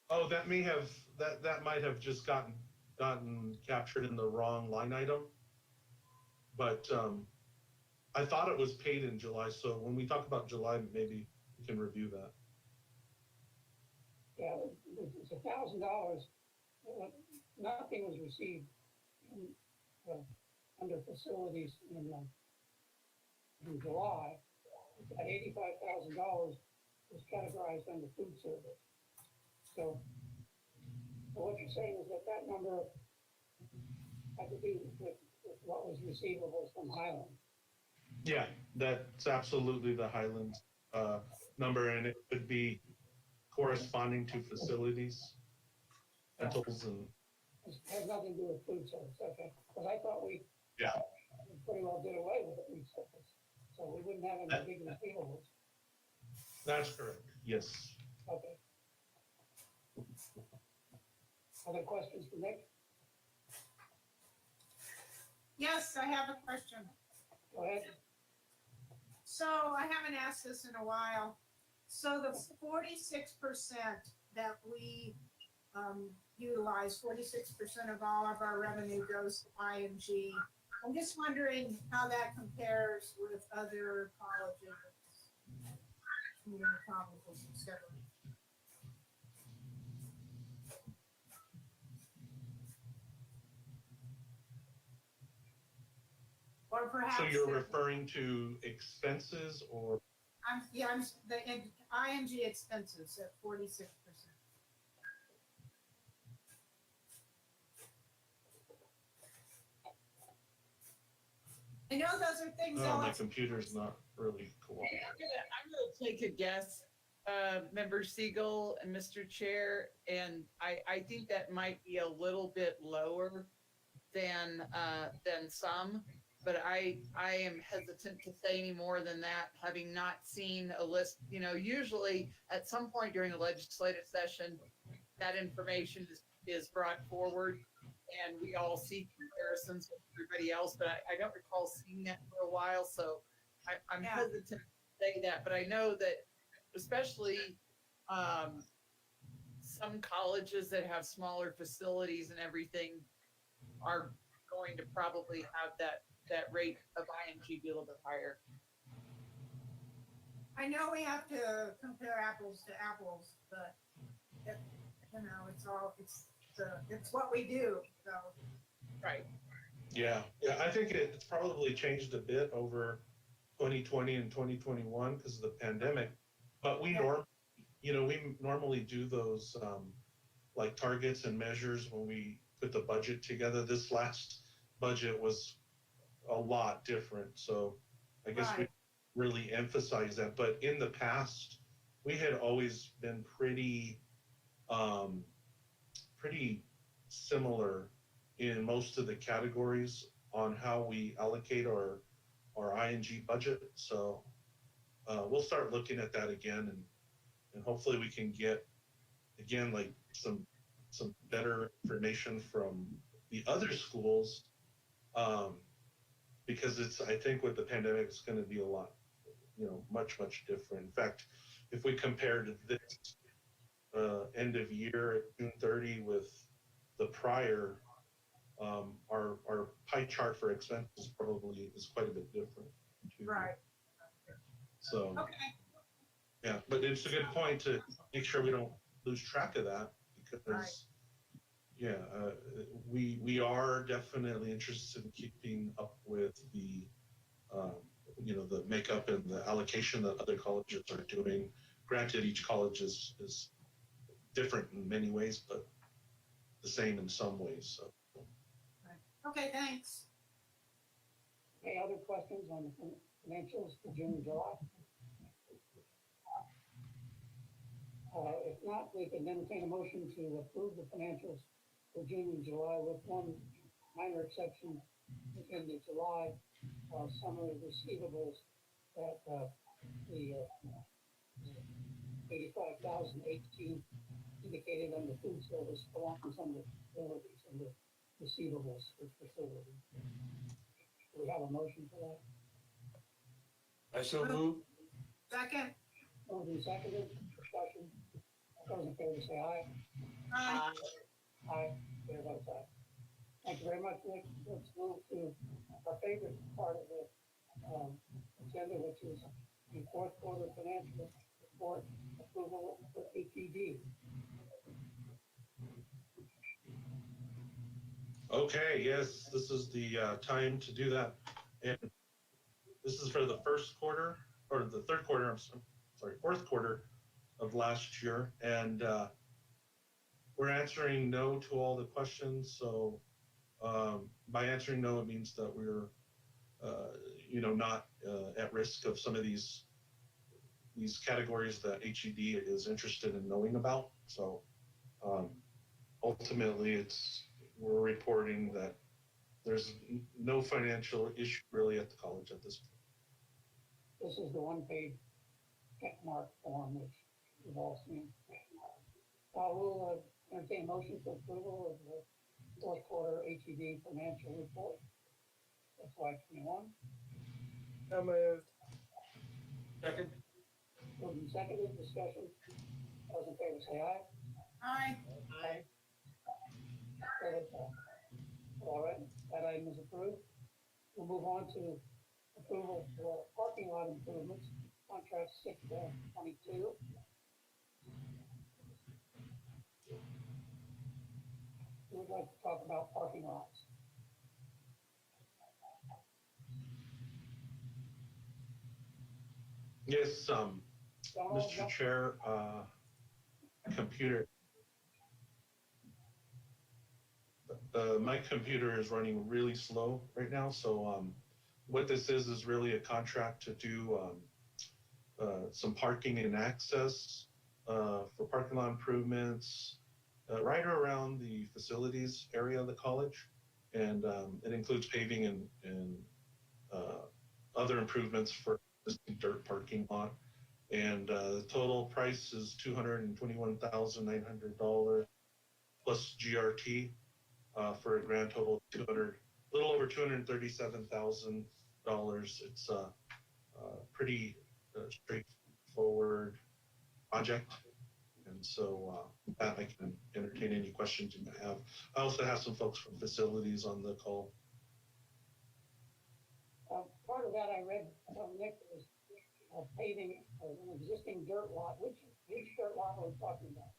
Oh, that might have just gotten captured in the wrong line item. But I thought it was paid in July. So when we talk about July, maybe we can review that. Yeah, it's $1,000. Nothing was received under facilities in July. That $85,000 was categorized under food service. So what you're saying is that number had to do with what was receivable from Highland. Yeah, that's absolutely the Highlands number, and it would be corresponding to facilities, rentals, and It has nothing to do with food service, okay? Because I thought we yeah, pretty well did away with the food service, so we wouldn't have any big receivables. that's correct. Yes. Okay. Other questions for Nick? Yes, I have a question. Go ahead. So I haven't asked this in a while. So the 46% that we utilize, 46% of all of our revenue goes to I&G. I'm just wondering how that compares with other colleges, community colleges, et cetera. Or or perhaps. So you're referring to expenses or? I'm the ING expenses at 46%. I know those are things. Oh, my computer's not really cooperating. I'm gonna take a guess, Member Siegel and Mr. Chair, and I think that might be a little bit lower than some, but I am hesitant to say any more than that, having not seen a list. You know, usually at some point during a legislative session, that information is brought forward and we all see comparisons with everybody else, but I don't recall seeing that for a while, so I'm hesitant to say that, but I know that especially some colleges that have smaller facilities and everything are going to probably have that rate of ING be a little bit higher. I know we have to compare apples to apples, but it's what we do. So. Right. Yeah, I think it's probably changed a bit over 2020 and 2021 because of the pandemic. But we normally do those like targets and measures when we put the budget together. This last budget was a lot different, so I guess we really emphasize that. But in the past, we had always been pretty similar in most of the categories on how we allocate our ING budget. So we'll start looking at that again, and hopefully we can get again like some better information from the other schools, because I think with the pandemic it's going to be a lot, much different. In fact, if we compared this end of year at June 30 with the prior, our pie chart for expenses probably is quite a bit different too. Right. So. Okay. Yeah, but it's a good point to make sure we don't lose track of that because, we are definitely interested in keeping up with the, the makeup and the allocation that other colleges are doing. Granted, each college is different in many ways, but the same in some ways. So. Okay, thanks. Any other questions on the financials for June and July? If not, we can entertain a motion to approve the financials for June and July with one minor exception within the July summary receivables that the 85,018 indicated under food service belongs under facilities, under receivables for facilities. Do we have a motion for that? I so move. Second. Moved and seconded, discussion. Those in favor say aye. Aye. Aye. Chair votes aye. Thank you very much, Nick. Let's move to our favorite part of the agenda, which is the fourth quarter financial report approval for ATD. Okay, yes, this is the time to do that. And this is for the first quarter, or the third quarter, fourth quarter of last year. And we're answering no to all the questions. So by answering no, it means that we're, not at risk of some of these categories that HED is interested in knowing about. So ultimately, we're reporting that there's no financial issue really at the college at this point. This is the one-page check mark form, which we've all seen. We'll entertain a motion for approval of the fourth quarter HED financial report. FY21. So moved. Second. Moved and seconded, discussion. Those in favor say aye. Aye. Aye. All right, that item is approved. We'll move on to approval for parking lot improvements, contract 6-22. We would like to talk about parking lots. Yes, Donald, Mr. Chair, computer. My computer is running really slow right now, so what this is really a contract to do some parking and access for parking lot improvements right around the facilities area of the college. And it includes paving and other improvements for this dirt parking lot. And the total price is $221,900 plus GRT for a grand total of little over $237,000. It's a pretty straightforward project. And so that I can entertain any questions you might have. I also have some folks from facilities on the call. Part of that I read from Nick was paving an existing dirt lot. Which dirt lot are we talking about?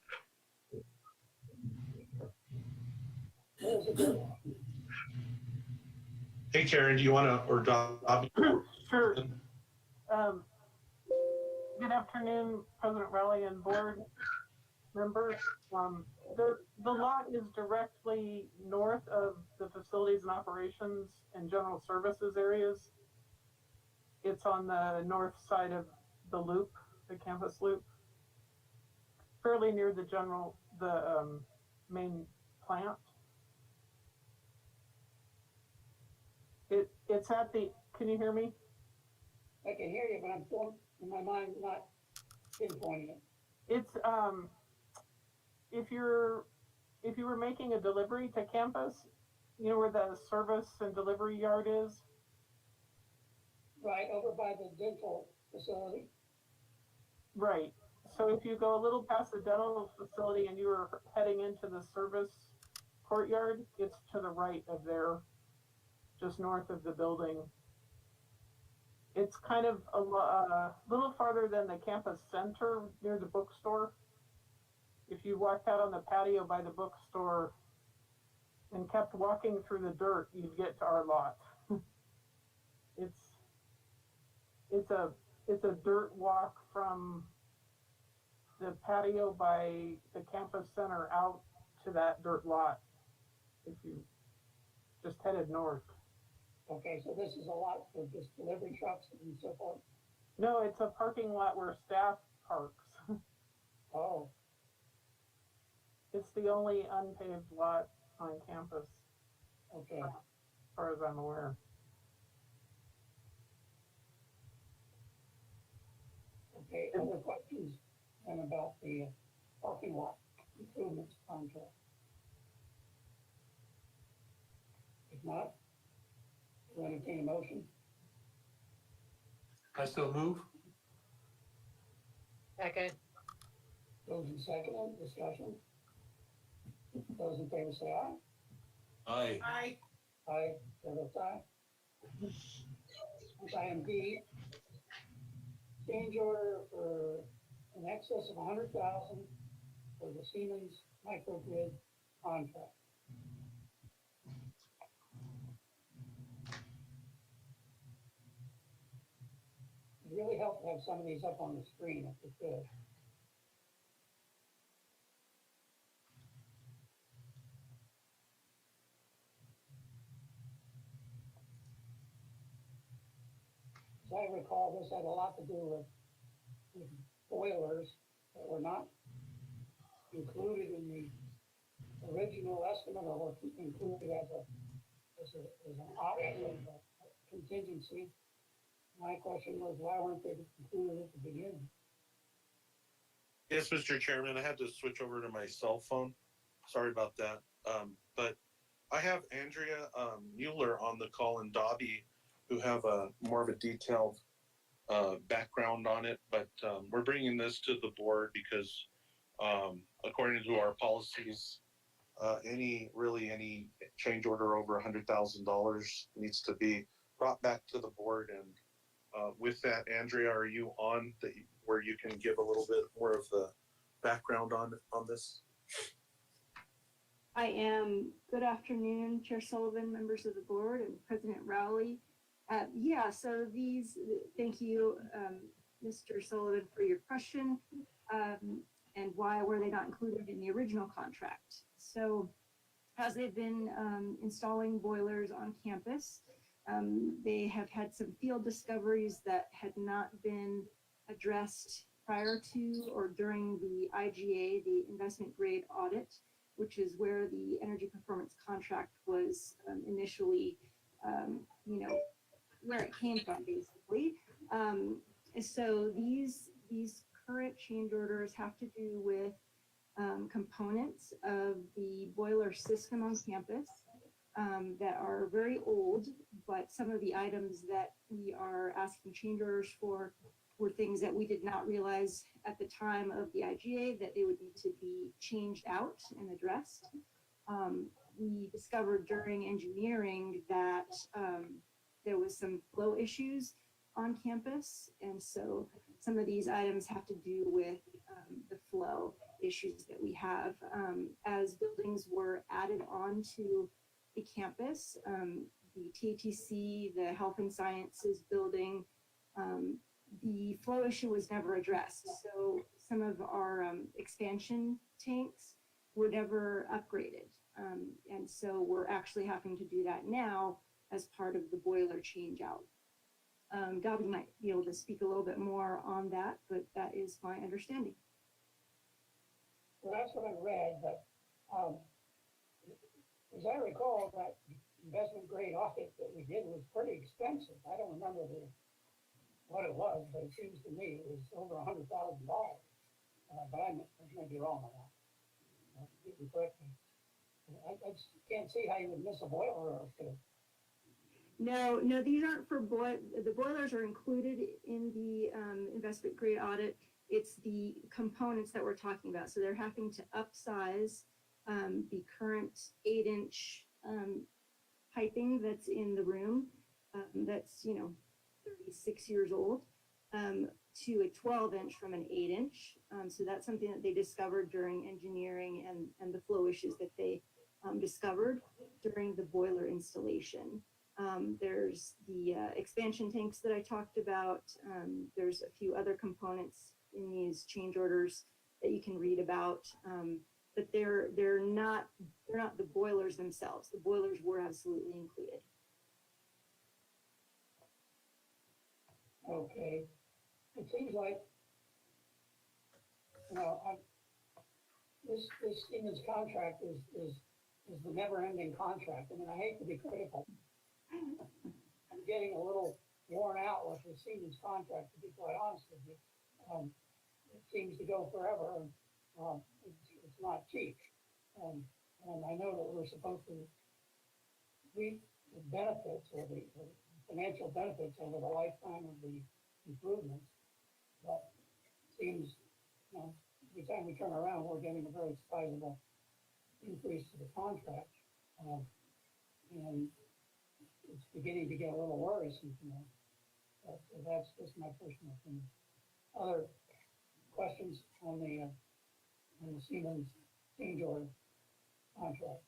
Where's the dirt lot? Hey, Karen, do you want to, or Dobby? Sure. Good afternoon, President Rowley and board members. The lot is directly north of the facilities and operations and general services areas. It's on the north side of the loop, the campus loop, fairly near the main plant. It's at the, can you hear me? I can hear you, but I'm still in my mind not pinpointing it. It's if you were making a delivery to campus, you know where the service and delivery yard is? Right, over by the dental facility. Right. So if you go a little past the dental facility and you were heading into the service courtyard, it's to the right of there, just north of the building. It's kind of a little farther than the campus center near the bookstore. If you walked out on the patio by the bookstore and kept walking through the dirt, you'd get to our lot. It's a dirt walk from the patio by the campus center out to that dirt lot if you just headed north. Okay, so this is a lot for just delivery trucks and so forth? No, it's a parking lot where staff parks. Oh. It's the only unpaved lot on campus. Okay. As far as I'm aware. Okay, other questions and about the parking lot improvements contract? If not, we'll entertain a motion. I still move. Second. Those in second, discussion. Those in favor say aye. Aye. Aye. Aye, chair votes aye. Item B, change order for in excess of $100,000 for the Siemens microgrid contract. It'd really help to have some of these up on the screen if we could. As I recall, this had a lot to do with boilers that were not included in the original estimate or were included as an option, a contingency. My question was, why weren't they included at the beginning? Yes, Mr. Chairman, I had to switch over to my cell phone. Sorry about that. But I have Andrea Mueller on the call and Dobby, who have a more of a detailed background on it. But we're bringing this to the board because according to our policies, any change order over $100,000 needs to be brought back to the board. And with that, Andrea, are you on where you can give a little bit more of the background on this? I am. Good afternoon, Chair Sullivan, members of the board, and President Rowley. So thank you, Mr. Sullivan, for your question. And why were they not included in the original contract? So as they've been installing boilers on campus, they have had some field discoveries that had not been addressed prior to or during the IGA, the investment grade audit, which is where the energy performance contract was initially, where it came from, basically. So these current change orders have to do with components of the boiler system on campus that are very old, but some of the items that we are asking change orders for were things that we did not realize at the time of the IGA that they would need to be changed out and addressed. We discovered during engineering that there was some flow issues on campus, and so some of these items have to do with the flow issues that we have. As buildings were added on to the campus, the TTC, the Health and Sciences building, the flow issue was never addressed. So some of our expansion tanks were never upgraded. And so we're actually having to do that now as part of the boiler change out. Dobby might be able to speak a little bit more on that, but that is my understanding. Well, that's what I read, but as I recall, that investment grade audit that we did was pretty expensive. I don't remember what it was, but it seems to me it was over $100,000. But I may be wrong on that. Get me correctly. I just can't see how you would miss a boiler or two. No, these aren't for the boilers are included in the investment grade audit. It's the components that we're talking about. So they're having to upsize the current 8-inch piping that's in the room that's 36 years old to a 12-inch from an 8-inch. So that's something that they discovered during engineering and the flow issues that they discovered during the boiler installation. There's the expansion tanks that I talked about. There's a few other components in these change orders that you can read about, but they're not the boilers themselves. The boilers were absolutely included. Okay. It seems like, this Siemens contract is the never-ending contract. I mean, I hate to be critical. I'm getting a little worn out with the Siemens contract, to be quite honest with you. It seems to go forever, and it's not cheap. And I know that we're supposed to reap the benefits or the financial benefits over the lifetime of the improvements, but it seems, every time we turn around, we're getting a very sizable increase to the contract. And it's beginning to get a little worrisome, but that's just my personal opinion. Other questions on the Siemens change order contract?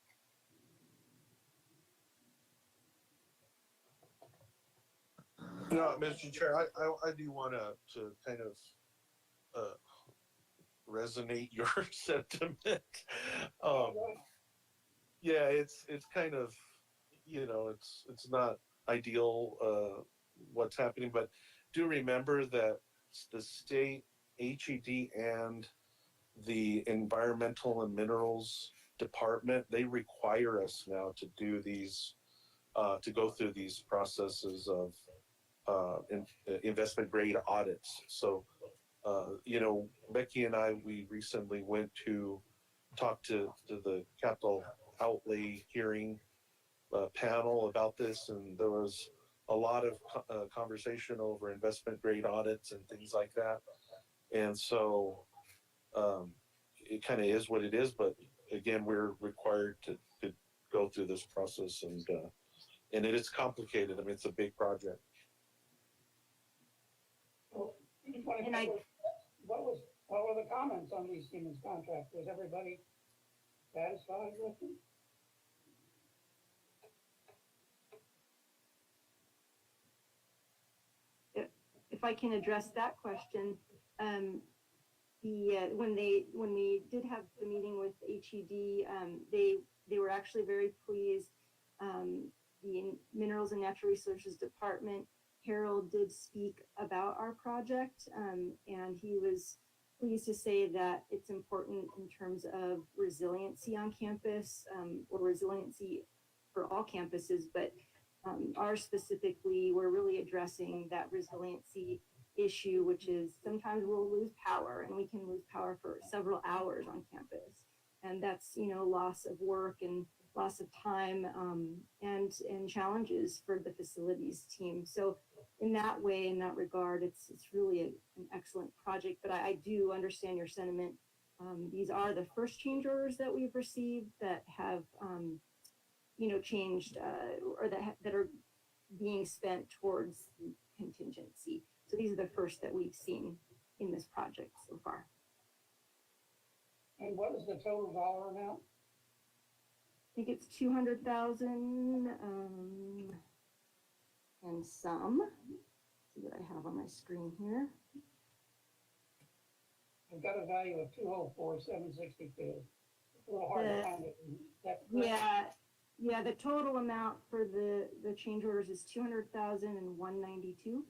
No, Mr. Chair, I do want to kind of resonate your sentiment. Yeah, it's kind of, it's not ideal what's happening, but do remember that the state HED and the Environmental and Minerals Department, they require us now to do these, to go through these processes of investment grade audits. So, Becky and I, we recently went to talk to the capital outlay hearing panel about this, and there was a lot of conversation over investment grade audits and things like that. And so it kind of is what it is, but again, we're required to go through this process, and it is complicated. I mean, it's a big project. And what were the comments on these Siemens contracts? Was everybody satisfied with them? if I can address that question, when we did have the meeting with HED, they were actually very pleased. The Minerals and Natural Resources Department, Harold did speak about our project, and he was pleased to say that it's important in terms of resiliency on campus, or resiliency for all campuses, but ours specifically, we're really addressing that resiliency issue, which is sometimes we'll lose power, and we can lose power for several hours on campus. And that's, loss of work and loss of time, and challenges for the facilities team. So in that way, in that regard, it's really an excellent project, but I do understand your sentiment. These are the first change orders that we've received that have, changed, or that are being spent towards contingency. So these are the first that we've seen in this project so far. And what is the total dollar amount? I think it's 200,000 and some. Let's see what I have on my screen here. I've got a value of 204,762. It's a little hard to find it. Yeah, the total amount for the change orders is 200,192.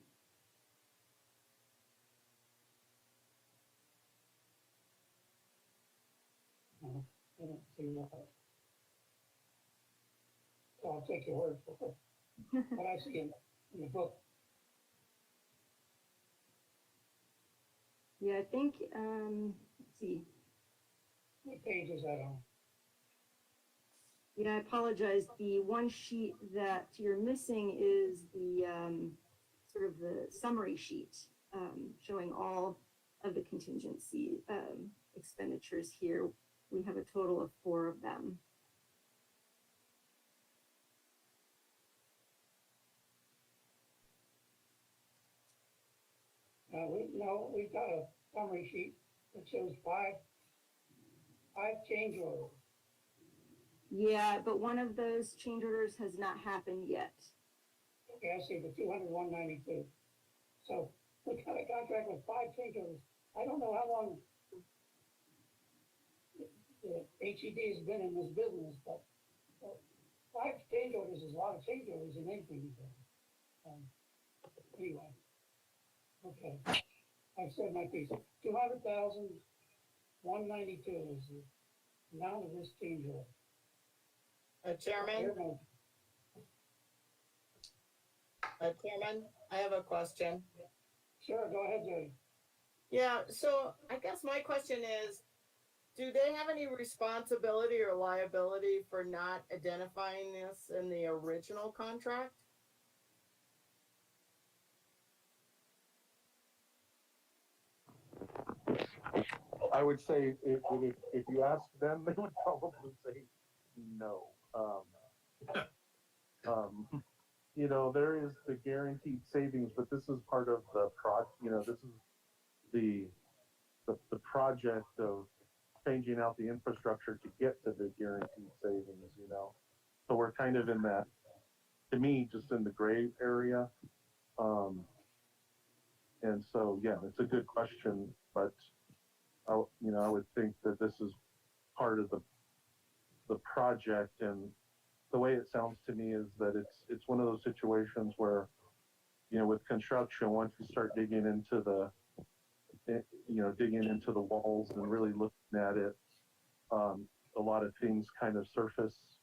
I don't see that. So I'll take your word for it. What I see in the book. Yeah, I think, let's see. What page is that on? Yeah, I apologize. The one sheet that you're missing is the sort of the summary sheet, showing all of the contingency expenditures here. We have a total of 4 of them. We've got a summary sheet that shows five change orders. Yeah, but one of those change orders has not happened yet. Okay, I see the 201.92. So we got a contract with 5 change orders. I don't know how long the HED has been in this business, but 5 change orders is a lot of change orders in anything. Anyway, okay. I've said my piece. 200,192 is the amount of this change order. Chairman, Chairman, I have a question. Sure, go ahead, Jody. Yeah, so I guess my question is, do they have any responsibility or liability for not identifying this in the original contract? I would say if you ask them, they would probably say no. There is the guaranteed savings, but this is part of the this is the project of changing out the infrastructure to get to the guaranteed savings, So we're kind of in that, to me, just in the gray area. And so, yeah, it's a good question, but I would think that this is part of the project, and the way it sounds to me is that it's one of those situations where, with construction, once you start digging into the walls and really looking at it, a lot of things kind of surface,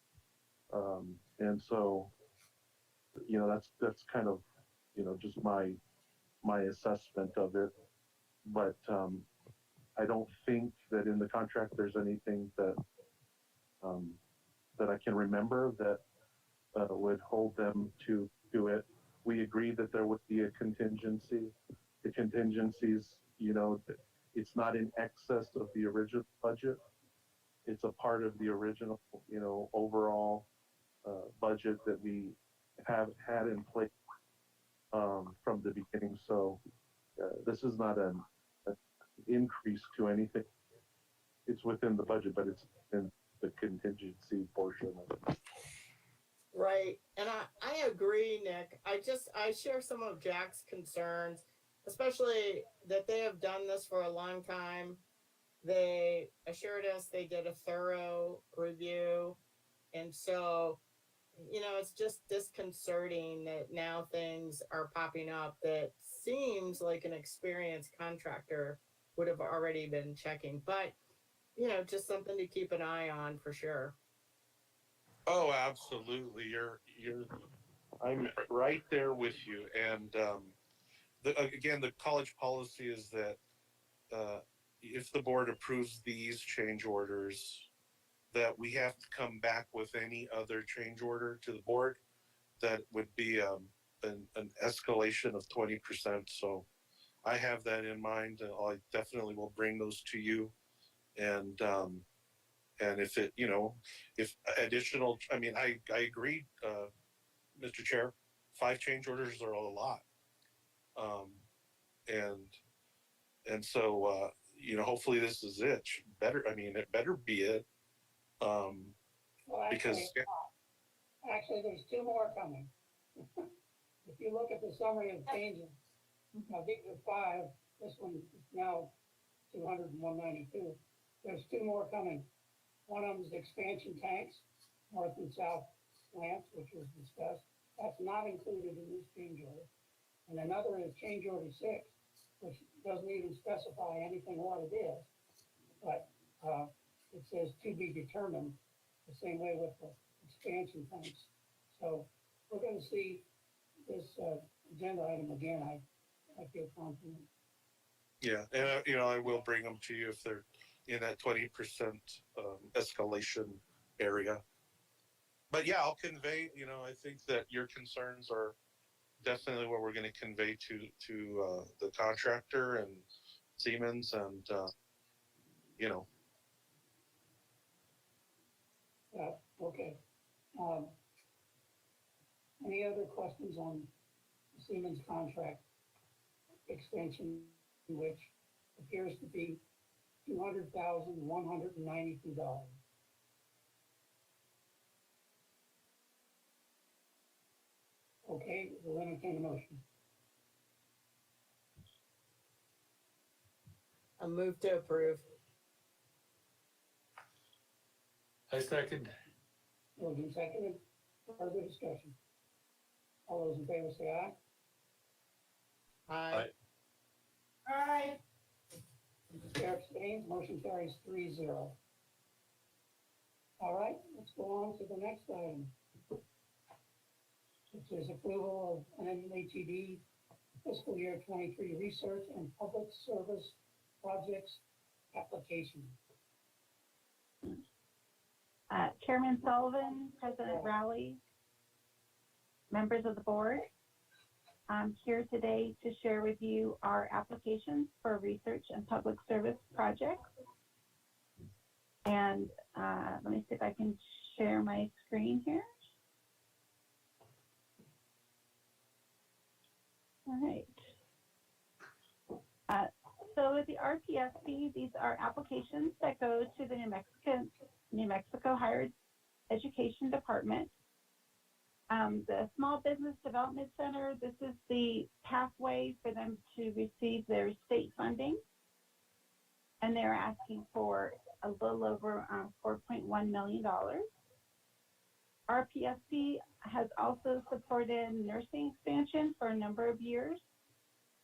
and so, that's kind of, just my assessment of it, but I don't think that in the contract there's anything that I can remember that would hold them to it. We agreed that there would be a contingency. The contingencies, it's not in excess of the original budget. It's a part of the original, overall budget that we have had in place from the beginning. So this is not an increase to anything. It's within the budget, but it's in the contingency portion of it. Right, and I agree, Nick. I share some of Jack's concerns, especially that they have done this for a long time. They assured us they did a thorough review. And so, it's just disconcerting that now things are popping up that seems like an experienced contractor would have already been checking. But, just something to keep an eye on for sure. Oh, absolutely. I'm right there with you. And again, the college policy is that if the board approves these change orders, that we have to come back with any other change order to the board that would be an escalation of 20%. So I have that in mind. I definitely will bring those to you. And if it, if additional, I agree, Mr. Chair, 5 change orders are a lot. And so, hopefully this is it. It better be it. Well, actually, there's 2 more coming. If you look at the summary of changes, now these are 5, this one is now 200 and 192. There's 2 more coming. One of them is expansion tanks, north and south lamps, which was discussed. That's not included in this change order. And another is change order 6, which doesn't even specify anything what it is, but it says to be determined, the same way with the expansion tanks. So we're going to see this agenda item again. I feel confident. Yeah, and I will bring them to you if they're in that 20% escalation area. But yeah, I'll convey. I think that your concerns are definitely what we're going to convey to the contractor and Siemens, and Okay. Any other questions on the Siemens contract extension, which appears to be $200,192? Okay, we'll entertain a motion. A move to approve. I second. Moved and seconded. Further discussion. All those in favor say aye. Aye. Aye. Chair abstains, motion carries 3-0. All right, let's go on to the next item, which is approval of an MHED fiscal year 23 research and public service projects application. Chairman Sullivan, President Rowley, members of the board, I'm here today to share with you our applications for research and public service projects. And let me see if I can share my screen here. All right. So with the RPSP, these are applications that go to the New Mexico Higher Education Department. The Small Business Development Center, this is the pathway for them to receive their state funding. And they're asking for a little over $4.1 million. RPSP has also supported nursing expansion for a number of years.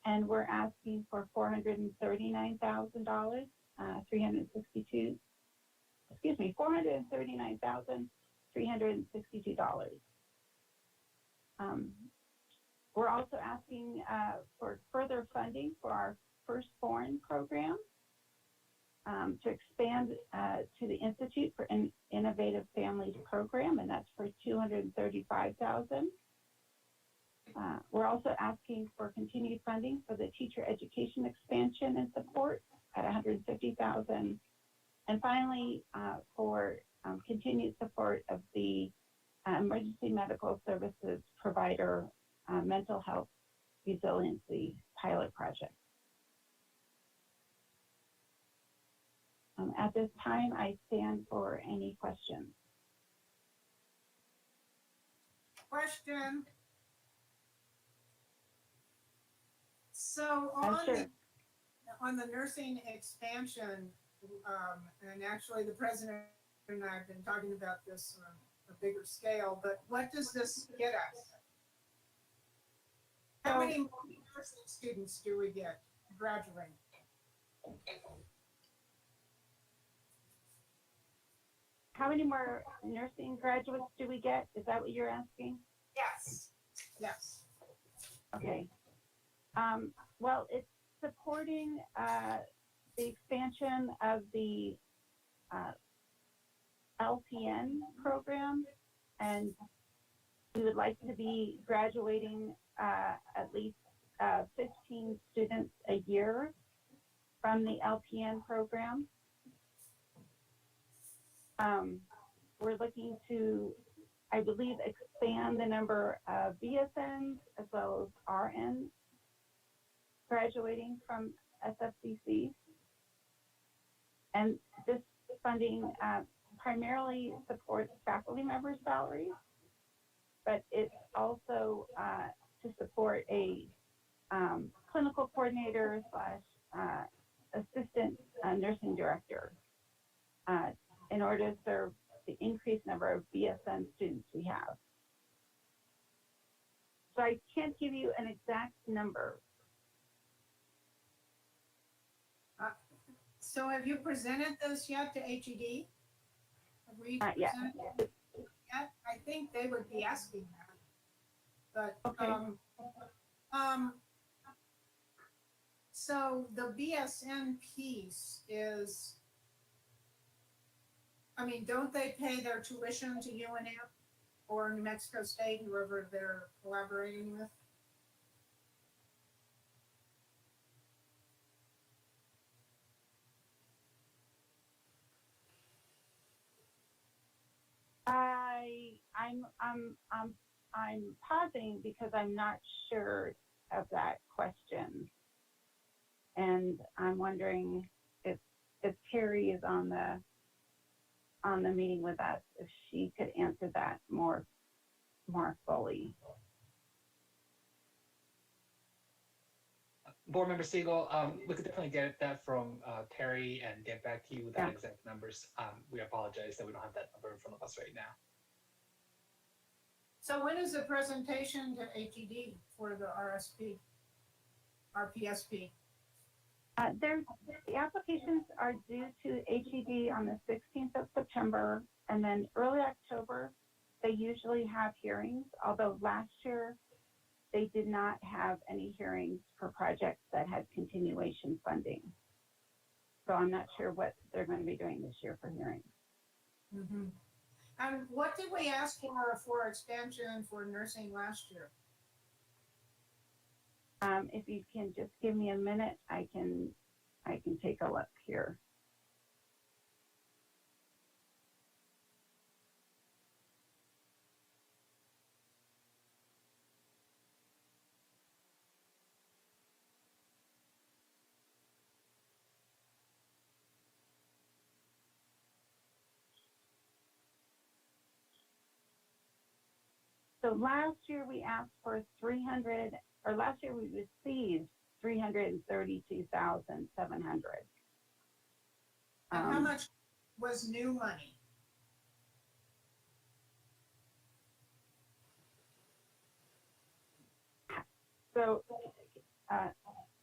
And we're asking for $439,000, $439,362. We're also asking for further funding for our Firstborn program to expand to the Institute for Innovative Families program, and that's for $235,000. We're also asking for continued funding for the teacher education expansion and support at $150,000. And finally, for continued support of the emergency medical services provider mental health resiliency pilot project. At this time, I stand for any questions. Question. So Sure. on the nursing expansion, and actually the president and I have been talking about this on a bigger scale, but what does this get us? How many more nursing students do we get graduating? How many more nursing graduates do we get? Is that what you're asking? Yes. Yes. Okay. Well, it's supporting the expansion of the LPN program, and we would like to be graduating at least 15 students a year from the LPN program. We're looking to, I believe, expand the number of BSNs as well as RNs graduating from SFCC. And this funding primarily supports faculty members' salaries, but it's also to support a clinical coordinator / assistant nursing director in order to serve the increased number of BSN students we have. So I can't give you an exact number. So have you presented this yet to HED? Have we Not yet. presented it yet? I think they would be asking that. But, Okay. So the BSN piece is, I mean, don't they pay their tuition to UNM or New Mexico State, whoever they're collaborating with? I'm pausing because I'm not sure of that question, and I'm wondering if Carrie is on the meeting with us, if she could answer that more fully. Board Member Siegel, we could definitely get that from Terry and get back to you with that exact numbers. We apologize that we don't have that number in front of us right now. So when is the presentation to HED for the RPSP? The applications are due to HED on the 16th of September, and then early October, they usually have hearings, although last year they did not have any hearings for projects that had continuation funding. So I'm not sure what they're going to be doing this year for hearings. Mm-hmm. And what did we ask for expansion for nursing last year? If you can just give me a minute, I can take a look here. So last year we asked for 300, or last year we received 332,700. And how much was new money? So,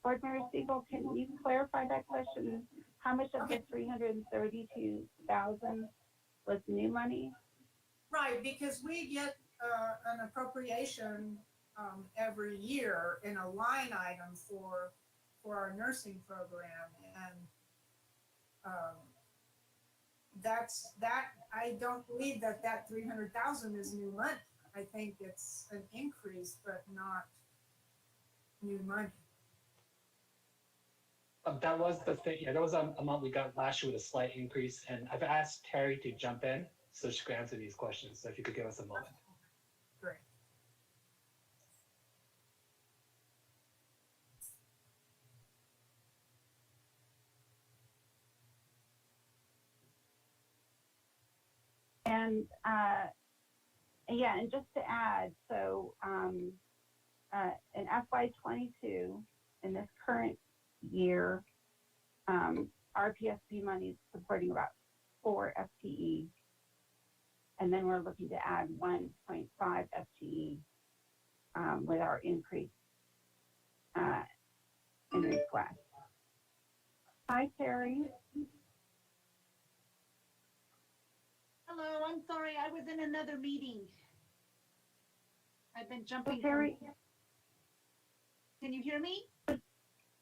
Board Member Siegel, can you clarify that question? How much of the 332,000 was new money? Right, because we get an appropriation every year in a line item for our nursing program, and I don't believe that 300,000 is new money. I think it's an increase, but not new money. That was the thing. Yeah, that was an amount we got last year with a slight increase, and I've asked Terry to jump in so she could answer these questions. So if you could give us a moment. Great. And yeah, and just to add, so in FY22, in this current year, RPSP money is supporting about 4 FTE. And then we're looking to add 1.5 FTE with our increase in request. Hi, Terry. Hello, I'm sorry, I was in another meeting. I've been jumping. Terry. Can you hear me?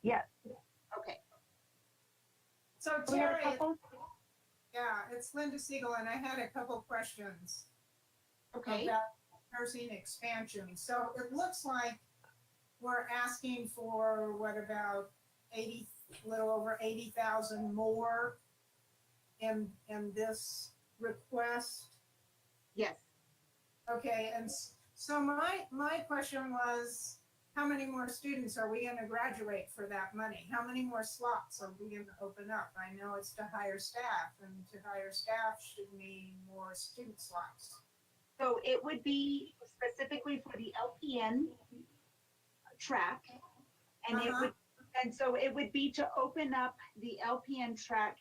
Yes. Okay. So We have a Terry, couple? yeah, it's Linda Siegel, and I had a couple questions. Okay. About nursing expansion. So it looks like we're asking for what, about little over 80,000 more in this request? Yes. Okay, and so my question was, how many more students are we going to graduate for that money? How many more slots are we going to open up? I know it's to hire staff, and to hire staff should mean more student slots. So it would be specifically for the LPN track, and so it would be to open up the LPN track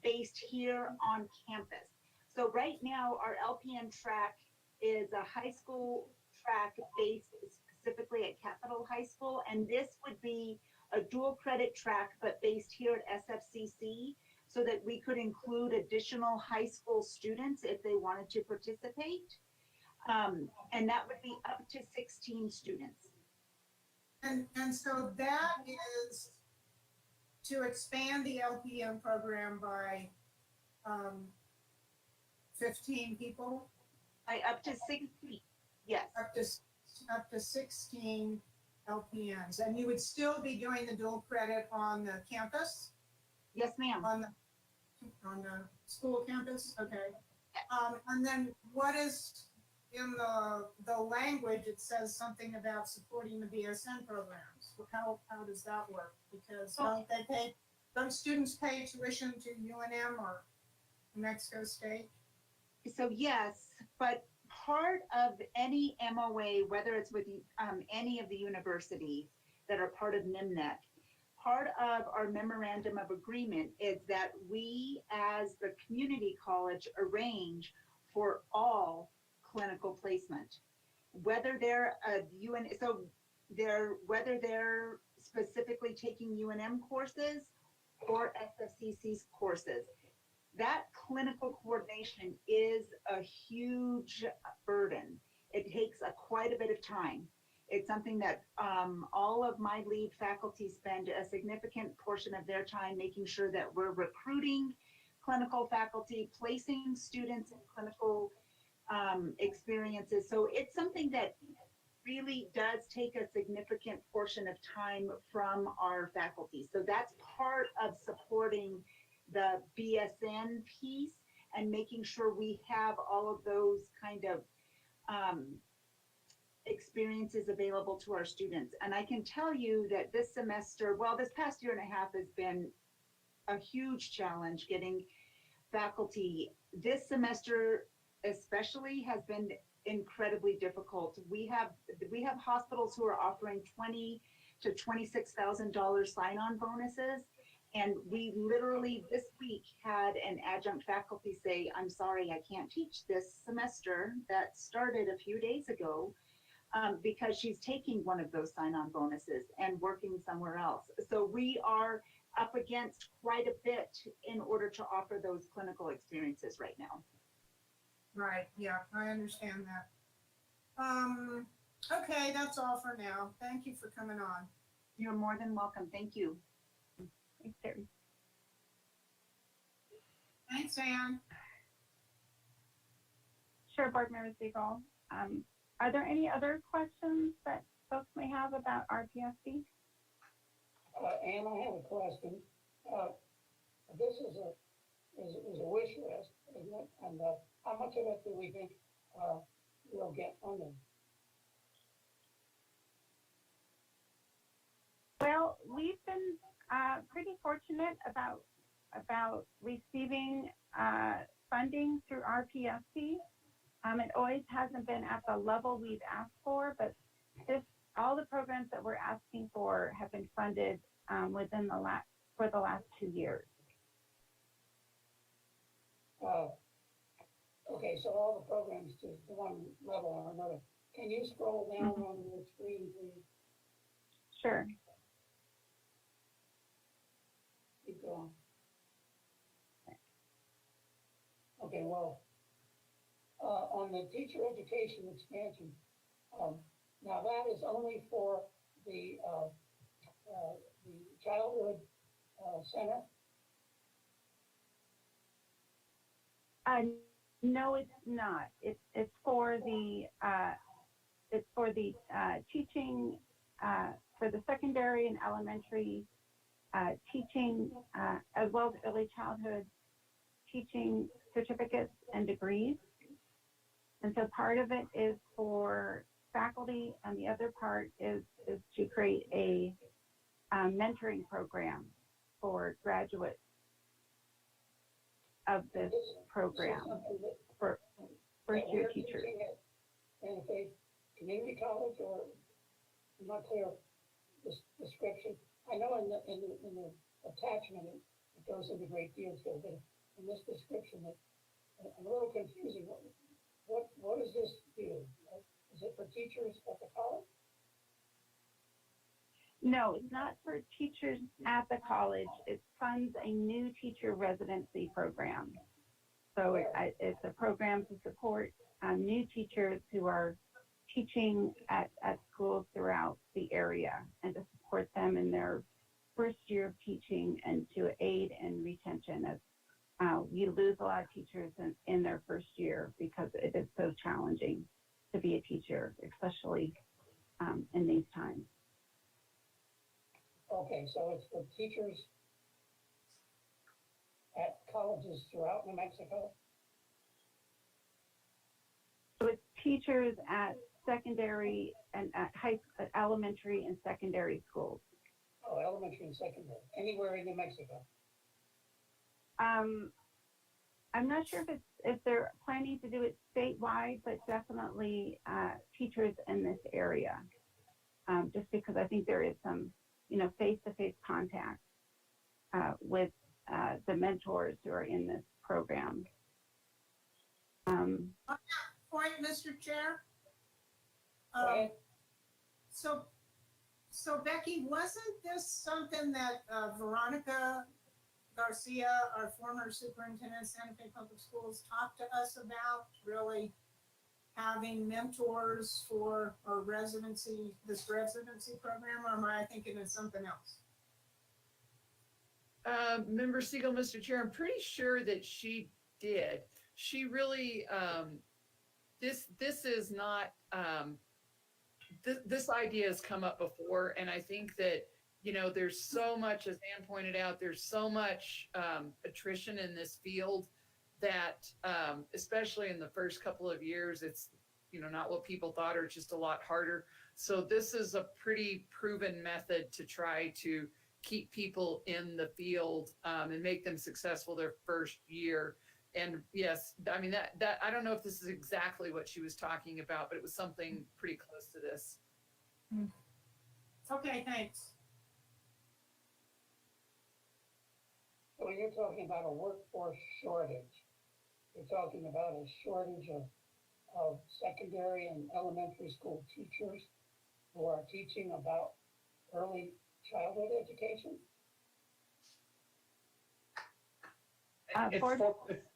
based here on campus. So right now, our LPN track is a high school track based specifically at Capitol High School, and this would be a dual credit track, but based here at SFCC, so that we could include additional high school students if they wanted to participate. And that would be up to 16 students. And so that is to expand the LPN program by 15 people? By up to 16, yes. Up to 16 LPNs. And you would still be doing the dual credit on the campus? Yes, ma'am. On the school campus? Okay. And then what is in the language? It says something about supporting the BSN programs. How does that work? Because don't students pay tuition to UNM or New Mexico State? So yes, but part of any MOA, whether it's with any of the universities that are part of NIMNET, part of our memorandum of agreement is that we, as the community college, arrange for all clinical placement, whether they're whether they're specifically taking UNM courses or SFCC's courses. That clinical coordination is a huge burden. It takes quite a bit of time. It's something that all of my lead faculty spend a significant portion of their time making sure that we're recruiting clinical faculty, placing students in clinical experiences. So it's something that really does take a significant portion of time from our faculty. So that's part of supporting the BSN piece and making sure we have all of those kind of experiences available to our students. And I can tell you that this semester, well, this past year and a half has been a huge challenge getting faculty. This semester especially has been incredibly difficult. We have hospitals who are offering $20,000 to $26,000 sign-on bonuses. And we literally this week had an adjunct faculty say, I'm sorry, I can't teach this semester that started a few days ago because she's taking one of those sign-on bonuses and working somewhere else. So we are up against quite a bit in order to offer those clinical experiences right now. Right, yeah, I understand that. Okay, that's all for now. Thank you for coming on. You're more than welcome. Thank you. Thanks, Terry. Thanks, Anne. Sure, Board Member Siegel. Are there any other questions that folks may have about RPSC? Anne, I have a question. This is a wish list, isn't it? And how much of it do we think we'll get funded? Well, we've been pretty fortunate about receiving funding through RPSC. It always hasn't been at the level we've asked for, but this all the programs that we're asking for have been funded within for the last 2 years. Okay, so all the programs to one level or another. Can you scroll down on the screen, please? Sure. Keep going. Okay, well, on the teacher education expansion, now that is only for the childhood center. No, it's not. It's for the teaching for the secondary and elementary teaching as well as early childhood teaching certificates and degrees. And so part of it is for faculty, and the other part is to create a mentoring program for graduates of this program for first-year teachers. And if a community college, or I'm not clear this description. I know in the attachment it goes into great detail, but in this description I'm a little confusing. What does this do? Is it for teachers at the college? No, it's not for teachers at the college. It funds a new teacher residency program. So it's a program to support new teachers who are teaching at schools throughout the area, and to support them in their first year of teaching and to aid in retention, as we lose a lot of teachers in their first year because it is so challenging to be a teacher, especially in these times. Okay, so it's for teachers at colleges throughout New Mexico? So it's teachers at secondary and at elementary and secondary schools. Oh, elementary and secondary, anywhere in New Mexico? I'm not sure if they're planning to do it statewide, but definitely teachers in this area, just because I think there is some, face-to-face contact with the mentors who are in this program. On that point, Mr. Chair. So Becky, wasn't this something that Veronica Garcia, our former superintendent of Santa Fe Public Schools, talked to us about, really having mentors for our this residency program, or am I thinking of something else? Member Siegel, Mr. Chair, I'm pretty sure that she did. She really, this is not, this idea has come up before, and I think that, there's so much, as Ann pointed out, there's so much attrition in this field that, especially in the first couple of years, it's, not what people thought, or just a lot harder. So this is a pretty proven method to try to keep people in the field and make them successful their first year. And yes, I mean, that I don't know if this is exactly what she was talking about, but it was something pretty close to this. Okay, thanks. So when you're talking about a workforce shortage, you're talking about a shortage of secondary and elementary school teachers who are teaching about early childhood education?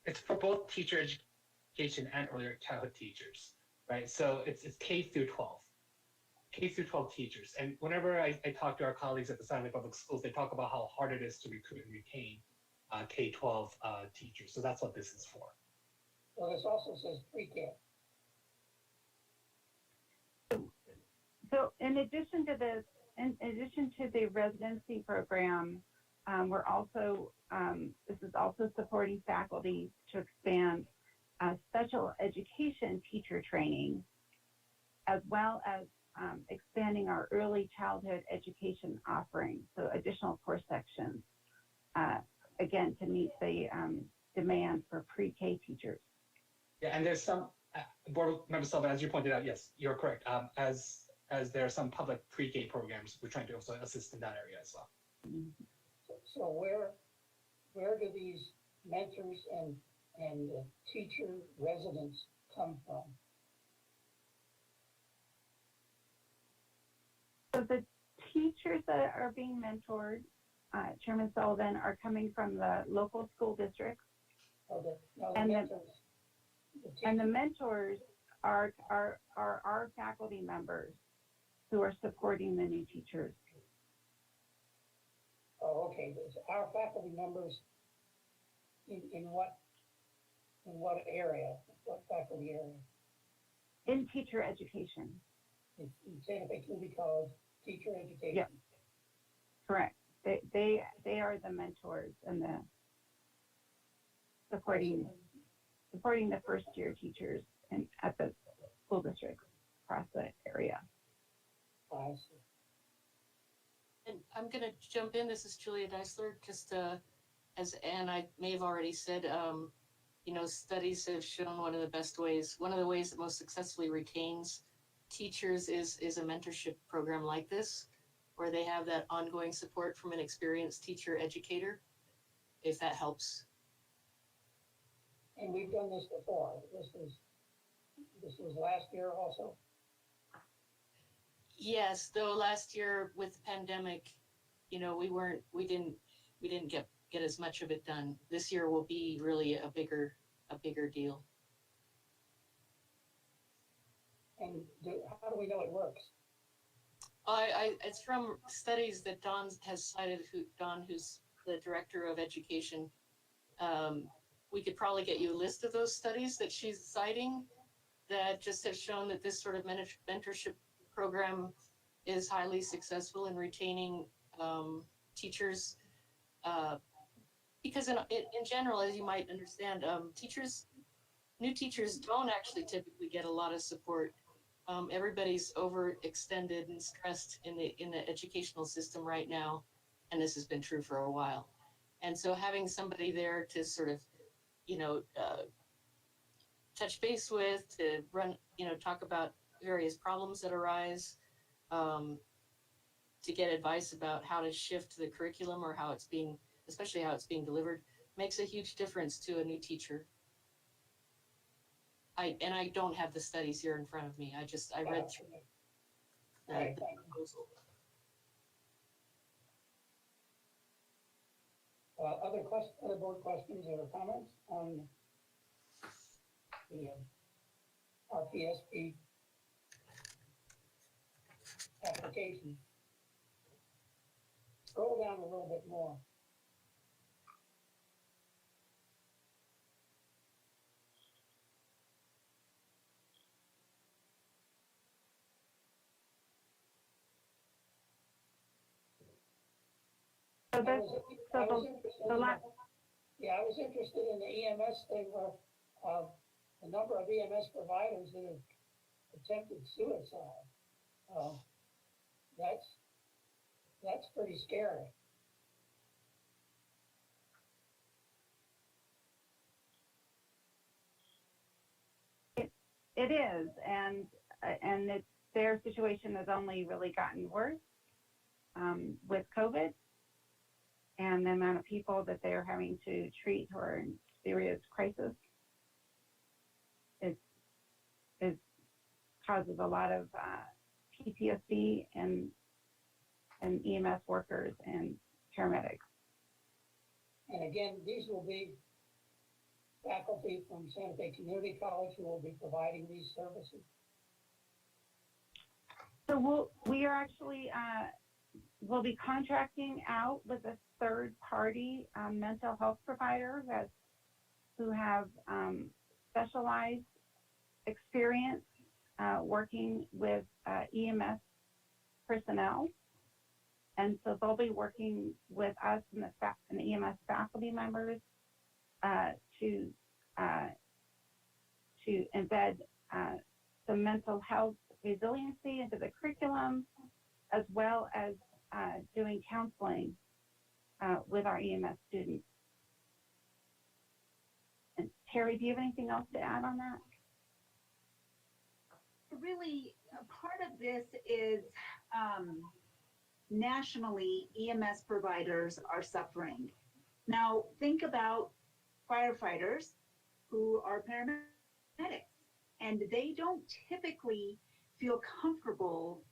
It's for both teacher education and earlier childhood teachers, right? So it's K through 12. K through 12 teachers. And whenever I talk to our colleagues at the Santa Fe Public Schools, they talk about how hard it is to recruit and retain K-12 teachers. So that's what this is for. Well, this also says pre-K. So in addition to this, in addition to the residency program, we're also, this is also supporting faculty to expand special education teacher training, as well as expanding our early childhood education offerings, so additional course sections, again, to meet the demand for pre-K teachers. Yeah, and there's some, Board Member Sullivan, as you pointed out, yes, you're correct. As as there are some public pre-K programs. We're trying to also assist in that area as well. So where do these mentors and teacher residents come from? So the teachers that are being mentored, Chairman Sullivan, are coming from the local school districts. And the mentors are our faculty members who are supporting the new teachers. Oh, okay. Our faculty members in what area? What faculty area? In teacher education. In Santa Fe Community College, teacher education. Yep. Correct. They are the mentors and the supporting the first year teachers and at the school districts across the area. I see. And I'm going to jump in. This is Julia Deisler. Just as Anne, I may have already said, studies have shown one of the ways that most successfully retains teachers is a mentorship program like this, where they have that ongoing support from an experienced teacher educator, if that helps. And we've done this before. This was last year also. Yes, though last year with the pandemic, we didn't get as much of it done. This year will be really a bigger deal. And how do we know it works? It's from studies that Don has cited. Don, who's the director of education, we could probably get you a list of those studies that she's citing that just have shown that this sort of mentorship program is highly successful in retaining teachers. Because in general, as you might understand, new teachers don't actually typically get a lot of support. Everybody's overextended and stressed in the educational system right now, and this has been true for a while. And so having somebody there to sort of, touch base with, to run, talk about various problems that arise, to get advice about how to shift the curriculum or especially how it's being delivered, makes a huge difference to a new teacher. I don't have the studies here in front of me. I read through the proposal. Other board questions or comments on the RPSP application? Scroll down a little bit more. I was interested in the EMS thing where the number of EMS providers that have attempted suicide. That's pretty scary. It is, and their situation has only really gotten worse with COVID and the amount of people that they are having to treat who are in serious crisis. It causes a lot of PTSD and EMS workers and paramedics. And again, these will be faculty from Santa Fe Community College who will be providing these services. So we are actually we'll be contracting out with a third-party mental health provider who have specialized experience working with EMS personnel. And so they'll be working with us and the EMS faculty members to embed some mental health resiliency into the curriculum, as well as doing counseling with our EMS students. And Terry, do you have anything else to add on that? really, part of this is nationally, EMS providers are suffering. Now, think about firefighters who are paramedics, and they don't typically feel comfortable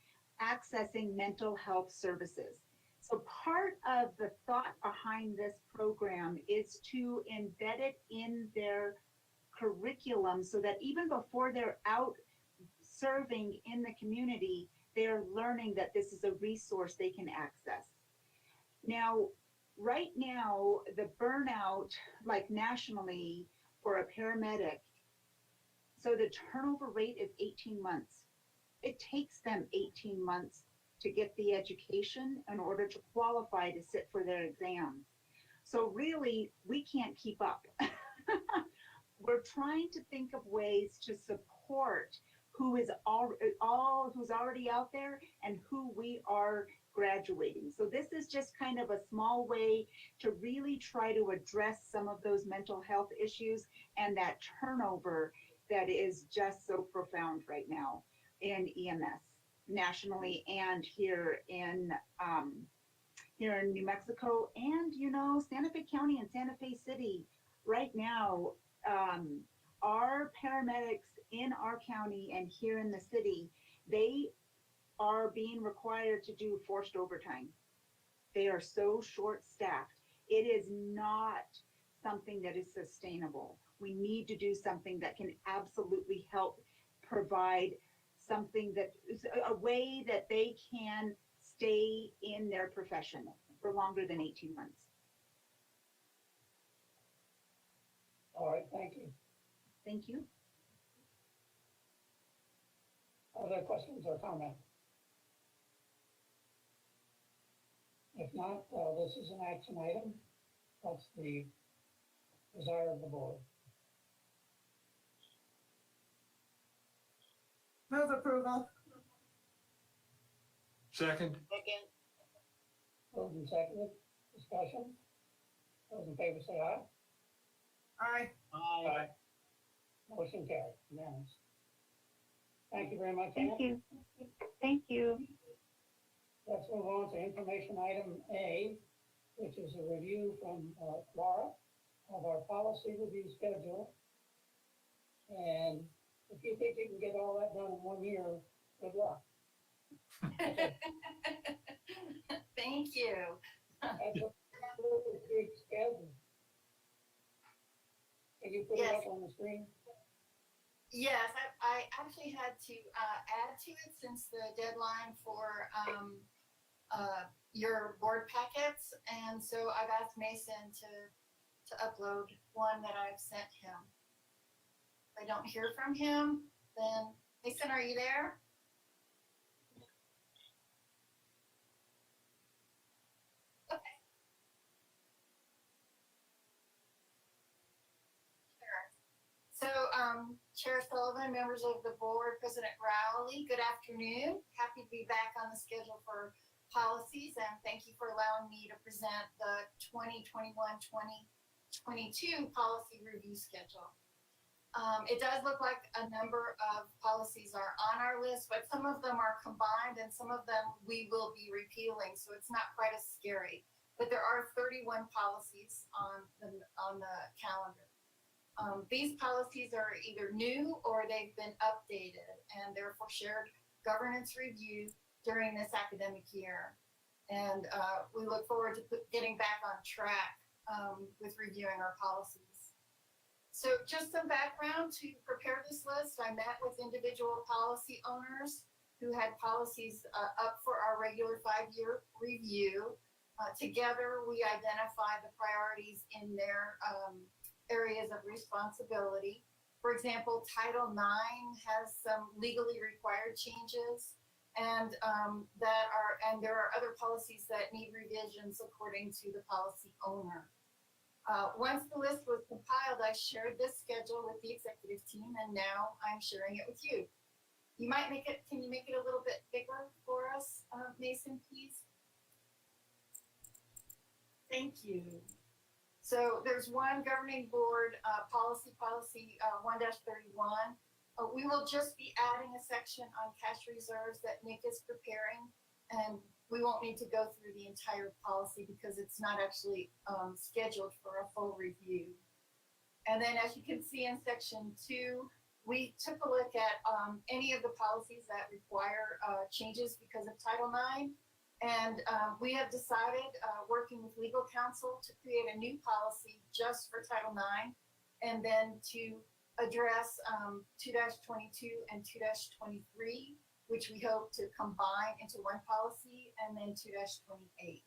accessing mental health services. So part of the thought behind this program is to embed it in their curriculum so that even before they're out serving in the community, they're learning that this is a resource they can access. Now, right now, the burnout, like nationally for a paramedic, so the turnover rate is 18 months. It takes them 18 months to get the education in order to qualify to sit for their exams. So really, we can't keep up. We're trying to think of ways to support who is who's already out there and who we are graduating. So this is just kind of a small way to really try to address some of those mental health issues and that turnover that is just so profound right now in EMS nationally and here in New Mexico and, you know, Santa Fe County and Santa Fe City right now. Our paramedics in our county and here in the city, they are being required to do forced overtime. They are so short-staffed. It is not something that is sustainable. We need to do something that can absolutely help provide something that is a way that they can stay in their profession for longer than 18 months. All right, thank you. Thank you. Other questions or comments? If not, this is an action item. What's the desire of the board? Move approval. Second? Second. Moved and seconded, discussion. Those in favor say aye. Aye. Aye. Motion carried, unanimous. Thank you very much, Thank Ann. you. Thank you. Let's move on to information item A, which is a review from Laura of our policy review schedule. And if you think you can get all that done in 1 year, good luck. Thank you. That's a really big schedule. Can you put it Yes. up on the screen? Yes, I actually had to add to it since the deadline for your board packets. And so I've asked Mason to upload one that I've sent him. If I don't hear from him, then Mason, are you there? Okay. Sure. So, Chair Sullivan, members of the board, President Rowley, good afternoon. Happy to be back on the schedule for policies, and thank you for allowing me to present the 2021-2022 policy review schedule. It does look like a number of policies are on our list, but some of them are combined and some of them we will be repealing, so it's not quite as scary. But there are 31 policies on the calendar. These policies are either new or they've been updated and they're for shared governance review during this academic year. And we look forward to getting back on track with reviewing our policies. So just some background to prepare this list. I met with individual policy owners who had policies up for our regular 5-year review. Together, we identified the priorities in their areas of responsibility. For example, Title IX has some legally required changes, and there are other policies that need revisions according to the policy owner. Once the list was compiled, I shared this schedule with the executive team, and now I'm sharing it with you. You might can you make it a little bit bigger for us, Mason, please? Thank you. So there's one governing board policy 1-31. we will just be adding a section on cash reserves that Nick is preparing, and we won't need to go through the entire policy because it's not actually scheduled for a full review. And then as you can see in section 2, we took a look at any of the policies that require changes because of Title IX. And we have decided, working with legal counsel, to create a new policy just for Title IX, and then to address 2-22 and 2-23, which we hope to combine into one policy, and then 2-28.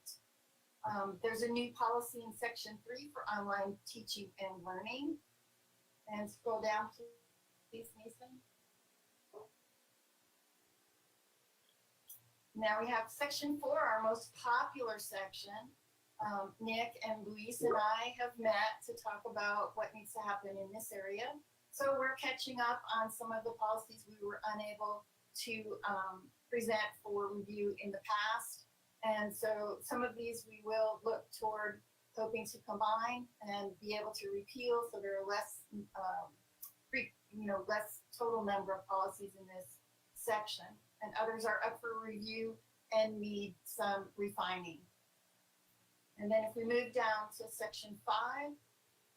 There's a new policy in section 3 for online teaching and learning. And scroll down, please, Mason. Now we have section 4, our most popular section. Nick and Luis and I have met to talk about what needs to happen in this area. So we're catching up on some of the policies we were unable to present for review in the past. And so some of these we will look toward hoping to combine and be able to repeal, so there are less, less total number of policies in this section. And others are up for review and need some refining. And then if we move down to section 5,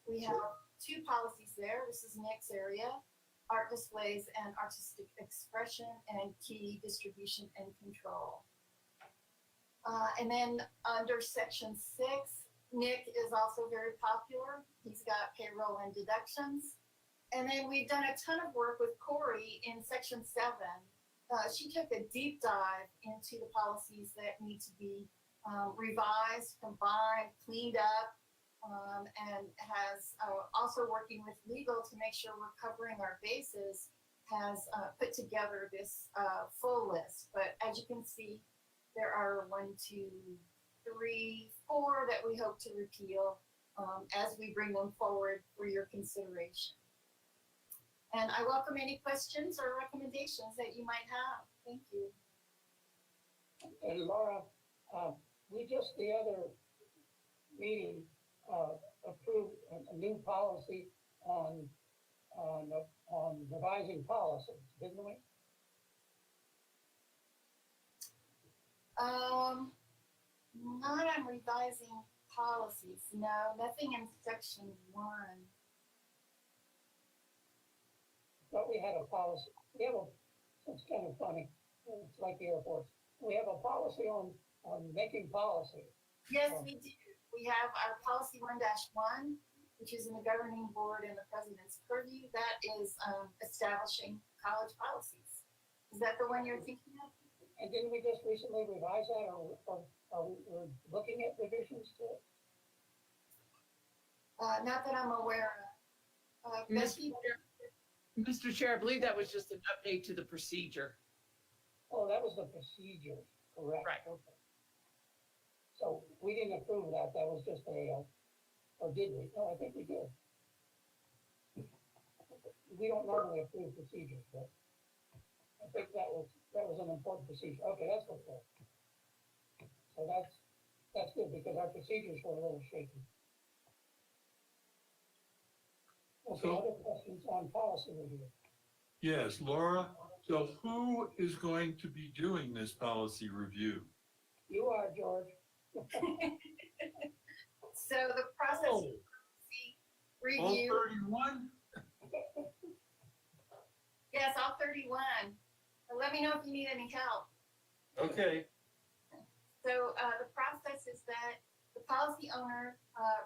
we have 2 policies there. This is Nick's area: art displays and artistic expression, and key distribution and control. And then under section 6, Nick is also very popular. He's got payroll and deductions. And then we've done a ton of work with Corey in section 7. She took a deep dive into the policies that need to be revised, combined, cleaned up, and has also, working with legal to make sure we're covering our bases, has put together this full list. But as you can see, there are 1, 2, 3, 4 that we hope to repeal as we bring them forward for your consideration. And I welcome any questions or recommendations that you might have. Thank you. And Laura, we just the other meeting approved a new policy on revising policies, didn't we? Not on revising policies. No, nothing in section 1. But we had a policy. It's kind of funny. It's like the Air Force. We have a policy on making policy. Yes, we do. We have our policy 1-1, which is in the governing board and the president's purview. That is establishing college policies. Is that the one you're thinking of? And didn't we just recently revise that, or are we looking at revisions to it? Not that I'm aware of. Mr. Chair, I believe that was just an update to the procedure. Oh, that was the procedure, correct? Right. Okay. So we didn't approve that. That was just or did we? No, I think we did. We don't normally approve procedures, but I think that was an important procedure. Okay, that's what's there. So that's good, because our procedures were a little shaky. Okay, other questions on policy review? Yes, Laura, so who is going to be doing this policy review? You are, George. So the process Oh. review. All 31? Yes, all 31. Let me know if you need any help. Okay. So the process is that the policy owner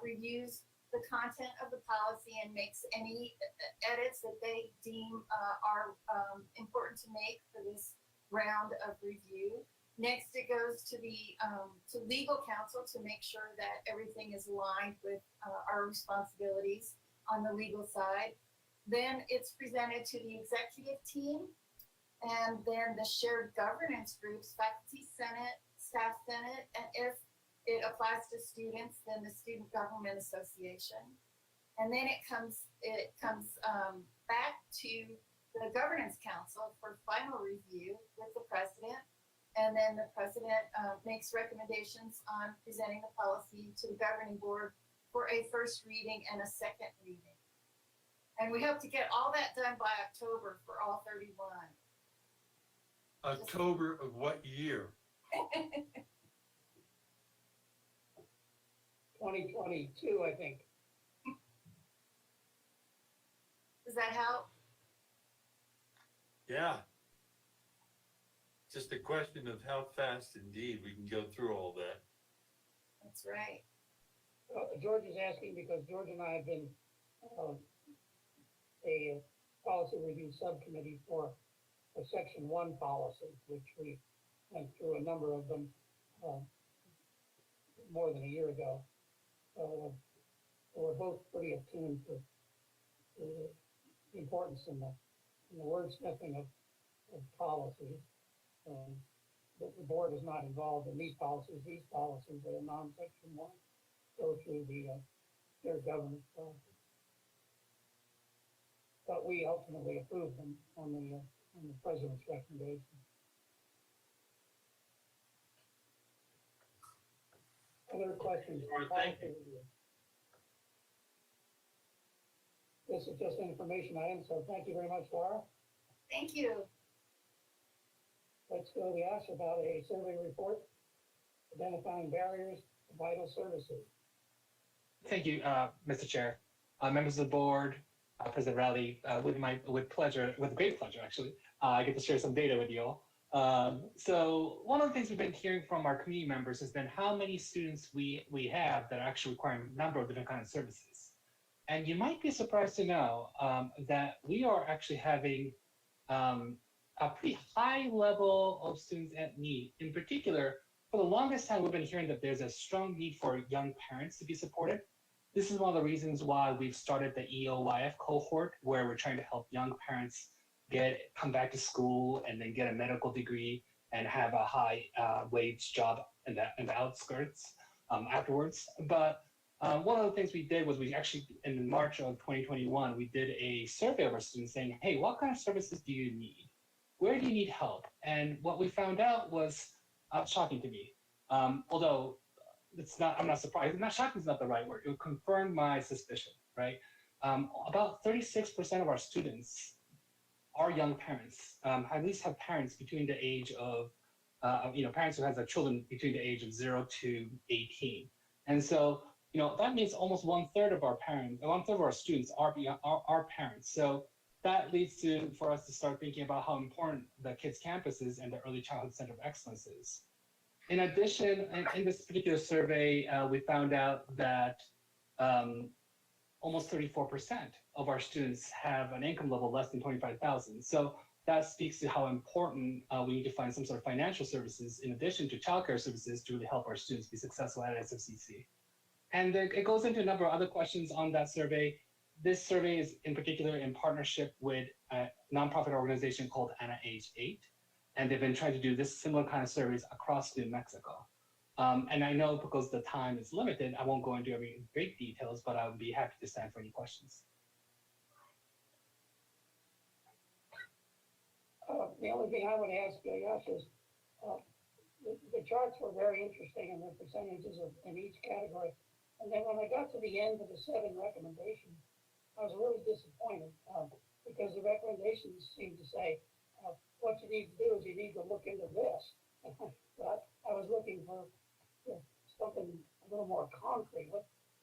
reviews the content of the policy and makes any edits that they deem are important to make for this round of review. Next, it goes to the to legal counsel to make sure that everything is aligned with our responsibilities on the legal side. Then it's presented to the executive team, and then the shared governance groups, faculty senate, staff senate, and if it applies to students, then the Student Government Association. And then it comes back to the Governance Council for final review with the president. And then the president makes recommendations on presenting the policy to the governing board for a first reading and a second reading. And we hope to get all that done by October for all 31. October of what year? 2022, I think. Does that help? Yeah. Just a question of how fast indeed we can go through all that. That's right. George is asking because George and I have been a policy review subcommittee for Section 1 policy, which we went through a number of them more than a year ago. So we're both pretty attuned to the importance in the wordsmithing of policies. The board is not involved in these policies. These policies that are non-Section 1 go through the shared governance process. But we ultimately approve them on the president's recommendation. Other questions? Thank you. This is just information item, so thank you very much, Laura. Thank you. Let's go to the ask about a survey report identifying barriers to vital services. Thank you, Mr. Chair. Members of the board, President Rowley, with great pleasure, actually, I get to share some data with you all. So one of the things we've been hearing from our community members has been how many students we have that are actually requiring a number of different kinds of services. And you might be surprised to know that we are actually having a pretty high level of students at need. In particular, for the longest time, we've been hearing that there's a strong need for young parents to be supported. This is one of the reasons why we've started the EOYF cohort, where we're trying to help young parents come back to school and then get a medical degree and have a high wage job in the outskirts afterwards. But one of the things we did was we actually, in March of 2021, we did a survey of our students saying, hey, what kind of services do you need? Where do you need help? And what we found out was shocking to me. Although I'm not surprised. Not shocking is not the right word. It confirmed my suspicion, right? About 36% of our students are young parents, at least have parents between the age of, parents who have their children between the age of 0 to 18. And so, that means almost 1/3 of our parents, 1/3 of our students are parents. So that leads for us to start thinking about how important the kids' campus is and the Early Childhood Center of Excellence is. In addition, in this particular survey, we found out that almost 34% of our students have an income level less than $25,000. So that speaks to how important we need to find some sort of financial services in addition to childcare services to really help our students be successful at SFCC. And it goes into a number of other questions on that survey. This survey is in particular in partnership with a nonprofit organization called Anna Age 8. And they've been trying to do this similar kind of surveys across New Mexico. And I know because the time is limited, I won't go into every great details, but I would be happy to stand for any questions. The only thing I would ask Yash is, the charts were very interesting and the percentages in each category. And then when I got to the end of the 7 recommendations, I was really disappointed because the recommendations seemed to say, what you need to do is you need to look into this. But I was looking for something a little more concrete.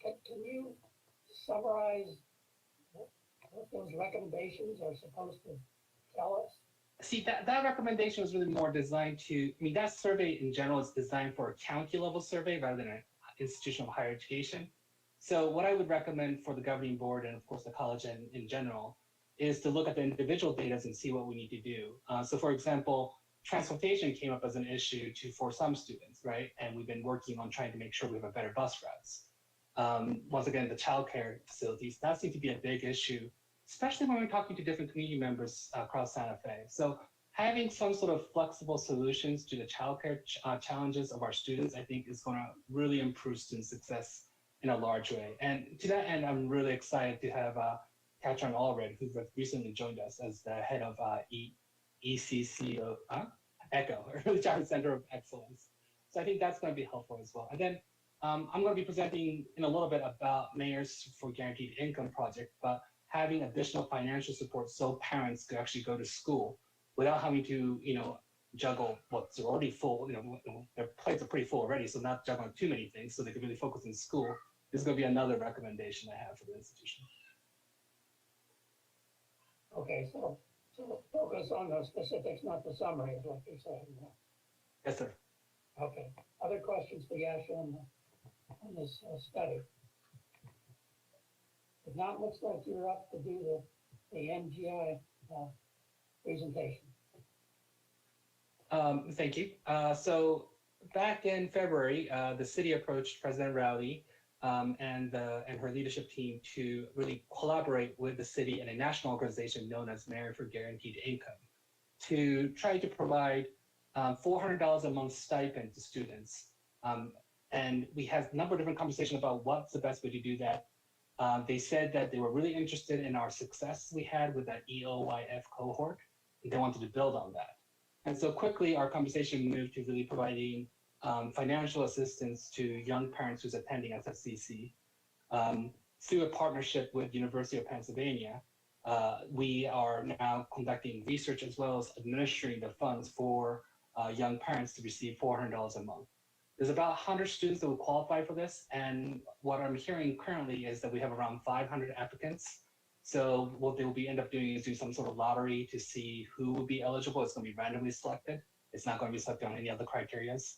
Can you summarize what those recommendations are supposed to tell us? See, that recommendation was really more designed that survey in general is designed for a county level survey rather than an institution of higher education. So what I would recommend for the governing board and of course the college and in general is to look at the individual data and see what we need to do. So for example, transportation came up as an issue for some students, right? And we've been working on trying to make sure we have a better bus routes. Once again, the childcare facilities, that seems to be a big issue, especially when we're talking to different community members across Santa Fe. So having some sort of flexible solutions to the childcare challenges of our students, I think is going to really improve student success in a large way. And to that end, I'm really excited to have Katrin Allred, who recently joined us as the head of ECC of ECHO, Early Childhood Center of Excellence. So I think that's going to be helpful as well. And then I'm going to be presenting in a little bit about Mayors for Guaranteed Income project, but having additional financial support so parents could actually go to school without having to, juggle what's already full. Their plates are pretty full already, so not juggling too many things, so they can really focus in school. This is going to be another recommendation I have for the institution. Okay, so focus on the specifics, not the summary, is what you're saying. Yes, sir. Okay. Other questions for Yasha on this study? If not, looks like you're up to do the MGI presentation. Thank you. So back in February, the city approached President Rowley and her leadership team to really collaborate with the city and a national organization known as Married for Guaranteed Income to try to provide $400 a month stipend to students. And we had a number of different conversations about what's the best way to do that. They said that they were really interested in our success we had with that EOYF cohort, and they wanted to build on that. And so quickly, our conversation moved to really providing financial assistance to young parents who's attending SFCC. Through a partnership with University of Pennsylvania, we are now conducting research as well as administering the funds for young parents to receive $400 a month. There's about 100 students that will qualify for this, and what I'm hearing currently is that we have around 500 applicants. So what they will end up doing is do some sort of lottery to see who will be eligible. It's going to be randomly selected. It's not going to be selected on any other criterias.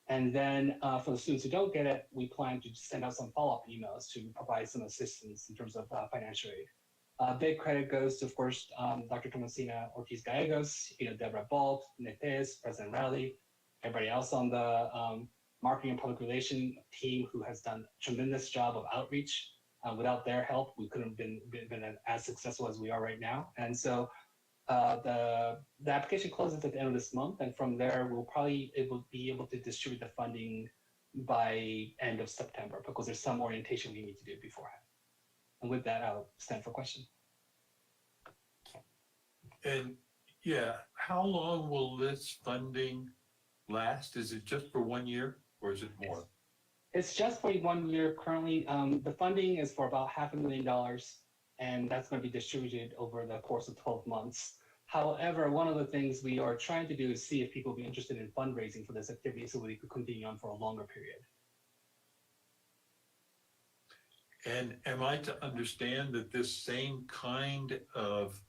And then for the students who don't get it, we plan to send out some follow-up emails to provide some assistance in terms of financial aid. Big credit goes to, of course, Dr. Tomasina Ortiz-Gallegos, Deborah Balt, Nick Pez, President Rowley, everybody else on the marketing and public relation team who has done a tremendous job of outreach. Without their help, we couldn't have been as successful as we are right now. And so the application closes at the end of this month, and from there, we'll probably be able to distribute the funding by end of September because there's some orientation we need to do beforehand. And with that, I'll stand for question. And yeah, how long will this funding last? Is it just for 1 year or is it more? It's just for 1 year currently. The funding is for about $500,000, and that's going to be distributed over the course of 12 months. However, one of the things we are trying to do is see if people will be interested in fundraising for this activity so we could continue on for a longer period. And am I to understand that this same kind of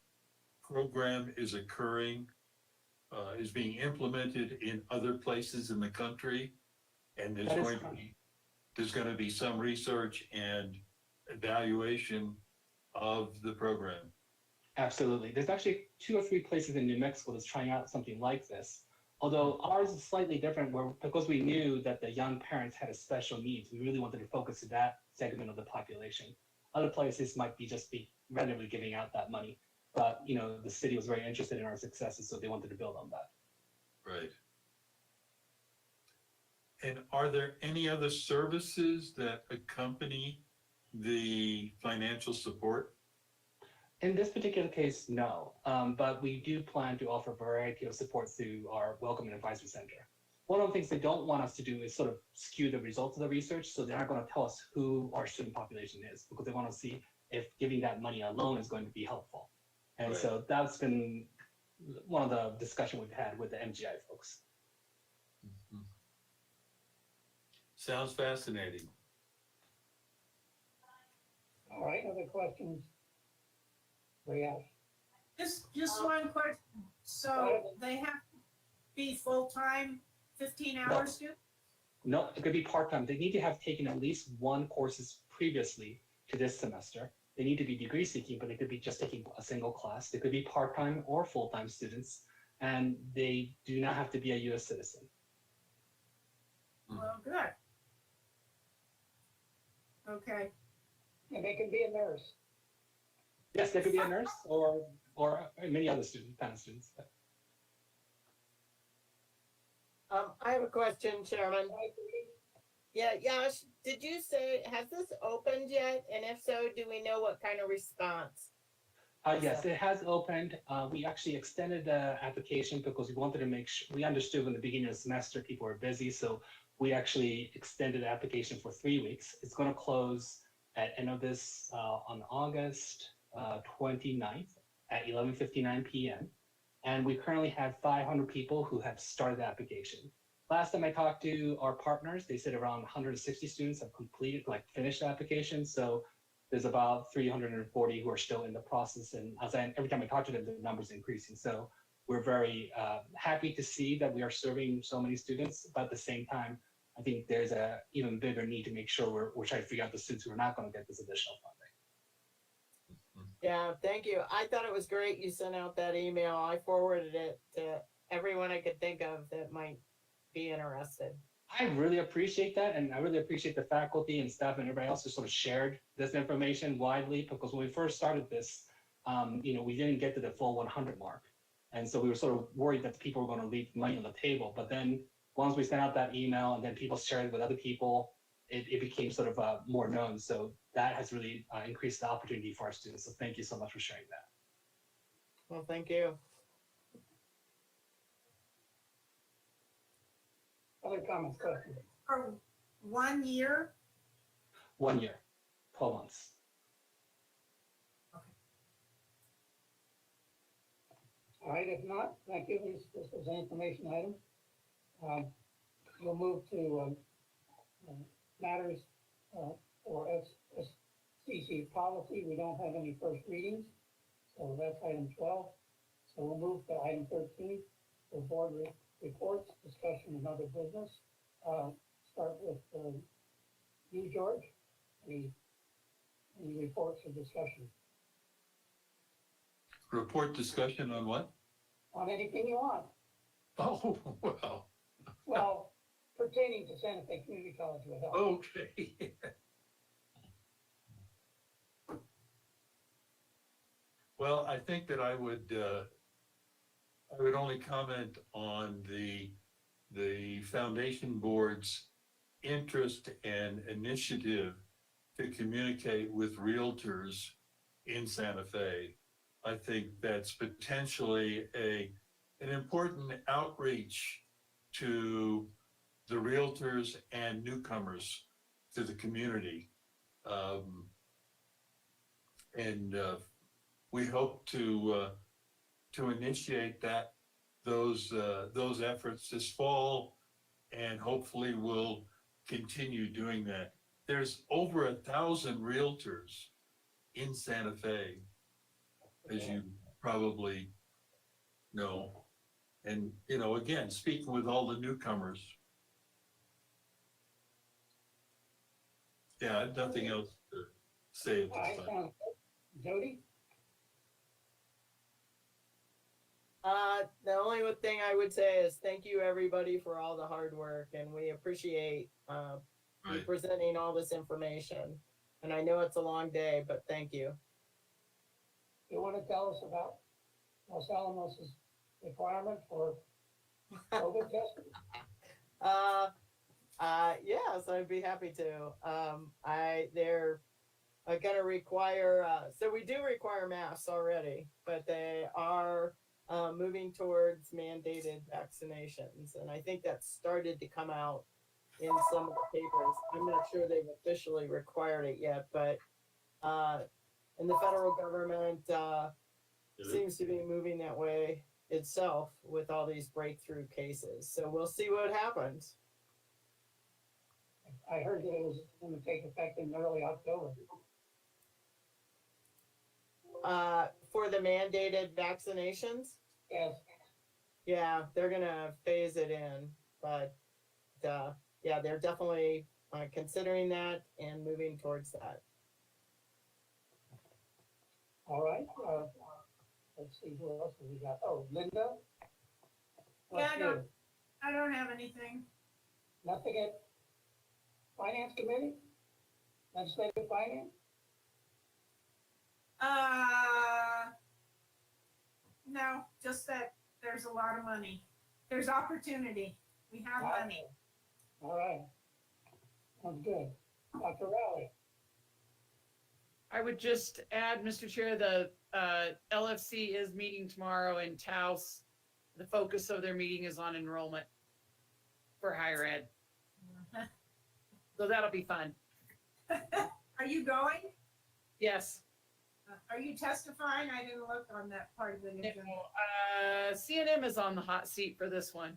program is occurring, is being implemented in other places in the country? And there's going to be some research and evaluation of the program. Absolutely. There's actually 2 or 3 places in New Mexico that's trying out something like this. Although ours is slightly different, because we knew that the young parents had a special needs, we really wanted to focus to that segment of the population. Other places might be randomly giving out that money, but the city was very interested in our successes, so they wanted to build on that. Right. And are there any other services that accompany the financial support? In this particular case, no, but we do plan to offer a variety of support through our Welcome and Advisory Center. One of the things they don't want us to do is sort of skew the results of the research, so they're not going to tell us who our student population is, because they want to see if giving that money alone is going to be helpful. And Right. so that's been one of the discussion we've had with the MGI folks. Mm-hmm. Sounds fascinating. All right, other questions? Just one question. So they have to be full-time, 15 hours too? No, it could be part-time. They need to have taken at least 1 courses previously to this semester. They need to be degree seeking, but they could be just taking a single class. They could be part-time or full-time students, and they do not have to be a U.S. citizen. Well, good. Okay. And they can be a nurse. Yes, they could be a nurse or many other kind of students. I have a question, Chairman. Yeah, Yash, did you say, has this opened yet? And if so, do we know what kind of response? Yes, it has opened. We actually extended the application because we wanted to make sure, we understood in the beginning of the semester people were busy, so we actually extended the application for 3 weeks. It's going to close at end of this on August 29th at 11:59 p.m. And we currently have 500 people who have started the application. Last time I talked to our partners, they said around 160 students have completed, like finished the application. So there's about 340 who are still in the process. And every time I talk to them, the number's increasing. So we're very happy to see that we are serving so many students, but at the same time, I think there's a even bigger need to make sure we're trying to figure out the students who are not going to get this additional funding. Yeah, thank you. I thought it was great you sent out that email. I forwarded it to everyone I could think of that might be interested. I really appreciate that, and I really appreciate the faculty and staff and everybody else who sort of shared this information widely, because when we first started this, we didn't get to the full 100 mark. And so we were sort of worried that people were going to leave money on the table. But then once we sent out that email and then people shared it with other people, it became sort of more known. So that has really increased the opportunity for our students. So thank you so much for sharing that. Well, thank you. Other comments, questions? For 1 year? 1 year, 12 months. All right, if not, thank you. This was an information item. We'll move to matters for SFCC policy. We don't have any first readings, so that's item 12. So we'll move to item 13, for board reports, discussion, and other business. Start with you, George. Any reports or discussion? Report discussion on what? On anything you want. Oh, well. Well, pertaining to Santa Fe Community College would help. Okay. Well, I think that I would only comment on the foundation board's interest and initiative to communicate with realtors in Santa Fe. I think that's potentially an important outreach to the realtors and newcomers to the community. We hope to initiate those efforts this fall, and hopefully we'll continue doing that. There's over 1,000 realtors in Santa Fe, as you probably know. And, again, speaking with all the newcomers. Yeah, I have nothing else to say at this time. Jody? The only thing I would say is thank you everybody for all the hard work, and we appreciate you presenting all this information. And I know it's a long day, but thank you. You want to tell us about Los Alamos' requirement for COVID testing? Yes, I'd be happy to. They're gonna require, so we do require masks already, but they are moving towards mandated vaccinations. And I think that started to come out in some of the papers. I'm not sure they've officially required it yet, but and the federal government seems to be moving that way itself with all these breakthrough cases. So we'll see what happens. I heard that it was going to take effect in early October. For the mandated vaccinations? Yes. Yeah, they're gonna phase it in, but yeah, they're definitely considering that and moving towards that. All right. Let's see, who else have we got? Oh, Linda? Yeah, What's I don't have anything. Nothing at Finance Committee? Legislative Finance? No, just that there's a lot of money. There's opportunity. We have money. All right. Sounds good. Dr. Rowley? I would just add, Mr. Chair, the LFC is meeting tomorrow in Taos. The focus of their meeting is on enrollment for higher ed. So that'll be fun. Are you going? Yes. Are you testifying? I didn't look on that part of the agenda. CNM is on the hot seat for this one.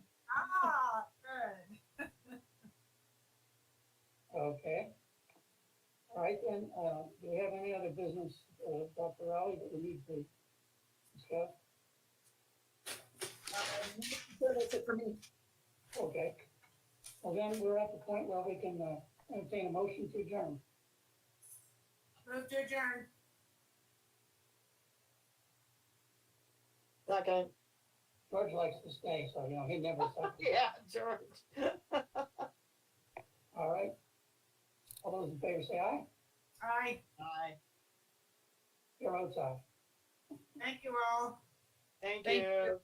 Ah, good. Okay. All right, then, do we have any other business, Dr. Rowley, that we need to discuss? That's it for me. Okay. Well, then we're at the point where we can entertain a motion to adjourn. Move to adjourn. Second. George likes to stay, so, he never stops. Yeah, George. All right. All those in favor say aye. Aye. Aye. Your vote's aye. Thank you all. Thank Thank you.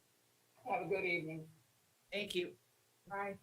Have a good evening. Thank you. Bye.